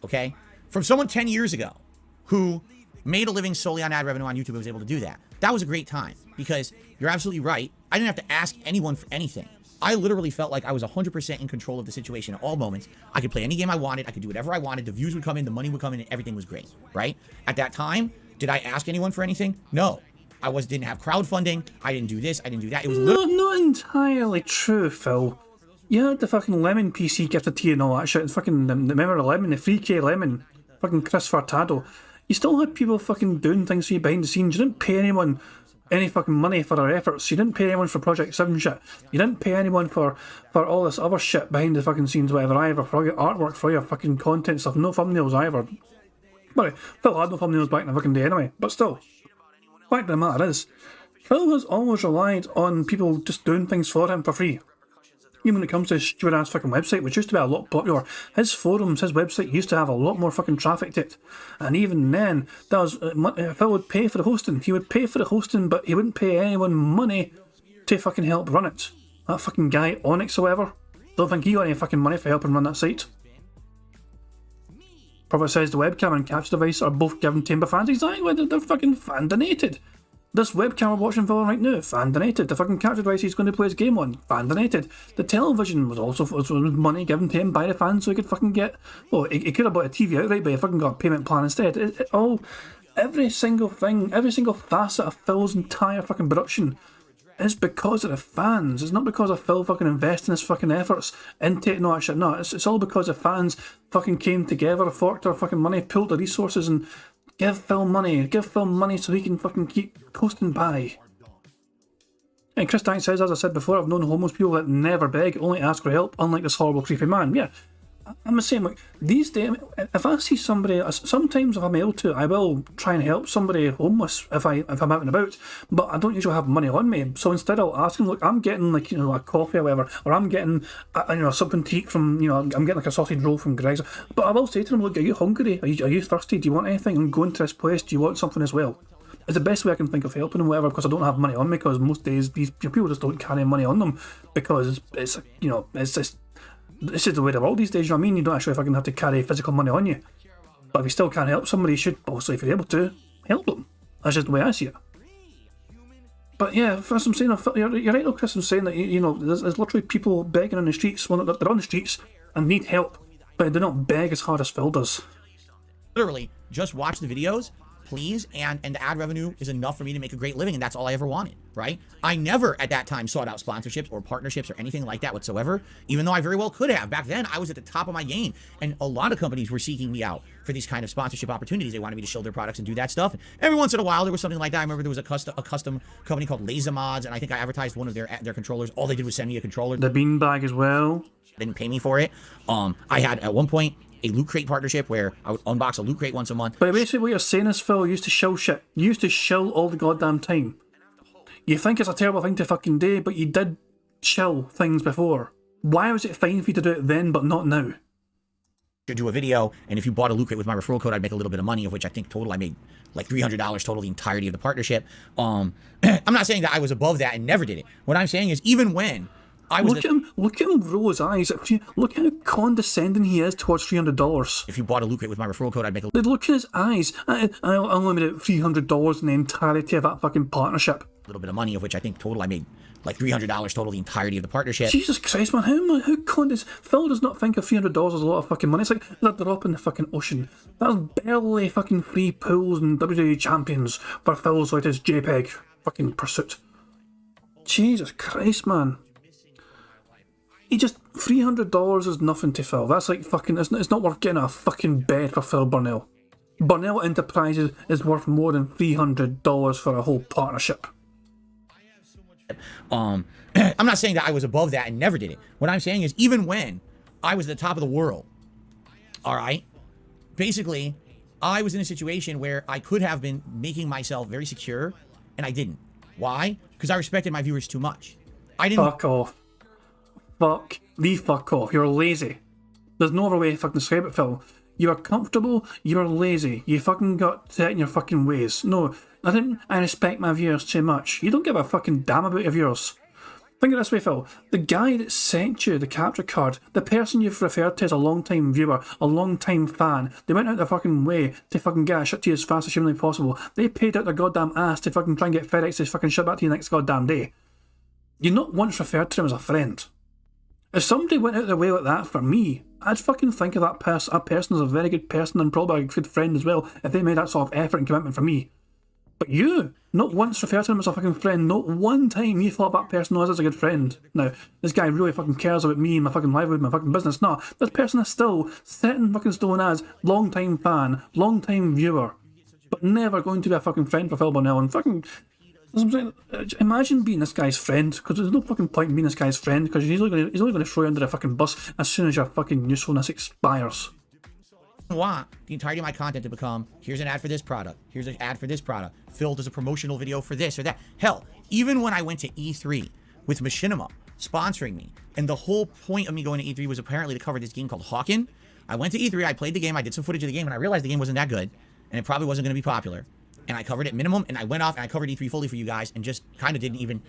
Okay? From someone 10 years ago who made a living solely on ad revenue on YouTube and was able to do that. That was a great time because you're absolutely right. I didn't have to ask anyone for anything. I literally felt like I was 100% in control of the situation at all moments. I could play any game I wanted. I could do whatever I wanted. The views would come in. The money would come in. And everything was great. Right? At that time, did I ask anyone for anything? No. I didn't have crowdfunding. I didn't do this. I didn't do that. It was not entirely true, Phil. You had the fucking Lemon PC gifted to you and all that shit. And fucking, remember the Lemon, the 3K Lemon, fucking Chris Furtado. You still had people fucking doing things for you behind the scenes. You didn't pay anyone any fucking money for their efforts. You didn't pay anyone for Project 7 shit. You didn't pay anyone for all this other shit behind the fucking scenes, whatever, either for your artwork, for your fucking content stuff. No thumbnails either. But Phil had no thumbnails back in the fucking day anyway. But still, fact of the matter is, Phil has always relied on people just doing things for him for free. Even when it comes to his stupid ass fucking website, which used to be a lot popular, his forums, his website used to have a lot more fucking traffic to it. And even then, Phil would pay for the hosting. He would pay for the hosting, but he wouldn't pay anyone money to fucking help run it. That fucking guy, Onyx or whatever, don't think he got any fucking money for helping run that site. Probably says the webcam and capture device are both given to him by fans. Exactly, they're fucking fan donated. This webcam we're watching for right now, fan donated. The fucking capture device he's going to play his game on, fan donated. The television was also was money given to him by the fans so he could fucking get. Well, he could have bought a TV outright, but he fucking got a payment plan instead. Every single thing, every single facet of Phil's entire fucking production is because of the fans. It's not because of Phil fucking investing his fucking efforts into it and all that shit. No, it's all because the fans fucking came together, forked their fucking money, pulled the resources and give Phil money so he can fucking keep coasting by. And Chris Tank says, as I said before, I've known homeless people that never beg, only ask for help, unlike this horrible, creepy man. Yeah, I'm the same. Like, these days, if I see somebody, sometimes if I'm able to, I will try and help somebody homeless if I'm out and about. But I don't usually have money on me, so instead I'll ask them, look, I'm getting like a coffee or whatever, or I'm getting something to eat from I'm getting like a sausage roll from Greg's. But I will say to them, look, are you hungry? Are you thirsty? Do you want anything? I'm going to this place. Do you want something as well? It's the best way I can think of helping them, whatever, because I don't have money on me. Because most days these people just don't carry money on them because it's just. This is the way of the world these days, you know what I mean? You don't actually fucking have to carry physical money on you. But if you still can't help somebody, you should also, if you're able to, help them. That's just the way I see it. But yeah, as I'm saying, you're right though, Chris, I'm saying that, there's literally people begging on the streets, well, they're on the streets and need help, but they don't beg as hard as Phil does. Literally, just watch the videos, please, and the ad revenue is enough for me to make a great living, and that's all I ever wanted, right? I never at that time sought out sponsorships or partnerships or anything like that whatsoever, even though I very well could have. Back then, I was at the top of my game, and a lot of companies were seeking me out for these kind of sponsorship opportunities. They wanted me to show their products and do that stuff. And every once in a while, there was something like that. I remember there was a custom company called Laser Mods, and I think I advertised one of their controllers. All they did was send me a controller. The beanbag as well. They didn't pay me for it. I had, at one point, a Loot Crate partnership where I would unbox a Loot Crate once a month. But basically what you're saying is, Phil, you used to shill shit. You used to shill all the goddamn time. You think it's a terrible thing to fucking do, but you did shill things before. Why was it fine for you to do it then, but not now? To do a video, and if you bought a Loot Crate with my referral code, I'd make a little bit of money, of which I think total I made like $300 total the entirety of the partnership. I'm not saying that I was above that and never did it. What I'm saying is, even when I was look at him roll his eyes. Look how condescending he is towards $300. If you bought a Loot Crate with my referral code, I'd make a Look at his eyes. I only made $300 in the entirety of that fucking partnership. Little bit of money, of which I think total I made like $300 total the entirety of the partnership. Jesus Christ, man, how Phil does not think of $300 is a lot of fucking money. It's like a drop in the fucking ocean. That's barely fucking free pools and WWE champions for Phil's latest JPEG fucking pursuit. Jesus Christ, man. $300 is nothing to Phil. That's like fucking, it's not worth getting a fucking bed for Phil Burnell. Burnell Enterprises is worth more than $300 for a whole partnership. I'm not saying that I was above that and never did it. What I'm saying is, even when I was at the top of the world, all right, basically, I was in a situation where I could have been making myself very secure, and I didn't. Why? Because I respected my viewers too much. I didn't. Fuck off. Fuck off. You're lazy. There's no other way to fucking describe it, Phil. You're comfortable, you're lazy. You fucking got set in your fucking ways. No, I respect my viewers too much. You don't give a fucking damn about your viewers. Think of it this way, Phil. The guy that sent you the capture card, the person you've referred to as a long-time viewer, a long-time fan, they went out their fucking way to fucking get a shit to you as fast as humanly possible. They paid out their goddamn ass to fucking try and get FedEx to fucking ship back to you next goddamn day. You not once referred to him as a friend. If somebody went out their way like that for me, I'd fucking think of that person as a very good person and probably a good friend as well if they made that sort of effort and commitment for me. But you, not once referred to him as a fucking friend, not one time you thought that person was as a good friend. Now, this guy really fucking cares about me and my fucking livelihood, my fucking business. No, this person is still set in fucking stone as long-time fan, long-time viewer, but never going to be a fucking friend for Phil Burnell. And fucking, imagine being this guy's friend, because there's no fucking point in being this guy's friend, because he's only going to throw you under the fucking bus as soon as your fucking usefulness expires. Want the entirety of my content to become, here's an ad for this product, here's an ad for this product, Phil does a promotional video for this or that. Hell, even when I went to E3 with Machinima sponsoring me, and the whole point of me going to E3 was apparently to cover this game called Hawken. I went to E3, I played the game, I did some footage of the game, and I realized the game wasn't that good, and it probably wasn't going to be popular. And I covered it minimum, and I went off and I covered E3 fully for you guys, and just kind of didn't even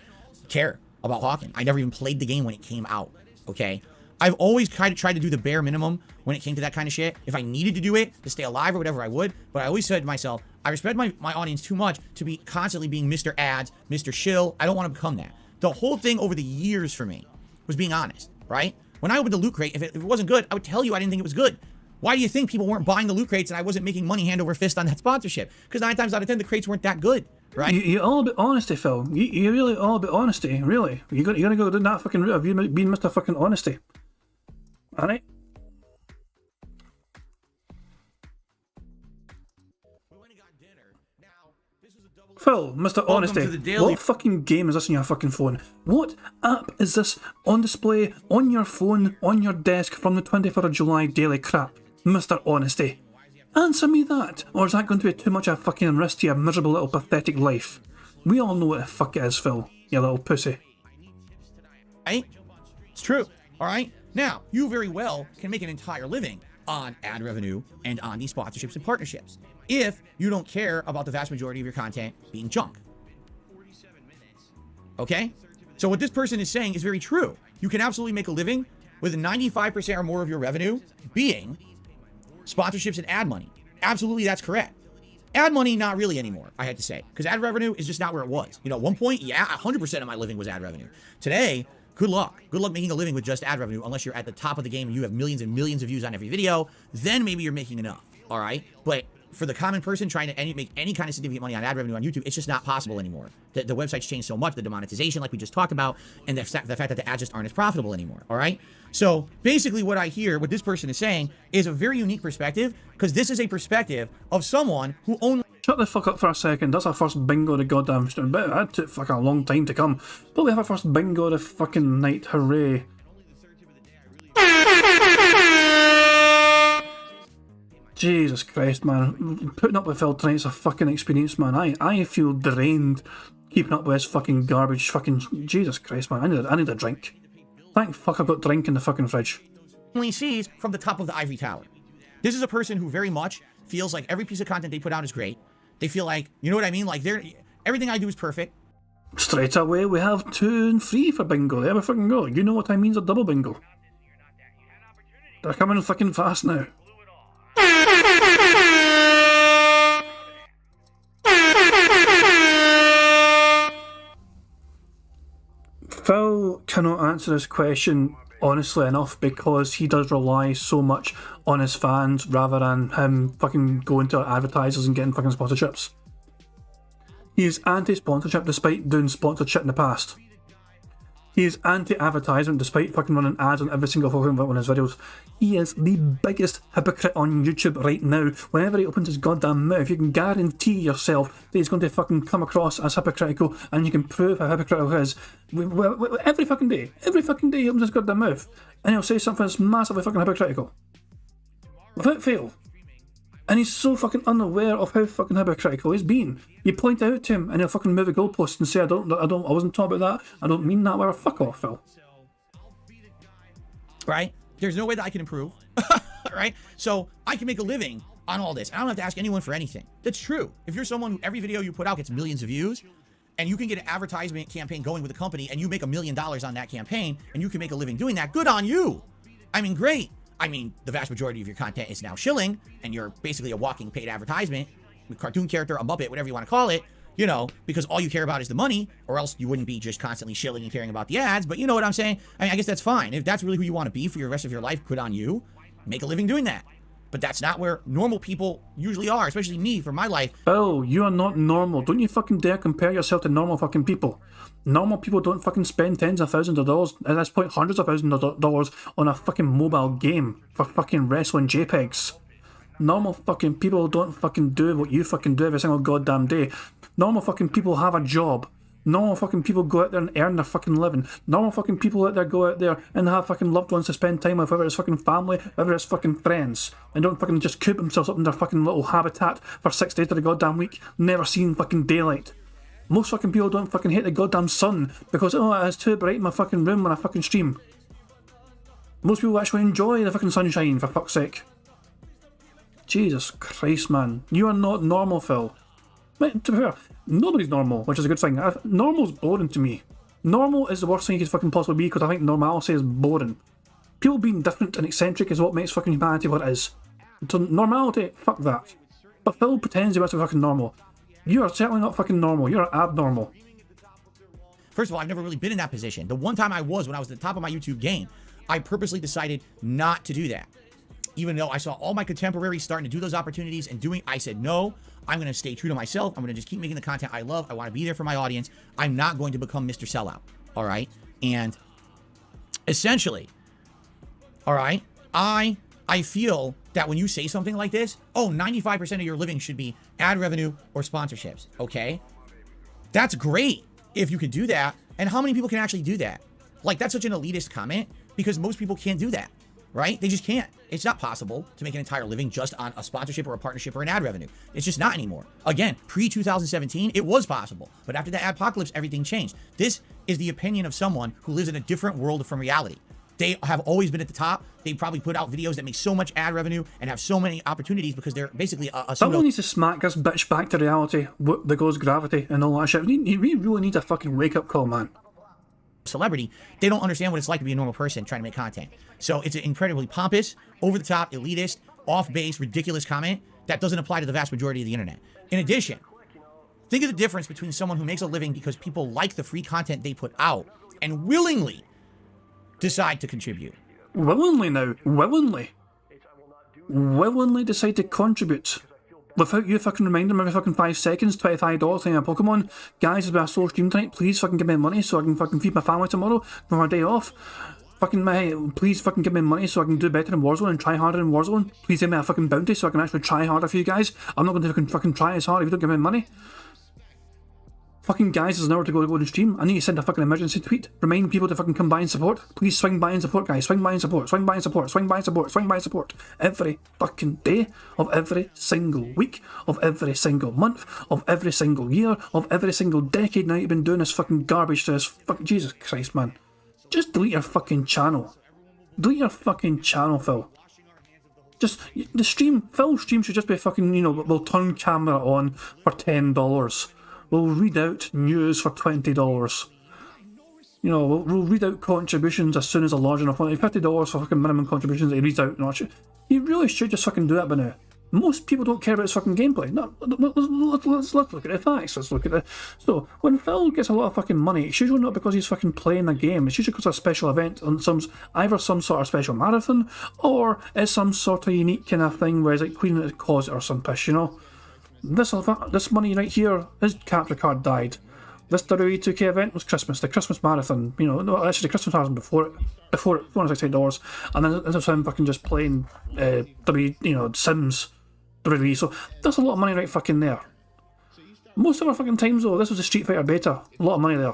care about Hawken. I never even played the game when it came out, okay? I've always kind of tried to do the bare minimum when it came to that kind of shit. If I needed to do it to stay alive or whatever, I would. But I always said to myself, I respect my audience too much to be constantly being Mr. Ads, Mr. Shill. I don't want to become that. The whole thing over the years for me was being honest, right? When I opened the Loot Crate, if it wasn't good, I would tell you I didn't think it was good. Why do you think people weren't buying the Loot Crates and I wasn't making money hand over fist on that sponsorship? Because 9 times out of 10, the crates weren't that good, right? You're all about honesty, Phil. You're really all about honesty, really. You're gonna go down that fucking route of you being Mr. fucking Honesty. Alright? We went and got dinner. Now, this was a double Phil, Mr. Honesty, to the Daily. what fucking game is this on your fucking phone? What app is this on display on your phone, on your desk from the 24th of July daily crap? Mr. Honesty. Answer me that, or is that going to be too much of a fucking risk to your miserable little pathetic life? We all know what the fuck it is, Phil, you little pussy. Right? It's true. All right? Now, you very well can make an entire living on ad revenue and on these sponsorships and partnerships if you don't care about the vast majority of your content being junk. Okay? So what this person is saying is very true. You can absolutely make a living with 95% or more of your revenue being sponsorships and ad money. Absolutely, that's correct. Ad money, not really anymore, I had to say, because ad revenue is just not where it was. You know, at one point, yeah, 100% of my living was ad revenue. Today, good luck. Good luck making a living with just ad revenue unless you're at the top of the game and you have millions and millions of views on every video. Then maybe you're making enough, all right? But for the common person trying to make any kind of significant money on ad revenue on YouTube, it's just not possible anymore. The website's changed so much, the demonetization like we just talked about, and the fact that the ads just aren't as profitable anymore, all right? So basically what I hear, what this person is saying, is a very unique perspective, because this is a perspective of someone who only... Shut the fuck up for a second. That's our first bingo of the goddamn stream. But that took fucking a long time to come. But we have our first bingo of the fucking night. Hooray. Jesus Christ, man. Putting up with Phil tonight's a fucking experience, man. I feel drained keeping up with this fucking garbage. Fucking Jesus Christ, man. I need a drink. Thank fuck I've got drink in the fucking fridge. only sees from the top of the ivory tower. This is a person who very much feels like every piece of content they put out is great. They feel like, you know what I mean? Like everything I do is perfect. Straight away, we have 2 and 3 for bingo. There we fucking go. You know what I mean's a double bingo. They're coming fucking fast now. Phil cannot answer this question honestly enough because he does rely so much on his fans rather than him fucking going to advertisers and getting fucking sponsorships. He is anti-sponsorship despite doing sponsored shit in the past. He is anti-advertisement despite fucking running ads on every single fucking one of his videos. He is the biggest hypocrite on YouTube right now. Whenever he opens his goddamn mouth, you can guarantee yourself that he's going to fucking come across as hypocritical, and you can prove how hypocritical he is. Every fucking day he opens his goddamn mouth, and he'll say something that's massively fucking hypocritical. Without fail. And he's so fucking unaware of how fucking hypocritical he's been. You point it out to him and he'll fucking move the goalpost and say, I wasn't talking about that, I don't mean that, whatever, fuck off, Phil. Right? There's no way that I can improve. Right? So I can make a living on all this. I don't have to ask anyone for anything. That's true. If you're someone who every video you put out gets millions of views, and you can get an advertisement campaign going with a company and you make $1 million on that campaign and you can make a living doing that, good on you. I mean, great. I mean, the vast majority of your content is now shilling, and you're basically a walking paid advertisement, a cartoon character, a Muppet, whatever you want to call it, you know, because all you care about is the money, or else you wouldn't be just constantly shilling and caring about the ads, but you know what I'm saying? I mean, I guess that's fine. If that's really who you want to be for your rest of your life, good on you. Make a living doing that. But that's not where normal people usually are, especially me for my life. Oh, you are not normal. Don't you fucking dare compare yourself to normal fucking people. Normal people don't fucking spend tens of thousands of dollars, at this point hundreds of thousands of dollars, on a fucking mobile game for fucking wrestling JPEGs. Normal fucking people don't fucking do what you fucking do every single goddamn day. Normal fucking people have a job. Normal fucking people go out there and earn their fucking living. Normal fucking people out there go out there and have fucking loved ones to spend time with, whether it's fucking family, whether it's fucking friends. And don't fucking just coop themselves up in their fucking little habitat for 6 days of the goddamn week, never seeing fucking daylight. Most fucking people don't fucking hate the goddamn sun because, oh, it's too bright in my fucking room when I fucking stream. Most people actually enjoy the fucking sunshine, for fuck's sake. Jesus Christ, man. You are not normal, Phil. To be fair, nobody's normal, which is a good thing. Normal's boring to me. Normal is the worst thing you could fucking possibly be because I think normalcy is boring. People being different and eccentric is what makes fucking humanity what it is. So normality, fuck that. But Phil pretends he wants to be fucking normal. You are certainly not fucking normal. You're abnormal. First of all, I've never really been in that position. The one time I was, when I was at the top of my YouTube game, I purposely decided not to do that. Even though I saw all my contemporaries starting to do those opportunities and doing, I said, no, I'm going to stay true to myself. I'm going to just keep making the content I love. I want to be there for my audience. I'm not going to become Mr. Sellout. All right. And essentially, all right, I feel that when you say something like this, oh, 95% of your living should be ad revenue or sponsorships. Okay. That's great if you could do that. And how many people can actually do that? Like, that's such an elitist comment because most people can't do that, right? They just can't. It's not possible to make an entire living just on a sponsorship or a partnership or an ad revenue. It's just not anymore. Again, pre-2017, it was possible. But after the adpocalypse, everything changed. This is the opinion of someone who lives in a different world from reality. They have always been at the top. They probably put out videos that make so much ad revenue and have so many opportunities because they're basically a Someone needs to smack this bitch back to reality. There goes gravity and all that shit. We really need a fucking wake-up call, man. Celebrity. They don't understand what it's like to be a normal person trying to make content. So it's an incredibly pompous, over-the-top, elitist, off-base, ridiculous comment that doesn't apply to the vast majority of the internet. In addition, think of the difference between someone who makes a living because people like the free content they put out and willingly decide to contribute. Willingly now. Willingly. Willingly decide to contribute. Without you fucking reminding them every fucking 5 seconds, $25 thing a Pokemon. Guys, it's been a slow stream tonight. Please fucking give me money so I can fucking feed my family tomorrow for my day off. Please fucking give me money so I can do better in Warzone and try harder in Warzone. Please give me a fucking bounty so I can actually try harder for you guys. I'm not going to fucking try as hard if you don't give me money. Fucking guys, there's an hour to go to stream. I need to send a fucking emergency tweet. Remind people to fucking come by and support. Please swing by and support, guys. Swing by and support. Swing by and support. Swing by and support. Swing by and support. Every fucking day of every single week of every single month of every single year of every single decade now you've been doing this fucking garbage to this fucking Jesus Christ, man. Just delete your fucking channel. Delete your fucking channel, Phil. Just the stream. Phil's stream should just be fucking, you know, we'll turn camera on for $10. We'll read out news for $20. You know, we'll read out contributions as soon as a large enough one. $50 for fucking minimum contributions that he reads out. No, he really should just fucking do that by now. Most people don't care about his fucking gameplay. No, let's look at the facts. Let's look at it. So, when Phil gets a lot of fucking money, it's usually not because he's fucking playing a game. It's usually because of a special event on either some sort of special marathon or it's some sort of unique kind of thing where he's like cleaning his closet or some piss, you know? This money right here, his capture card died. This WWE 2K event was Christmas, the Christmas marathon. You know, no, actually the Christmas marathon before it, $468, and then this was him fucking just playing Sims WWE. So that's a lot of money right fucking there. Most of our fucking times though, this was a Street Fighter beta, a lot of money there.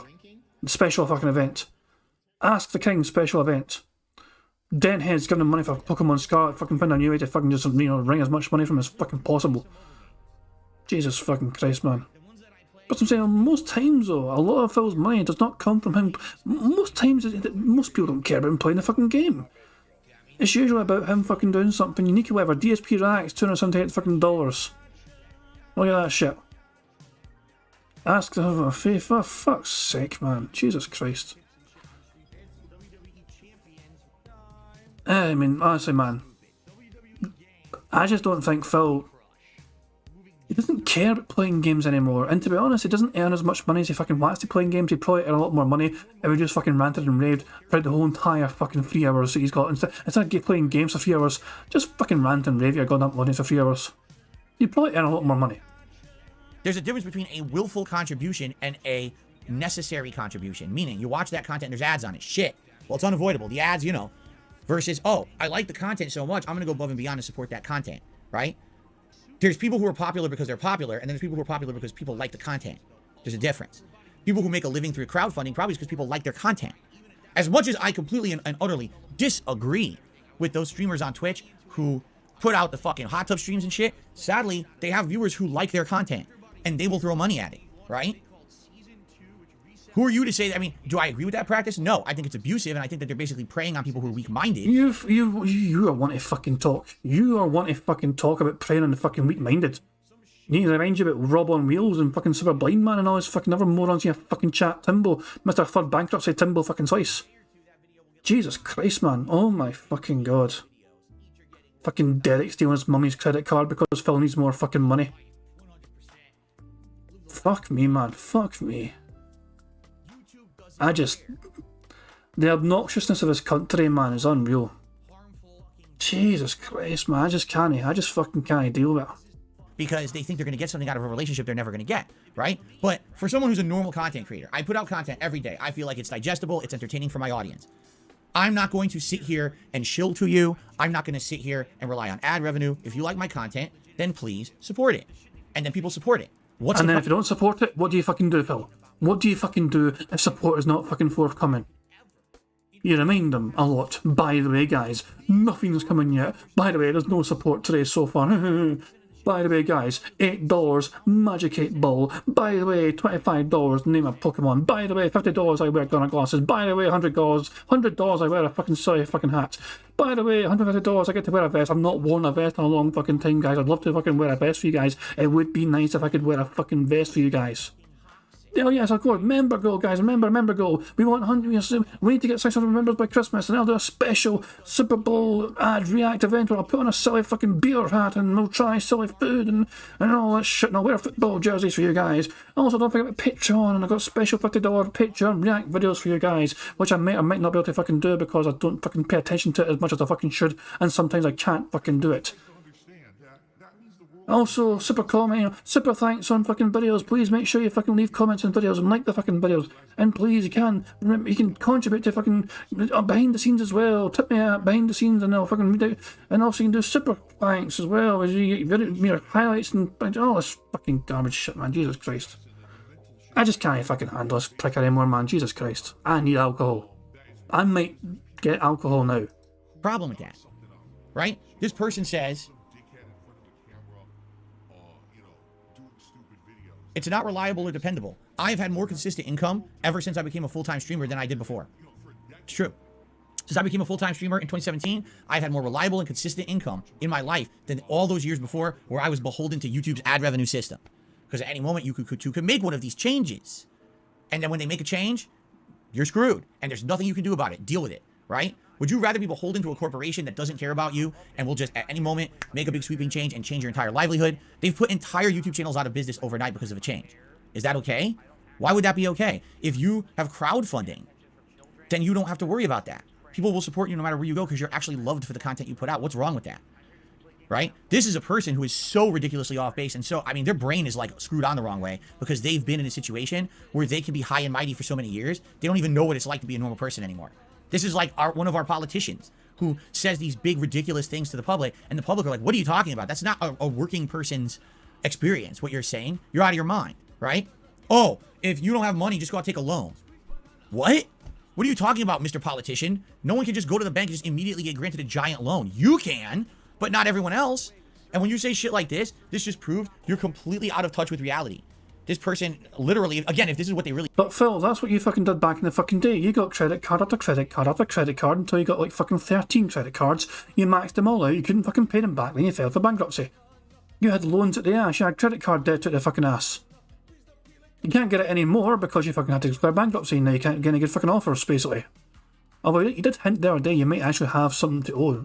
Special fucking event. Ask the King special event. Denthead's giving him money for Pokemon Scarlet, fucking find a new way to fucking just, you know, wring as much money from as fucking possible. Jesus fucking Christ, man. But I'm saying, most times though, a lot of Phil's money does not come from him. Most times, most people don't care about him playing the fucking game. It's usually about him fucking doing something unique or whatever. DSP Reacts, $278 fucking dollars. Look at that shit. Ask the faith, for fuck's sake, man. Jesus Christ. I mean, honestly, man. I just don't think Phil... He doesn't care about playing games anymore, and to be honest, he doesn't earn as much money as he fucking wants to playing games. He'd probably earn a lot more money if he just fucking ranted and raved throughout the whole entire fucking 3 hours that he's got. Instead of playing games for 3 hours, just fucking rant and rave your goddamn audience for 3 hours. You'd probably earn a lot more money. There's a difference between a willful contribution and a necessary contribution, meaning you watch that content and there's ads on it. Shit. Well, it's unavoidable. The ads, you know, versus, oh, I like the content so much, I'm going to go above and beyond to support that content, right? There's people who are popular because they're popular, and then there's people who are popular because people like the content. There's a difference. People who make a living through crowdfunding probably is because people like their content. As much as I completely and utterly disagree with those streamers on Twitch who put out the fucking hot tub streams and shit, sadly, they have viewers who like their content, and they will throw money at it, right? Who are you to say that? I mean, do I agree with that practice? No, I think it's abusive, and I think that they're basically preying on people who are weak-minded. You are one to fucking talk. You are one to fucking talk about preying on the fucking weak-minded. You need to remind you about Rob on Wheels and fucking Super Blind Man and all his fucking other morons in your fucking chat. Timbo, Mr. Third Bankruptcy, Timbo fucking Slice. Jesus Christ, man. Oh my fucking god. Fucking Derek stealing his mummy's credit card because Phil needs more fucking money. Fuck me, man. Fuck me. The obnoxiousness of his country, man, is unreal. Jesus Christ, man, I just fucking can't deal with it. Because they think they're going to get something out of a relationship they're never going to get, right? But for someone who's a normal content creator, I put out content every day. I feel like it's digestible, it's entertaining for my audience. I'm not going to sit here and shill to you. I'm not going to sit here and rely on ad revenue. If you like my content, then please support it. And then people support it. What's And the then if you don't support it, what do you fucking do, Phil? What do you fucking do if support is not fucking forthcoming? You remind them a lot. By the way, guys, nothing's coming yet. By the way, there's no support today so far. By the way, guys, $8, Magic 8 Ball. By the way, $25, name a Pokemon. By the way, $50 I wear Gunner glasses. By the way, $100 I wear a fucking sorry fucking hat. By the way, $150 I get to wear a vest. I've not worn a vest in a long fucking time, guys. I'd love to fucking wear a vest for you guys. It would be nice if I could wear a fucking vest for you guys. Oh yes, of course. Member goal, guys. Member goal. We want 100. We need to get 600 members by Christmas, and I'll do a special Super Bowl ad react event where I'll put on a silly fucking beer hat, and we'll try silly food and all that shit. And I'll wear football jerseys for you guys. Also, don't forget about Patreon, and I've got special $50 Patreon react videos for you guys, which I might or might not be able to fucking do because I don't fucking pay attention to it as much as I fucking should, and sometimes I can't fucking do it. Also, super comment, super thanks on fucking videos. Please make sure you fucking leave comments on videos and like the fucking videos. And please, you can contribute to fucking behind the scenes as well. Tip me out behind the scenes, and I'll fucking read out. And also, you can do super thanks as well, as you get your highlights and all this fucking garbage shit, man. Jesus Christ, I just can't fucking handle this prick anymore, man. Jesus Christ, I need alcohol. I might get alcohol now. problem with that, right? This person says it's not reliable or dependable. I've had more consistent income ever since I became a full-time streamer than I did before. It's true. Since I became a full-time streamer in 2017, I've had more reliable and consistent income in my life than all those years before where I was beholden to YouTube's ad revenue system. Because at any moment, you could make one of these changes. And then when they make a change, you're screwed. And there's nothing you can do about it. Deal with it, right? Would you rather be beholden to a corporation that doesn't care about you and will just at any moment make a big sweeping change and change your entire livelihood? They've put entire YouTube channels out of business overnight because of a change. Is that okay? Why would that be okay? If you have crowdfunding, then you don't have to worry about that. People will support you no matter where you go because you're actually loved for the content you put out. What's wrong with that? Right? This is a person who is so ridiculously off base. And so, I mean, their brain is like screwed on the wrong way because they've been in a situation where they can be high and mighty for so many years. They don't even know what it's like to be a normal person anymore. This is like one of our politicians who says these big, ridiculous things to the public. And the public are like, what are you talking about? That's not a working person's experience. What you're saying, you're out of your mind, right? Oh, if you don't have money, just go out and take a loan. What? What are you talking about, Mr. Politician? No one can just go to the bank and just immediately get granted a giant loan. You can, but not everyone else. And when you say shit like this just proved you're completely out of touch with reality. This person, literally, again, if this is what they really... But Phil, that's what you fucking did back in the fucking day. You got credit card after credit card after credit card until you got like fucking 13 credit cards. You maxed them all out, you couldn't fucking pay them back, then you filed for bankruptcy. You had loans at the ass, you had credit card debt at the fucking ass. You can't get it anymore because you fucking had to declare bankruptcy and now you can't get any good fucking offers, basically. Although you did hint the other day you might actually have something to owe.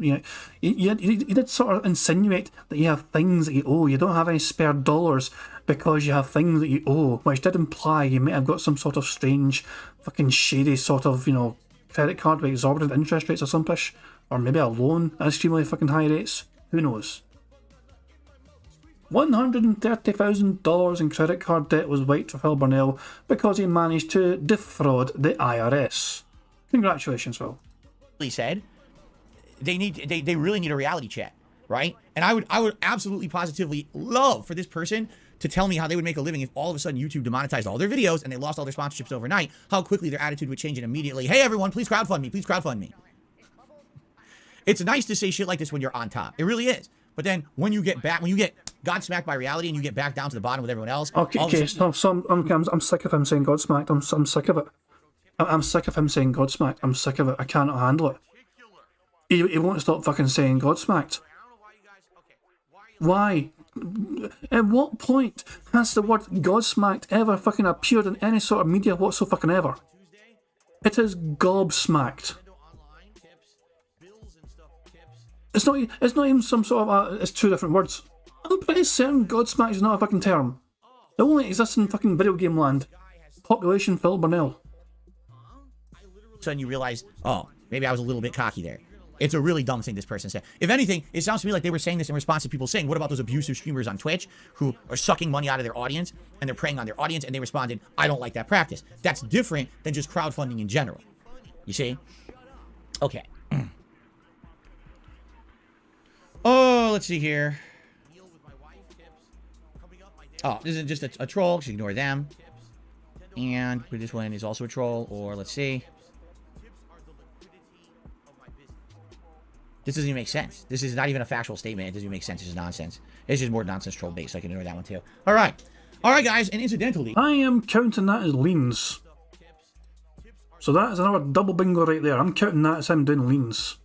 You did sort of insinuate that you have things that you owe. You don't have any spare dollars because you have things that you owe, which did imply you might have got some sort of strange, fucking shady sort of, credit card with exorbitant interest rates or some pish. Or maybe a loan at extremely fucking high rates. Who knows? $130,000 in credit card debt was wiped for Phil Burnell because he managed to defraud the IRS. Congratulations, Phil. said, they really need a reality check, right? And I would absolutely positively love for this person to tell me how they would make a living if all of a sudden YouTube demonetized all their videos and they lost all their sponsorships overnight, how quickly their attitude would change and immediately, hey everyone, please crowdfund me, please crowdfund me. It's nice to say shit like this when you're on top. It really is. But then when you get God smacked by reality and you get back down to the bottom with everyone else. Okay, so I'm sick of him saying God smacked. I'm sick of it. I'm sick of him saying God smacked. I'm sick of it. I cannot handle it. He won't stop fucking saying God smacked. Why? At what point has the word God smacked ever fucking appeared in any sort of media whatsoever? It is gobsmacked. It's not even some sort of it's two different words. I'm pretty certain Godsmack is not a fucking term. It only exists in fucking video game land. Population Phil Burnell. Sudden you realize, oh, maybe I was a little bit cocky there. It's a really dumb thing this person said. If anything, it sounds to me like they were saying this in response to people saying, what about those abusive streamers on Twitch who are sucking money out of their audience and they're preying on their audience, and they responded, I don't like that practice. That's different than just crowdfunding in general. You see? Okay. Oh, let's see here. Oh, this isn't just a troll. Just ignore them. And this one is also a troll. Or let's see. This doesn't even make sense. This is not even a factual statement. It doesn't even make sense. This is nonsense. It's just more nonsense troll based. So I can ignore that one too. All right. All right, guys. And incidentally, I am counting that as leans. So that is another double bingo right there. I'm counting that as him doing leans.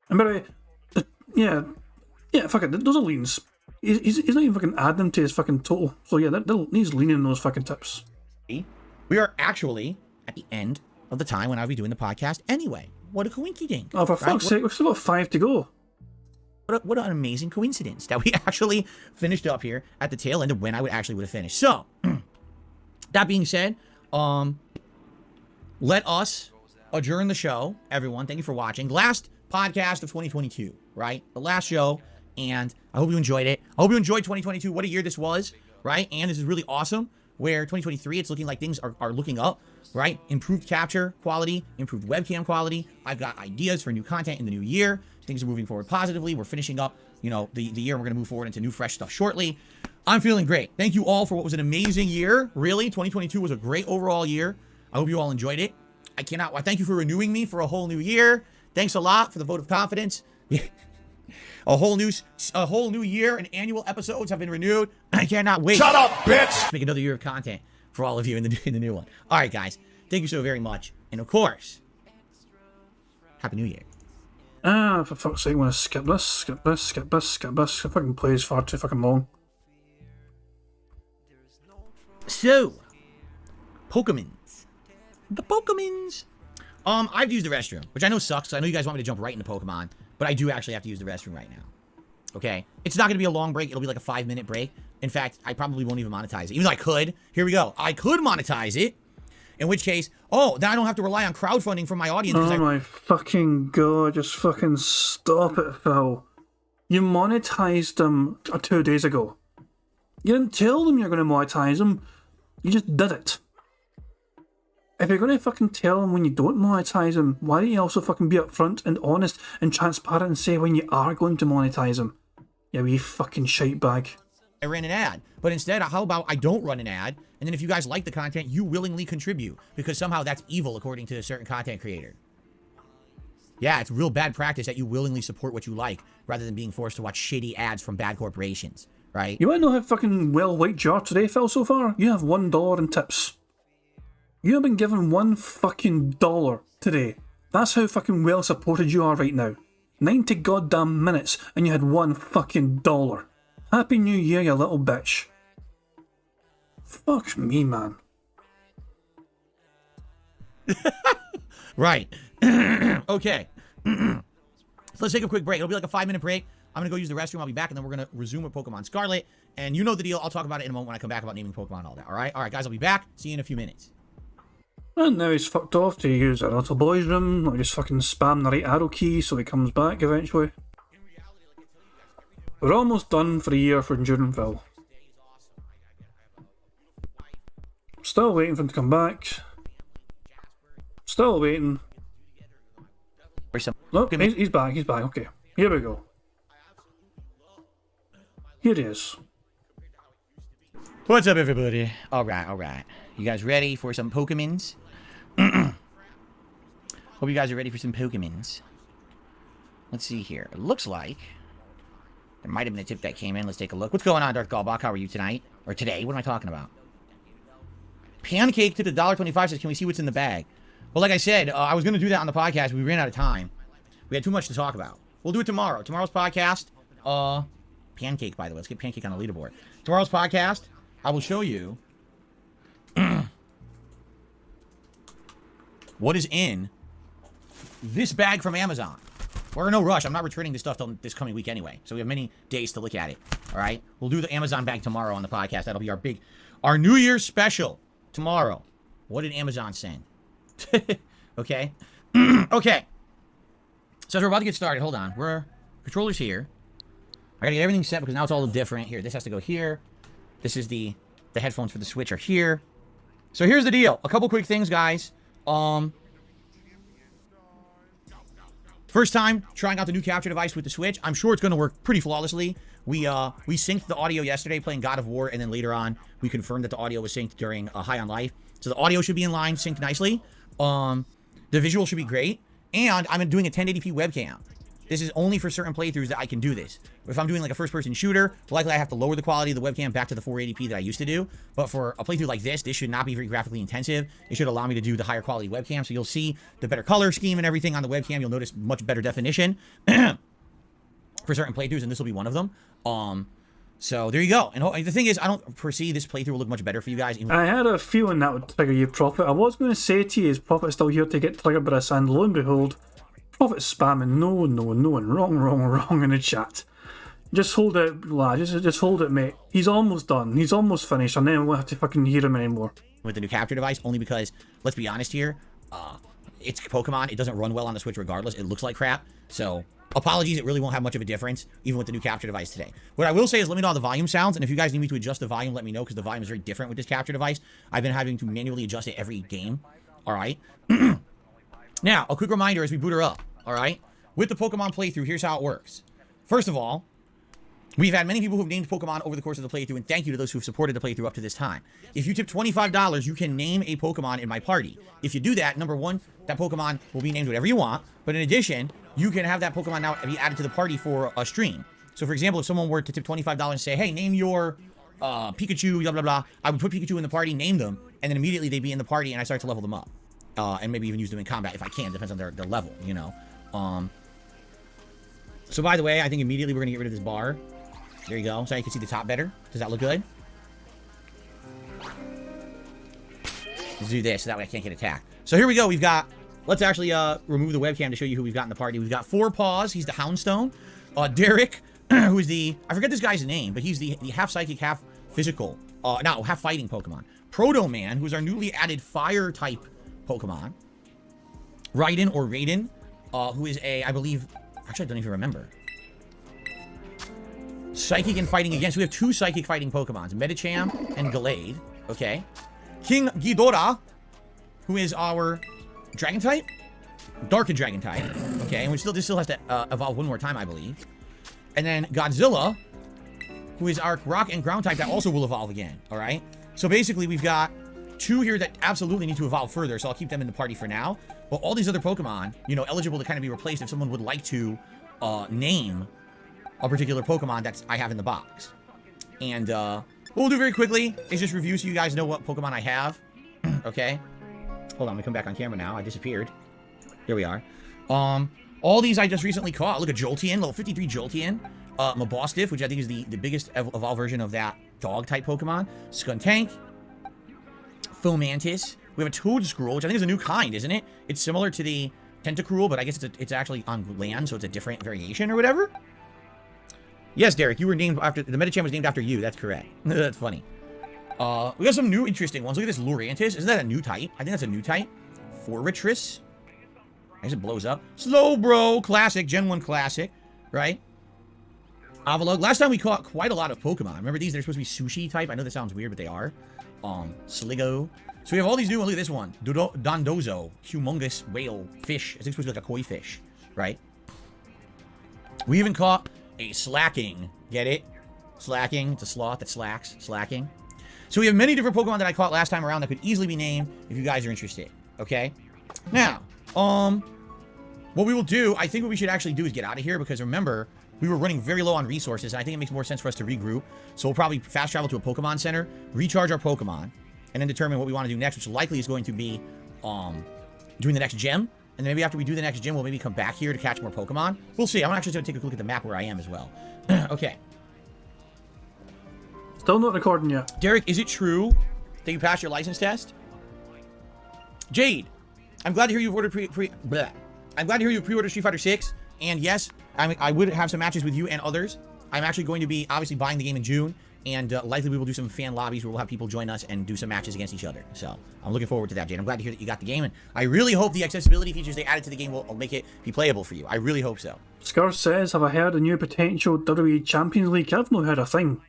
And by the way, yeah, fuck it, those are leans. He's not even fucking adding them to his fucking total. So yeah, he's leaning those fucking tips. we are actually at the end of the time when I'll be doing the podcast anyway. What a coinky-dink. Oh, for fuck's sake, we've still got 5 to go. What an amazing coincidence that we actually finished up here at the tail end of when I would have finished. So, that being said, let us adjourn the show, everyone. Thank you for watching. Last podcast of 2022, right? The last show, and I hope you enjoyed it. I hope you enjoyed 2022. What a year this was, right? And this is really awesome, where 2023, it's looking like things are looking up, right? Improved capture quality, improved webcam quality. I've got ideas for new content in the new year. Things are moving forward positively. We're finishing up, you know, the year. We're going to move forward into new, fresh stuff shortly. I'm feeling great. Thank you all for what was an amazing year. Really, 2022 was a great overall year. I hope you all enjoyed it. I thank you for renewing me for a whole new year. Thanks a lot for the vote of confidence. A whole new year and annual episodes have been renewed. I cannot wait. Shut up, bitch! Make another year of content for all of you in the new one. All right, guys. Thank you so very much. And of course, Happy New Year. For fuck's sake, I want to skip this. It fucking plays far too fucking long. So, Pokemons. The Pokemons. I've used the restroom, which I know sucks. I know you guys want me to jump right into Pokemon, but I do actually have to use the restroom right now. Okay? It's not going to be a long break. It'll be like a 5-minute break. In fact, I probably won't even monetize it. Even though I could. Here we go. I could monetize it. In which case, then I don't have to rely on crowdfunding from my audience. Oh my fucking god, just fucking stop it, Phil. You monetized them 2 days ago. You didn't tell them you're going to monetize them. You just did it. If you're going to fucking tell them when you don't monetize them, why don't you also fucking be upfront and honest and transparent and say when you are going to monetize them? You wee fucking shite bag. I ran an ad. But instead, how about I don't run an ad, and then if you guys like the content, you willingly contribute, because somehow that's evil according to a certain content creator. Yeah, it's real bad practice that you willingly support what you like, rather than being forced to watch shitty ads from bad corporations, right? You want to know how fucking well white you are today, Phil, so far? You have $1 in tips. You have been given $1 fucking dollar today. That's how fucking well supported you are right now. 90 goddamn minutes, and you had $1 fucking dollar. Happy New Year, you little bitch. Fuck me, man. Right. Okay. So let's take a quick break. It'll be like a 5-minute break. I'm going to go use the restroom. I'll be back, and then we're going to resume with Pokemon Scarlet. And you know the deal. I'll talk about it in a moment when I come back about naming Pokemon and all that. All right? All right, guys. I'll be back. See you in a few minutes. And now he's fucked off to use a little boy's room, or just fucking spam the right arrow key so he comes back eventually. We're almost done for a year for Enduring Phil. Still waiting for him to come back. Still waiting. Look, he's back, okay. Here we go. Here it is. What's up, everybody? Alright. You guys ready for some Pokemons? Hope you guys are ready for some Pokemons. Let's see here. It looks like there might have been a tip that came in. Let's take a look. What's going on, Darth Gallbach? How are you tonight? Or today? What am I talking about? Pancake to the $1.25 says, can we see what's in the bag? Well, like I said, I was going to do that on the podcast. We ran out of time. We had too much to talk about. We'll do it tomorrow. Tomorrow's podcast. Pancake, by the way. Let's get Pancake on the leaderboard. Tomorrow's podcast, I will show you what is in this bag from Amazon. We're in no rush. I'm not returning this stuff till this coming week anyway. So we have many days to look at it. All right? We'll do the Amazon bag tomorrow on the podcast. That'll be our New Year's special tomorrow. What did Amazon send? Okay? Okay. So as we're about to get started, hold on. Controller's here. I gotta get everything set because now it's all different. Here, this has to go here. This is the headphones for the Switch are here. So here's the deal. A couple quick things, guys. First time trying out the new capture device with the Switch. I'm sure it's going to work pretty flawlessly. We synced the audio yesterday playing God of War, and then later on we confirmed that the audio was synced during High on Life. So the audio should be in line, synced nicely. The visual should be great, and I'm doing a 1080p webcam. This is only for certain playthroughs that I can do this. If I'm doing like a first-person shooter, likely I have to lower the quality of the webcam back to the 480p that I used to do. But for a playthrough like this should not be very graphically intensive. It should allow me to do the higher quality webcam. So you'll see the better color scheme and everything on the webcam. You'll notice much better definition for certain playthroughs, and this will be one of them. So there you go. And the thing is, I don't foresee this playthrough will look much better for you guys. I had a feeling that would trigger you, Prophet. I was going to say to you, is Prophet still here to get triggered by this? And lo and behold, Prophet's spamming no, and wrong in the chat. Just hold it, lad. Just hold it, mate. He's almost done. He's almost finished, and then we'll have to fucking hear him anymore. With the new capture device, only because, let's be honest here, it's Pokemon. It doesn't run well on the Switch regardless. It looks like crap. So, apologies. It really won't have much of a difference, even with the new capture device today. What I will say is let me know how the volume sounds, and if you guys need me to adjust the volume, let me know, because the volume is very different with this capture device. I've been having to manually adjust it every game. All right? Now, a quick reminder as we boot her up. All right? With the Pokemon playthrough, here's how it works. First of all, we've had many people who've named Pokemon over the course of the playthrough, and thank you to those who've supported the playthrough up to this time. If you tip $25, you can name a Pokemon in my party. If you do that, number one, that Pokemon will be named whatever you want, but in addition, you can have that Pokemon now be added to the party for a stream. So for example, if someone were to tip $25 and say, hey, name your Pikachu, blah, blah, blah, I would put Pikachu in the party, name them, and then immediately they'd be in the party, and I start to level them up. And maybe even use them in combat if I can, depends on their level, you know. So by the way, I think immediately we're going to get rid of this bar. There you go. So you can see the top better. Does that look good? Let's do this so that way I can't get attacked. So here we go. We've got... Let's actually remove the webcam to show you who we've got in the party. We've got 4 Paws. He's the Houndstone. Derek, who is the... I forget this guy's name, but he's the half psychic, half physical. No, half fighting Pokemon. Proto Man, who's our newly added fire type Pokemon. Raiden or Raiden, who is a, I believe... Actually, I don't even remember. Psychic and fighting against. We have 2 psychic fighting Pokemons, Medicham and Gallade. Okay. King Ghidorah, who is our Dragon type, Dark Dragon type. Okay, and this still has to evolve one more time, I believe. And then Godzilla, who is our Rock and Ground type that also will evolve again. All right. So basically, we've got 2 here that absolutely need to evolve further. So I'll keep them in the party for now. But all these other Pokemon, you know, eligible to kind of be replaced if someone would like to name a particular Pokemon that I have in the box. And what we'll do very quickly is just review so you guys know what Pokemon I have. Okay. Hold on, let me come back on camera now. I disappeared. Here we are. All these I just recently caught. Look at Jolteon, level 53 Jolteon. Mabostiff, which I think is the biggest evolved version of that dog-type Pokemon. Skuntank. Fomantis. We have a Toedscruel, which I think is a new kind, isn't it? It's similar to the Tentacruel, but I guess it's actually on land, so it's a different variation or whatever. Yes, Derek, you were named after... The Medicham was named after you. That's correct. That's funny. We got some new interesting ones. Look at this Lurantis. Isn't that a new type? I think that's a new type. Forretress. I guess it blows up. Slowbro. Classic. Gen 1 Classic. Right? Avalugg. Last time we caught quite a lot of Pokemon. Remember these? They're supposed to be sushi type. I know that sounds weird, but they are. Sligo. So we have all these new ones. Look at this one. Dondozo. Humongous whale fish. I think it's supposed to be like a koi fish. Right? We even caught a Slacking. Get it? Slacking. It's a sloth that slacks. Slacking. So we have many different Pokemon that I caught last time around that could easily be named if you guys are interested. Okay? Now, what we will do, I think what we should actually do is get out of here because remember, we were running very low on resources and I think it makes more sense for us to regroup. So we'll probably fast travel to a Pokemon Center, recharge our Pokemon, and then determine what we want to do next, which likely is going to be doing the next gym. And then maybe after we do the next gym, we'll maybe come back here to catch more Pokemon. We'll see. I'm actually going to take a look at the map where I am as well. Okay. Still not recording yet. Derek, is it true that you passed your license test? Jade, I'm glad to hear you've ordered I'm glad to hear you pre-ordered Street Fighter 6. And yes, I would have some matches with you and others. I'm actually going to be obviously buying the game in June. And likely we will do some fan lobbies where we'll have people join us and do some matches against each other. So I'm looking forward to that, Jade. I'm glad to hear that you got the game. And I really hope the accessibility features they added to the game will make it be playable for you. I really hope so. Scar says, have I heard a new potential WWE Champions League? I've not heard a thing.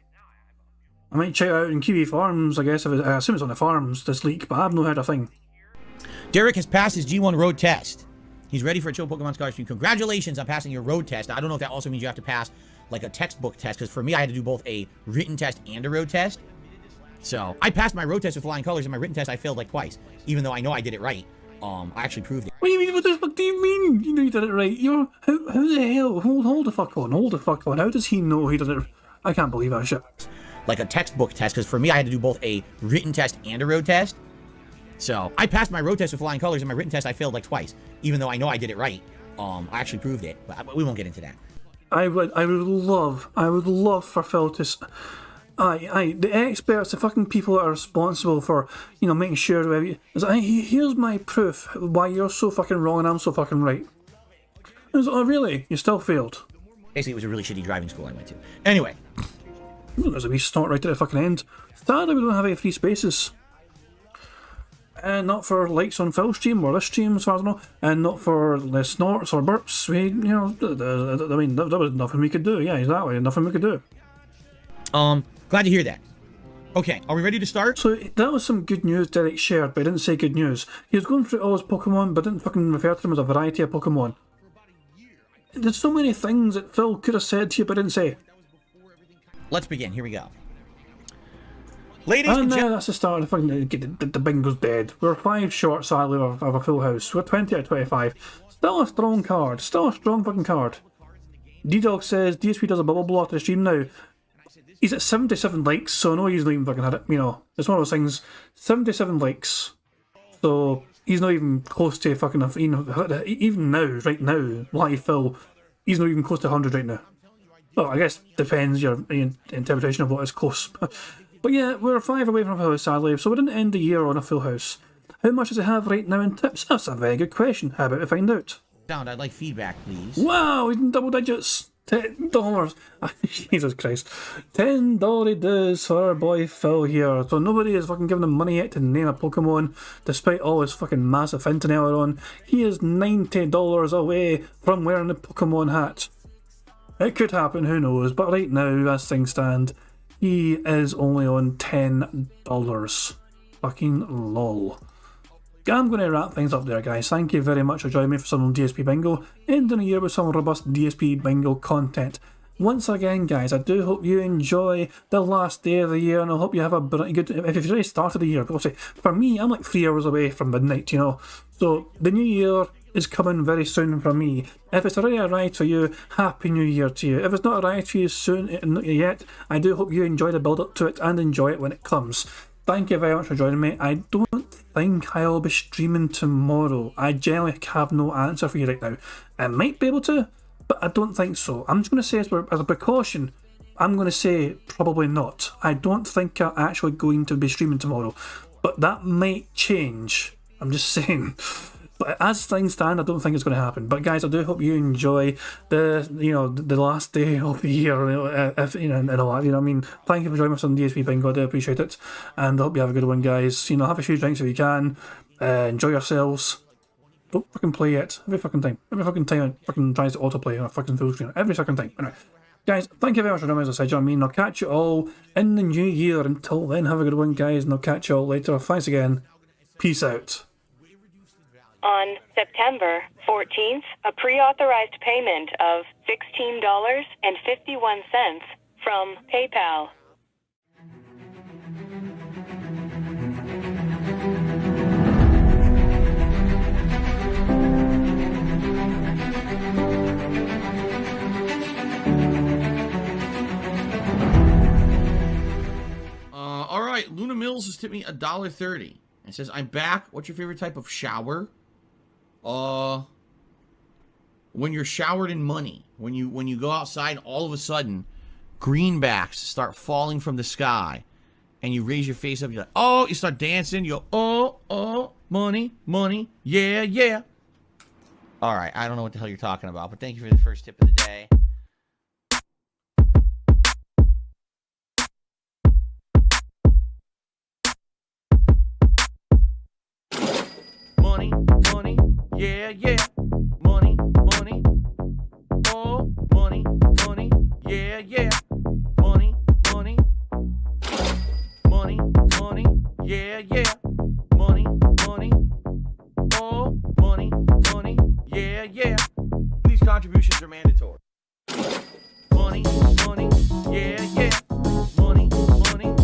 I might check it out in Kiwi Farms, I guess. I assume it's on the farms, this leak, but I've not heard a thing. Derek has passed his G1 road test. He's ready for a chill Pokemon Scar stream. Congratulations on passing your road test. I don't know if that also means you have to pass like a textbook test, because for me, I had to do both a written test and a road test. So I passed my road test with flying colors, and my written test I failed like twice, even though I know I did it right. I actually proved it. What do you mean? What the fuck do you mean? You know you did it right. You're how the hell? Hold the fuck on. Hold the fuck on. How does he know he did it? I can't believe that shit. Like a textbook test, because for me, I had to do both a written test and a road test. So I passed my road test with flying colors, and my written test I failed like twice, even though I know I did it right. I actually proved it, but we won't get into that. I would love for Phil to. The experts, the fucking people that are responsible for, making sure. Here's my proof why you're so fucking wrong and I'm so fucking right. Oh, really? You still failed? Basically, it was a really shitty driving school I went to. Anyway. There's a wee snort right at the fucking end. Sadly, we don't have any free spaces. And not for likes on Phil's stream or this stream, as far as I know. And not for the snorts or burps. I mean, there was nothing we could do. Yeah, exactly. Nothing we could do. Glad to hear that. Okay, are we ready to start? So that was some good news Derek shared, but he didn't say good news. He was going through all his Pokemon, but didn't fucking refer to them as a variety of Pokemon. There's so many things that Phil could have said to you, but didn't say. Let's begin. Here we go. Ladies and gentlemen, that's the start of the fucking. The bingo's dead. We're 5 short, sadly, of a full house. We're 20 out of 25. Still a strong card. Still a strong fucking card. D-Dog says DSP does a bubble blow after the stream now. He's at 77 likes, so I know he's not even fucking had it. It's one of those things. 77 likes. So he's not even close to fucking. Even now, right now, live Phil, he's not even close to 100 right now. Well, I guess depends your interpretation of what is close. But yeah, we're 5 away from a full house, sadly, so we didn't end the year on a full house. How much does it have right now in tips? That's a very good question. How about we find out? Sound, I'd like feedback, please. Wow, he's in double digits. $10. Jesus Christ. $10 it does for our boy Phil here. So nobody is fucking giving him money yet to name a Pokemon, despite all his fucking massive internet on. He is $90 away from wearing the Pokemon hat. It could happen, who knows, but right now, as things stand, he is only on $10. Fucking lol. I'm going to wrap things up there, guys. Thank you very much for joining me for some DSP Bingo, ending the year with some robust DSP Bingo content. Once again, guys, I do hope you enjoy the last day of the year, and I hope you have a good. If you've already started the year, but say for me, I'm like 3 hours away from midnight, So the new year is coming very soon for me. If it's already arrived for you, Happy New Year to you. If it's not arrived for you soon yet, I do hope you enjoy the build up to it and enjoy it when it comes. Thank you very much for joining me. I don't think I'll be streaming tomorrow. I generally have no answer for you right now. I might be able to, but I don't think so. I'm just going to say as a precaution, I'm going to say probably not. I don't think I'm actually going to be streaming tomorrow, but that might change. I'm just saying. But as things stand, I don't think it's going to happen. But guys, I do hope you enjoy the last day of the year, and all that. I mean, thank you for joining us on DSP Bingo. I do appreciate it, and I hope you have a good one, guys. Have a few drinks if you can. Enjoy yourselves. Don't fucking play it every fucking time. Every fucking time it fucking tries to autoplay on a fucking full screen. Every fucking time. Anyway, guys, thank you very much for joining me. As I said, I'll catch you all in the new year. Until then, have a good one, guys, and I'll catch you all later. Thanks again. Peace out. On September 14th, a pre-authorized payment of $16.51 from PayPal. All right, Luna Mills has tipped me $1.30. It says, I'm back. What's your favorite type of shower? When you're showered in money, when you go outside, all of a sudden, greenbacks start falling from the sky, and you raise your face up. You're like, oh, you start dancing. You go, oh, money, money, yeah, yeah. All right, I don't know what the hell you're talking about, but thank you for the first tip of the day. Money, money, yeah, yeah. Money, money, oh, money, money, yeah, yeah. Money, money, money, money, yeah, yeah. Money, money, oh, money, money, yeah. contributions are mandatory. Money, money, yeah, yeah. Money, money.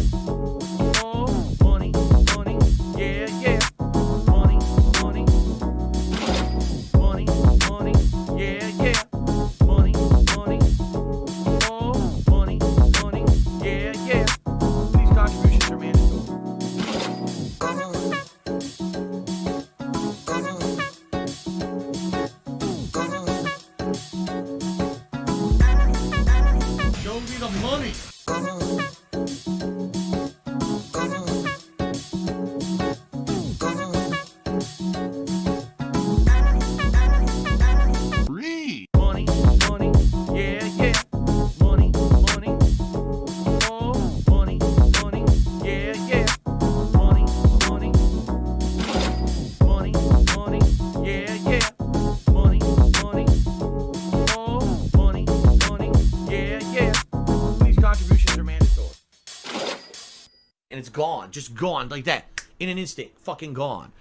Oh, money, money, yeah, yeah. Money, money. Money, money, yeah, yeah. Money, money. Oh, money, money, yeah, yeah. These contributions are mandatory. Show me the money. Money, money, yeah, yeah. Money, money. Oh, money, money, yeah, yeah. Money, money. Money, money, yeah, yeah. Money, money. Oh, money, money, yeah, yeah. These contributions are mandatory. And it's gone, just gone like that. In an instant, fucking gone.